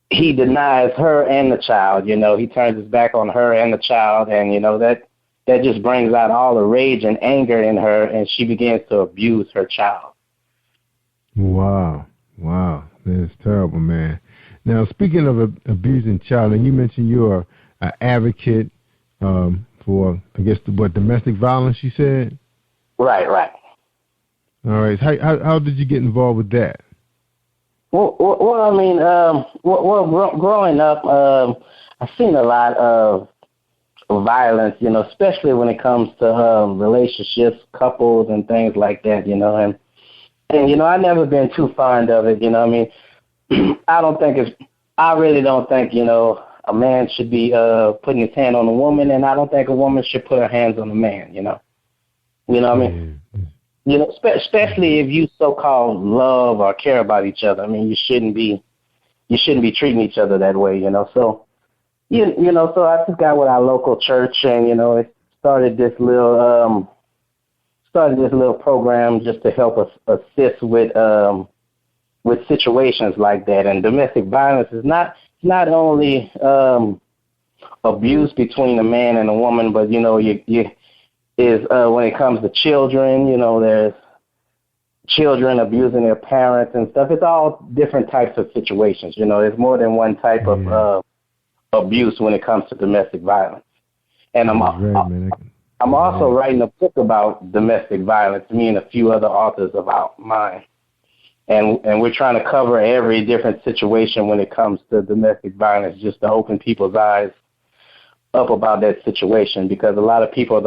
he denies her and the child. You know, he turns his back on her and the child, and, you know, that that just brings out all the rage and anger in her, and she begins to abuse her child. Wow. That's terrible, man. Now, speaking of abusing child, and you mentioned you're an advocate for, I guess, domestic violence, you said? Right. All right. How did you get involved with that? Well, I mean, growing up, I've seen a lot of violence, especially when it comes to relationships, couples, and things like that, and I've never been too fond of it, I mean, I really don't think, a man should be putting his hand on a woman, and I don't think a woman should put her hands on a man, what I mean? Especially if you so-called love or care about each other. I mean, you shouldn't be treating each other that way, So, so I just got with our local church, and it started this little program just to help us assist with situations like that. And domestic violence is not only abuse between a man and a woman, but when it comes to children, there's children abusing their parents and stuff. It's all different types of situations. There's more than one type of abuse when it comes to domestic violence. And I'm also writing a book about domestic violence, me and a few other authors of mine. And we're trying to cover every different situation when it comes to domestic violence, just to open people's eyes up about that situation, because a lot of people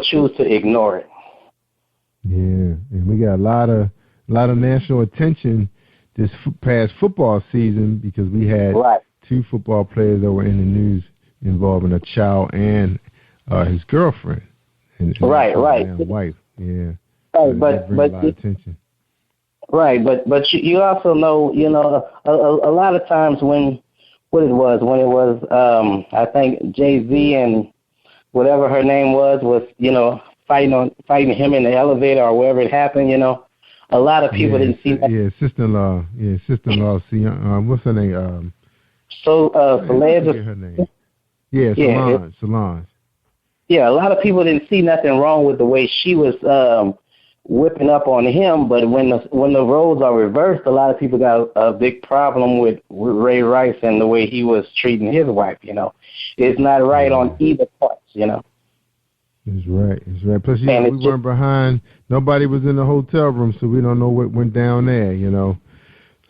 choose to ignore it. Yeah, and we got a lot of national attention this past football season, because we had two football players that were in the news involving a child and his girlfriend and wife. Yeah. Right, but you also know, a lot of times when it was I think Jay-Z and whatever her name was fighting him in the elevator or wherever it happened, a lot of people didn't see that. Yeah, sister-in-law. See, what's her name? Solange. Her name. Yeah, Solange. Yeah, a lot of people didn't see nothing wrong with the way she was whipping up on him, but when the roles are reversed, a lot of people got a big problem with Ray Rice and the way he was treating his wife. It's not right on either part. It's right. Plus, we weren't behind. Nobody was in the hotel room, so we don't know what went down there.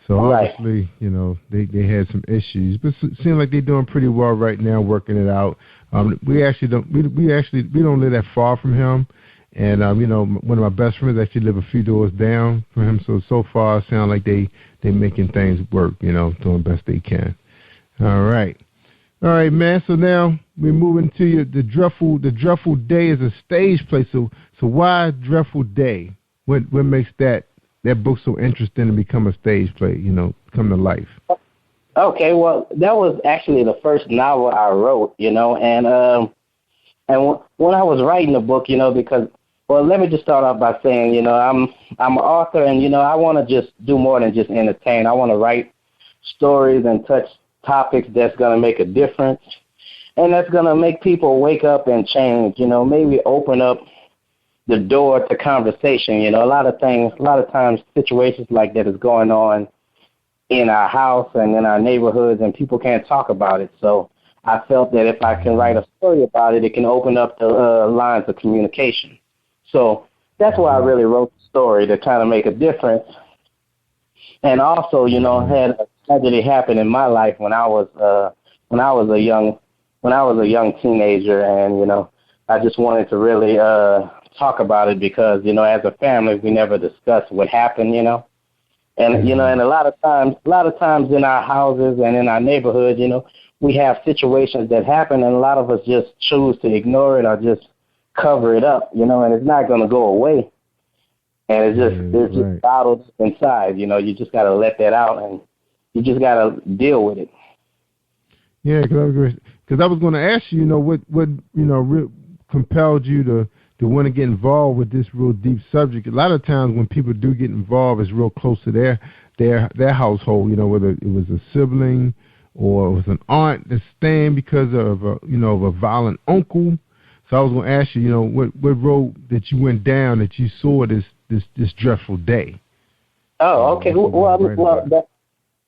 So obviously, they had some issues, but it seems like they're doing pretty well right now, working it out. We don't live that far from him. And, one of my best friends actually live a few doors down from him. So far, it sounds like they making things work, doing the best they can. All right, man. So now we're moving to the Dreadful Day is a stage play. So why Dreadful Day? What makes that book so interesting to become a stage play, come to life? Okay, well, that was actually the first novel I wrote, and when I was writing the book, because, well, let me just start off by saying, I'm an author, and, I want to just do more than just entertain. I want to write stories and touch topics that's going to make a difference, and that's going to make people wake up and change, maybe open up the door to conversation. A lot of times situations like that is going on in our house and in our neighborhoods, and people can't talk about it. So I felt that if I can write a story about it, it can open up the lines of communication. So that's why I really wrote the story, to kind of make a difference. And also, had a tragedy happen in my life when I was a young teenager, and I just wanted to really talk about it, because as a family we never discussed what happened, and and a lot of times in our houses and in our neighborhood, we have situations that happen, and a lot of us just choose to ignore it or just cover it up, and it's not going to go away, and it's just bottled inside. You just got to let that out, and you just got to deal with it. Yeah, because I was going to ask you, what compelled you to want to get involved with this real deep subject. A lot of times when people do get involved, it's real close to their household, whether it was a sibling or it was an aunt that's staying because of a violent uncle. So I was going to ask you, what road that you went down that you saw this dreadful day? Oh, okay.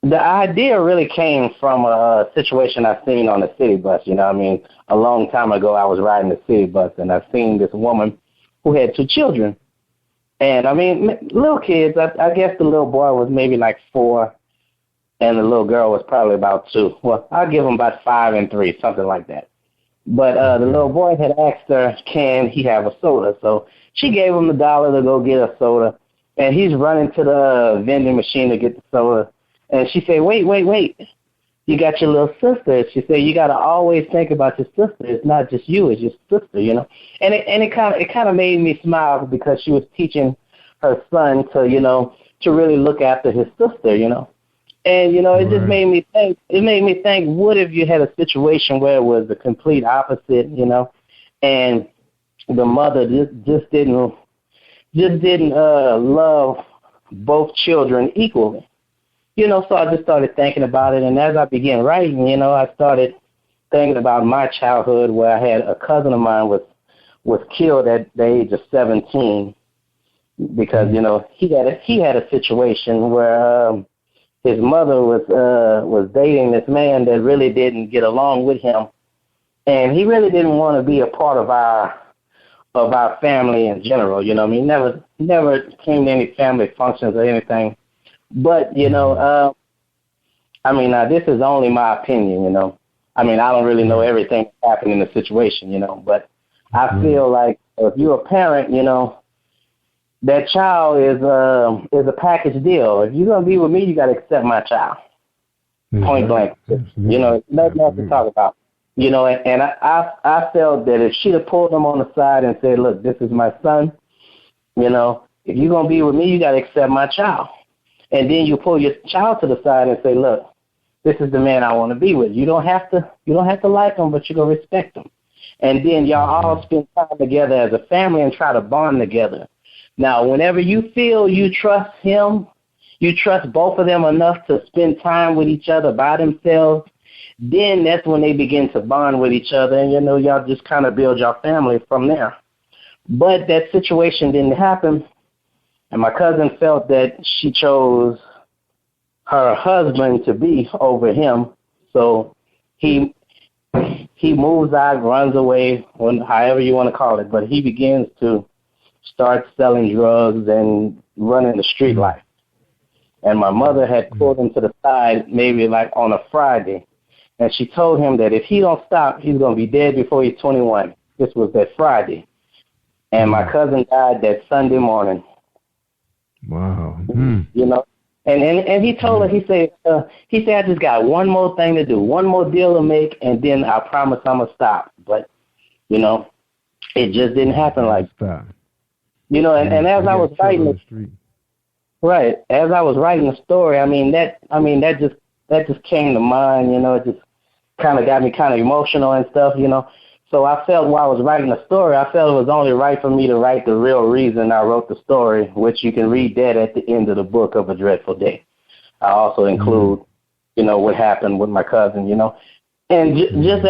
The idea really came from a situation I seen on the city bus. A long time ago I was riding the city bus and I seen this woman who had 2 children. And, little kids, I guess the little boy was maybe like 4 and the little girl was probably about 2. Well, I'll give them about 5 and 3, something like that. But the little boy had asked her, can he have a soda? So she gave him the $1 to go get a soda. And he's running to the vending machine to get the soda. And she said, wait. You got your little sister. She said, you got to always think about your sister. It's not just you, it's your sister, And it kind of made me smile because she was teaching her son to really look after his sister, And, it just made me think. It made me think, what if you had a situation where it was the complete opposite, and the mother just didn't love both children equally. So I just started thinking about it, and as I began writing, I started thinking about my childhood where I had a cousin of mine was killed at the age of 17 because, he had a situation where his mother was dating this man that really didn't get along with him, and he really didn't want to be a part of our family in general. Never came to any family functions or anything. But, this is only my opinion, I don't really know everything that's happening in the situation, but I feel like if you're a parent, that child is a package deal. If you're going to be with me, you got to accept my child. Point blank. Nothing else to talk about. And I felt that if she'd have pulled him on the side and said, look, this is my son, if you're going to be with me, you got to accept my child. And then you pull your child to the side and say, look, this is the man I want to be with. You don't have to like him, but you're going to respect him. And then y'all all spend time together as a family and try to bond together. Now, whenever you feel you trust him, you trust both of them enough to spend time with each other by themselves, then that's when they begin to bond with each other. And, y'all just kind of build your family from there. But that situation didn't happen. And my cousin felt that she chose her husband to be over him. So he moves out, runs away, however you want to call it. But he begins to start selling drugs and running the street life. And my mother had pulled him to the side maybe like on a Friday. And she told him that if he don't stop, he's going to be dead before he's 21. This was that Friday. And my cousin died that Sunday morning. Wow. And he told her, he said, I just got one more thing to do, one more deal to make, and then I promise I'm going to stop. But, it just didn't happen like that. And as I was writing as I was writing the story, that just came to mind, it just kind of got me kind of emotional and stuff, So I felt while I was writing the story, I felt it was only right for me to write the real reason I wrote the story, which you can read that at the end of the book of A Dreadful Day. I also include, what happened with my cousin, and just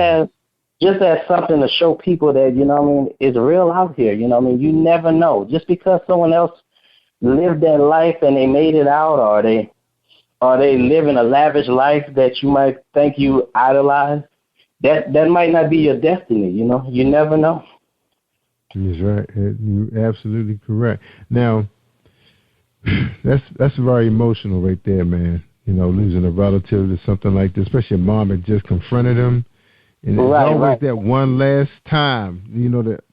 as something to show people that, is real out here, you never know. Just because someone else lived that life and they made it out, or they living a lavish life that you might think you idolize, that might not be your destiny, You never know. That's right. You're absolutely correct. Now, that's very emotional right there, man. Losing a relative to something like this, especially a mom that just confronted him. And it's always that one last time.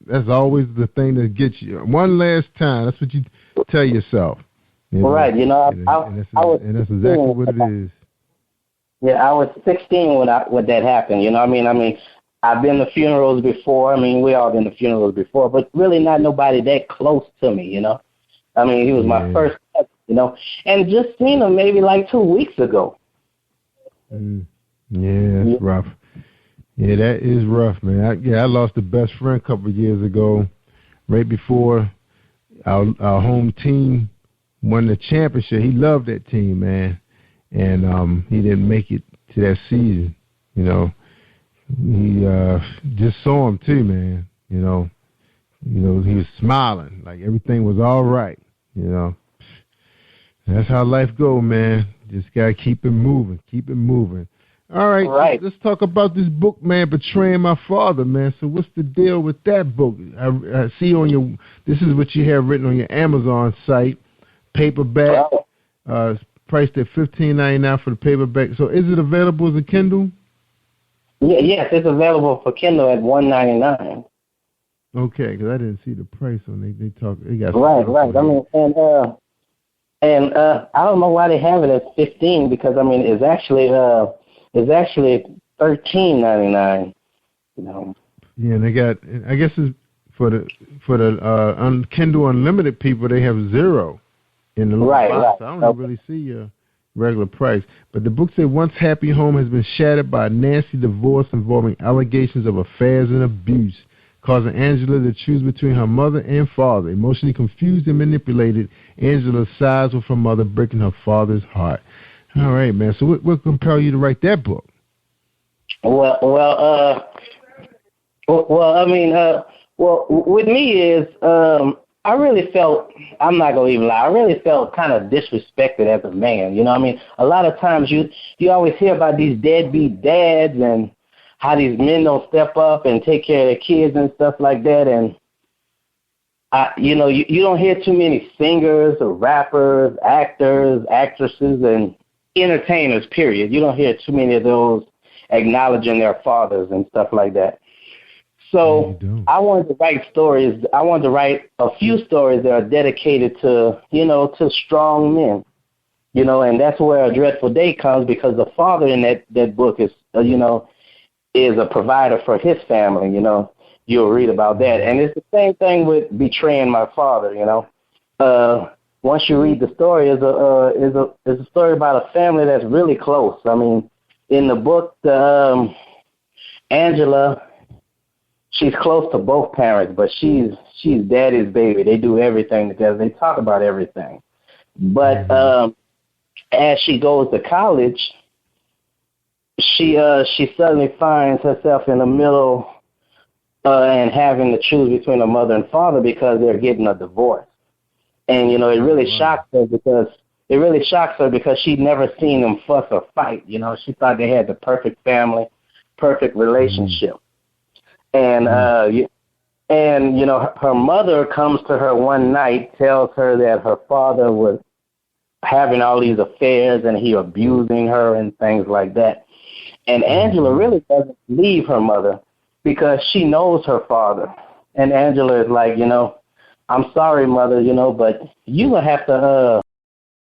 That's always the thing that gets you. One last time. That's what you tell yourself. Right. And that's exactly what it is. Yeah, I was 16 when that happened. I've been to funerals before. We all been to funerals before, but really not nobody that close to me. He was my first cousin, and just seen him maybe like 2 weeks ago. Yeah, that's rough. Yeah, that is rough, man. I lost a best friend a couple of years ago, right before our home team won the championship. He loved that team, man. and he didn't make it to that season. You know, he just saw him too, man. You know, he was smiling like everything was all right. You know, that's how life go, man. Just gotta keep it moving, keep it moving. All right. Let's talk about this book, man, Betraying My Father, man. So what's the deal with that book? I see on your, this is what you have written on your Amazon site, paperback, priced at $15.99 for the paperback. So is it available as a Kindle? Yes, it's available for Kindle at $1.99. Okay, because I didn't see the price on it. They got right. I mean, and I don't know why they have it at $15 because I mean it's actually $13.99. You know. Yeah, and they got. I guess it's for the Kindle Unlimited people. They have 0 in the little box. So I don't really see a regular price. But the book said Once Happy Home has been shattered by a nasty divorce involving allegations of affairs and abuse, causing Angela to choose between her mother and father. Emotionally confused and manipulated, Angela sides with her mother, breaking her father's heart. All right, man. So what compelled you to write that book? Well, I mean, with me is I really felt, I'm not going to even lie, I really felt kind of disrespected as a man. You know what I mean? A lot of times you always hear about these deadbeat dads and how these men don't step up and take care of their kids and stuff like that. And, you don't hear too many singers or rappers, actors, actresses, and entertainers, period. You don't hear too many of those acknowledging their fathers and stuff like that. So I wanted to write stories. I wanted to write a few stories that are dedicated to, to strong men, and that's where A Dreadful Day comes, because the father in that book is, is a provider for his family. You'll read about that. And it's the same thing with Betraying My Father. Once you read the story, is a story about a family that's really close. I mean, in the book, Angela, she's close to both parents, but she's daddy's baby. They do everything together. They talk about everything. But as she goes to college, she suddenly finds herself in the middle and having to choose between her mother and father because they're getting a divorce. And, it really shocks her because she'd never seen them fuss or fight. She thought they had the perfect family, perfect relationship. And, her mother comes to her one night, tells her that her father was having all these affairs and he abusing her and things like that. And Angela really doesn't believe her mother because she knows her father. And Angela is like, I'm sorry, mother, but you're going to have to